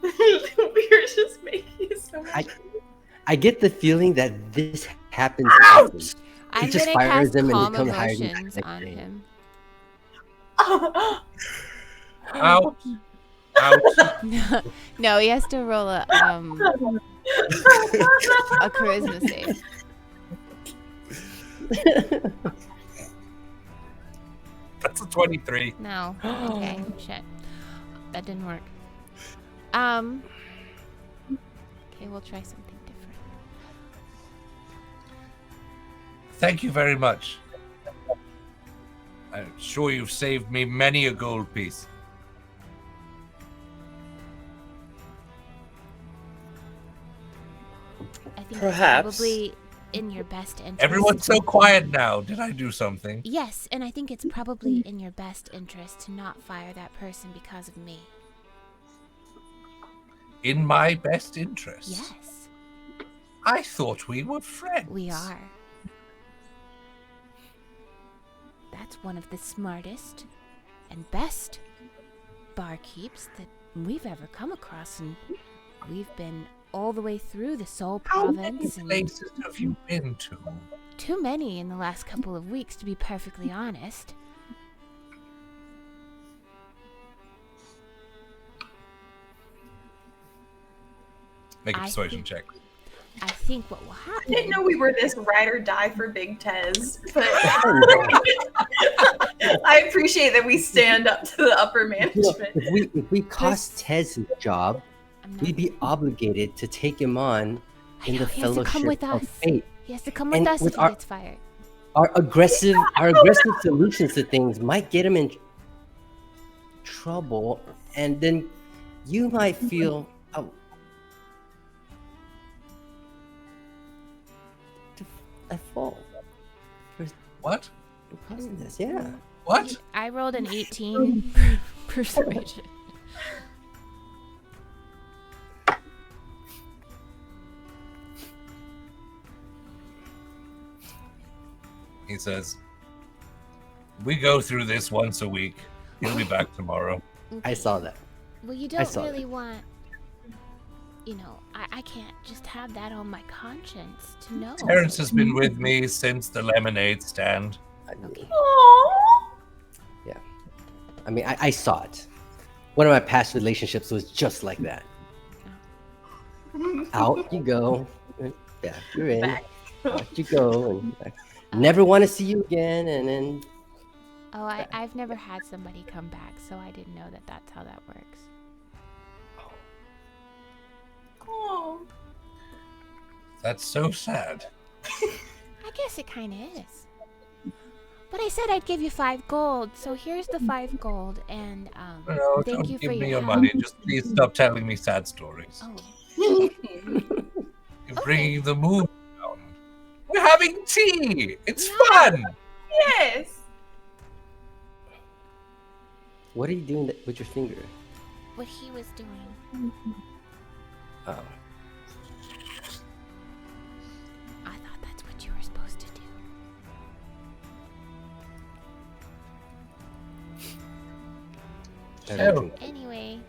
We're just making so much. I get the feeling that this happens. Out! often. I'm just gonna fires cast them and calm become hired emotions and on connected. him. Out. Out. No, he has to roll a charisma save. That's a 23. No. Okay, shit. That didn't work. Okay, we'll try something different. Thank you very much. I'm sure you've saved me many a gold piece. I think Perhaps. it's probably in your best interest. Everyone's so quiet now. Did I do something? Yes, and I think it's probably in your best interest to not fire that person because of me. In my best interest? Yes, I thought we were friends. we are. That's one of the smartest and best barkeeps that we've ever come across, and we've been all the way through the Swole How many province, and places have you been to? too many in the last couple of weeks, to be perfectly honest. Make a I persuasion think- check. I think what will I happen. didn't know we were this ride or die for Big Tez, but I appreciate that we stand up to the upper You know, management. if we cost Tez his job, I'm not- we'd be obligated to take him on I in know, the he has to come Fellowship with of us. Fate. He has to come with And us with if he our- gets fired. Our aggressive solutions to things might get him in trouble, and then you might feel a fault What? for causing this. Yeah. What? I rolled an 18 persuasion. He says, we go through this once a week. He'll be back tomorrow. I saw that. Well, you I don't saw really that. want, you know, I can't just have that on my conscience to know. Terrence has been with me since the lemonade stand. Okay. I mean, I saw it. One of my past relationships was just like that. Out you go, and back you're in. Back. Out you go, and back. Never want to see you again, and then Oh, I've never had somebody come back, so I didn't know that that's how that works. Oh. That's so sad. I guess it kind of is. But I said I'd give you 5 gold, so here's the 5 gold, and No, thank don't you give for me your your help. money. Just please stop telling me sad stories. Oh, You're bringing the mood down. We're having tea. It's Yeah. fun. Yes. what are you doing with your finger? what he was doing. Oh, I thought that's what you were supposed to do. I Oh. don't drink. Anyway.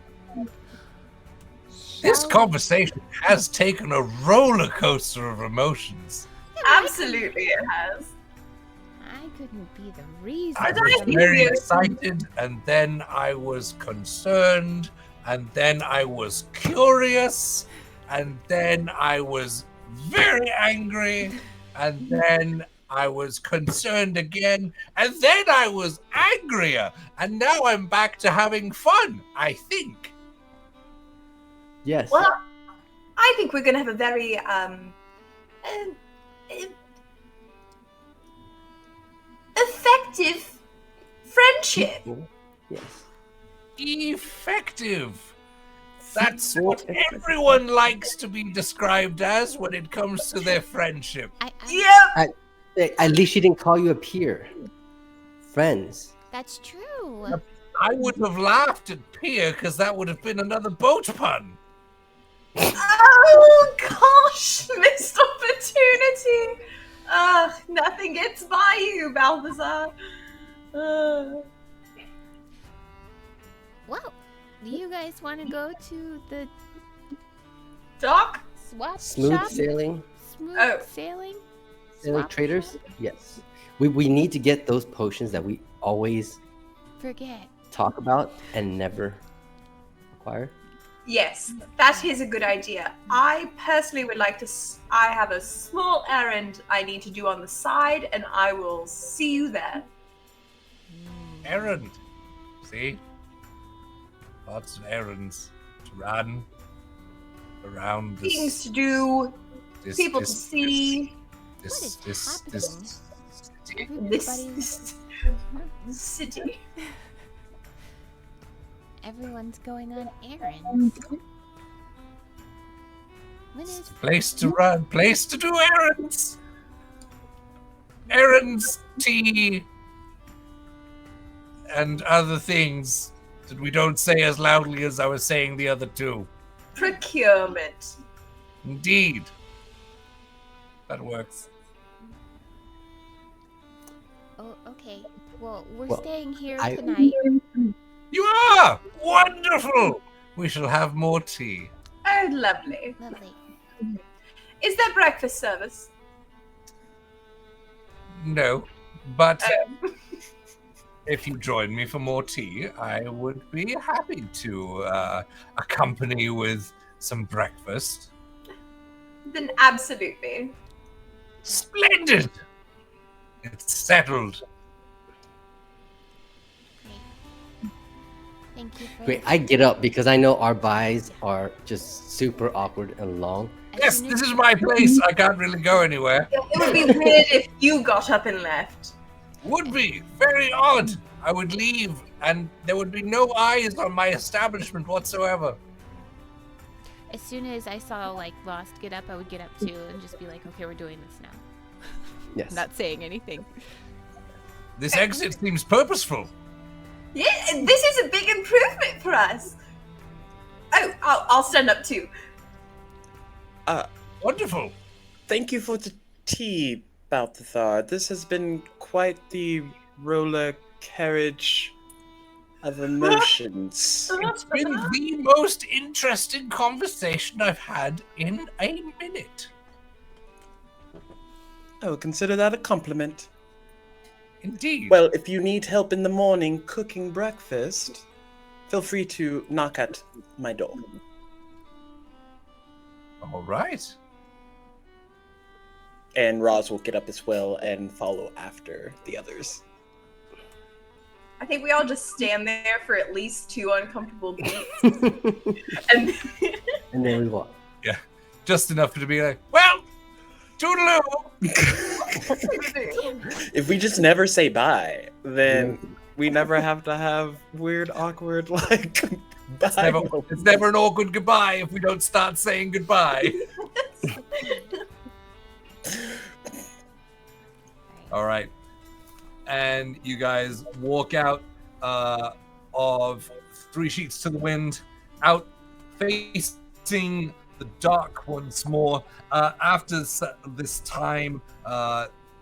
This shall- conversation has taken a roller coaster of emotions. Absolutely, it has. I couldn't be the reason. I But was I think very we're- excited, and then I was concerned, and then I was curious, and then I was very angry, and then I was concerned again, and then I was angrier, and now I'm back to having fun, I think. Yes. Well, I think we're going to have a very effective friendship. Yes. Effective. That's what everyone likes to be described as when it comes to their friendship. Yep. Hey, at least she didn't call you a peer. Friends. That's true. I wouldn't have laughed at Pier because that would have been another boat pun. Oh gosh, missed opportunity. Nothing gets by you, Balthazar. Well, do you guys want to go to the Doc? swap Smooth shop? sailing. Smooth Oh. sailing? Sailing Swap traders. shop? Yes. We need to get those potions that we always Forget. talk about and never acquire. Yes, that is a good idea. I personally would like to. I have a small errand I need to do on the side, and I will see you there. Errand. See? Lots of errands to run around this. Things to do, this- people this- to see. This, What is this, happening? this, This city. Everyone's going on errands. When is Place to run, place to do errands. Errands, tea, and other things that we don't say as loudly as I was saying the other two. Procurement. Indeed. That works. Oh, okay. Well, we're Well, staying here I- tonight. You are! Wonderful! We shall have more tea. Oh, lovely. Lovely. Is there breakfast service? No, but Um, if you join me for more tea, I would be happy to accompany with some breakfast. then absolutely. Splendid! It's settled. Great. Thank you for Great. I get up because I know our buys are just super awkward and long. As Yes, soon this as- is my place. I can't really go anywhere. It would be weird if you got up and left. Would be very odd. I would leave, and there would be no eyes on my establishment whatsoever. As soon as I saw like Lost get up, I would get up too and just be like, "Okay, we're doing this now." Yes. Not saying anything. This exit seems purposeful. Yeah, this is a big improvement for us. Oh, I'll stand up too. Wonderful. Thank you for the tea, Balthazar. This has been quite the roller carriage of emotions. It's been the most interesting conversation I've had in a minute. I would consider that a compliment. Indeed. Well, if you need help in the morning cooking breakfast, feel free to knock at my door. All right. And Roz will get up as well and follow after the others. I think we all just stand there for at least 2 uncomfortable beats. And And then we walk. Just enough to be like, well, toodaloo. If we just never say bye, then we never have to have weird, awkward, like, bye. It's never an awkward goodbye if we don't start saying goodbye. All right. And you guys walk out of Three Sheets to the Wind, out facing the dark once more. After this time,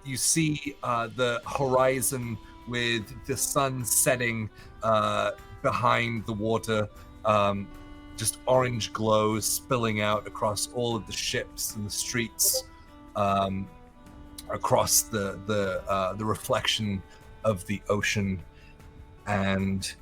you see the horizon with the sun setting behind the water, just orange glow spilling out across all of the ships and the streets, across the reflection of the ocean. And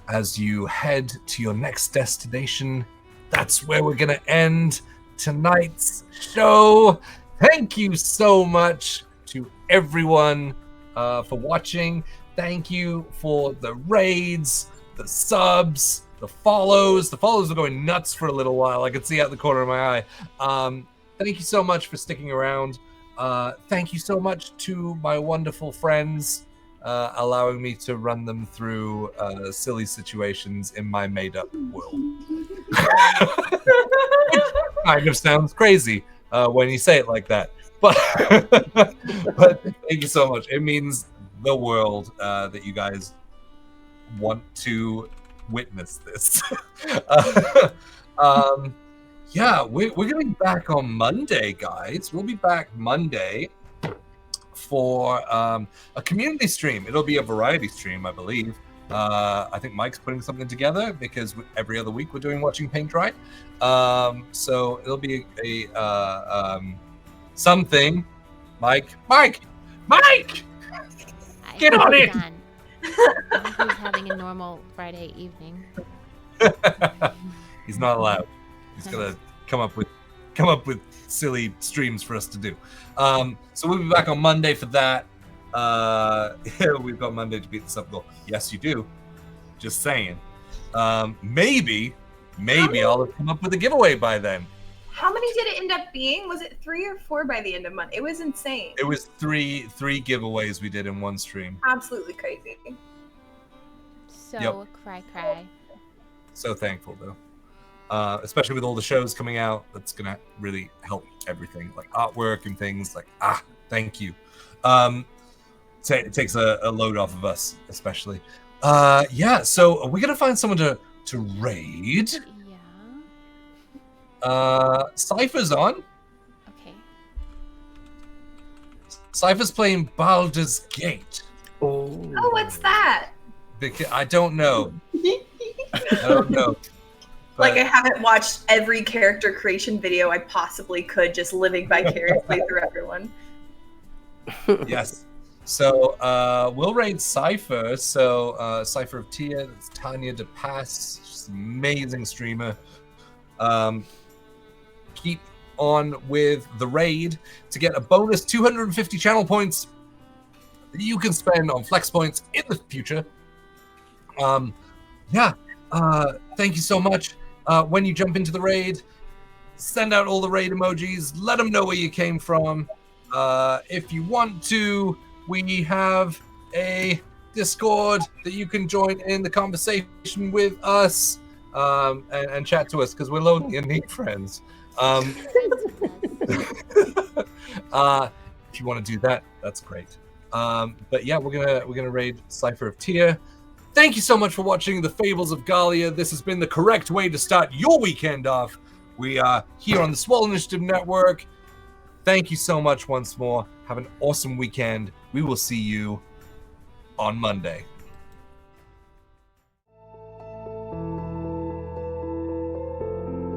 as you head to your next destination, that's where we're gonna end tonight's show. Thank you so much to everyone for watching. Thank you for the raids, the subs, the follows. The follows are going nuts for a little while. I can see out the corner of my eye. Thank you so much for sticking around. Thank you so much to my wonderful friends, allowing me to run them through silly situations in my made-up world. Kind of sounds crazy when you say it like that, but but thank you so much. It means the world that you guys want to witness this. Yeah, we're gonna be back on Monday, guys. We'll be back Monday for a community stream. It'll be a variety stream, I believe. I think Mike's putting something together because every other week we're doing Watching Paint Dry. So it'll be a something. Mike! Get on it! Done. I think he's having a normal Friday evening. He's not allowed. He's gonna come up with silly streams for us to do. So we'll be back on Monday for that. We've got Monday to beat the sub goal. Yes, you do. Just saying. Maybe I'll have come up with a giveaway by then. how many did it end up being? Was it 3 or 4 by the end of month? It was insane. It was three giveaways we did in one stream. Absolutely crazy. So Yep. cry. So thankful though. especially with all the shows coming out. That's gonna really help everything, like artwork and things. Like, thank you. It takes a load off of us, especially. Yeah. So we're gonna find someone to raid. Yeah. Cypher's on. Okay. Cypher's playing Baldur's Gate. Oh, what's that? Because I don't know. I don't know. Like, I haven't watched every character creation video I possibly could, just living vicariously through everyone. Yes. So we'll raid Cypher. So Cypher of Tia, that's Tanya DePass. She's an amazing streamer. Keep on with the raid to get a bonus 250 channel points that you can spend on flex points in the future. Thank you so much. When you jump into the raid, send out all the raid emojis. Let them know where you came from. If you want to, we have a Discord that you can join in the conversation with us and chat to us because we're lonely and need friends. If you want to do that, that's great. But yeah, we're gonna raid Cypher of Tia. Thank you so much for watching the Fables of Gahlia. This has been the correct way to start your weekend off. We are here on the Swole Initiative Network. Thank you so much once more. Have an awesome weekend. We will see you on Monday.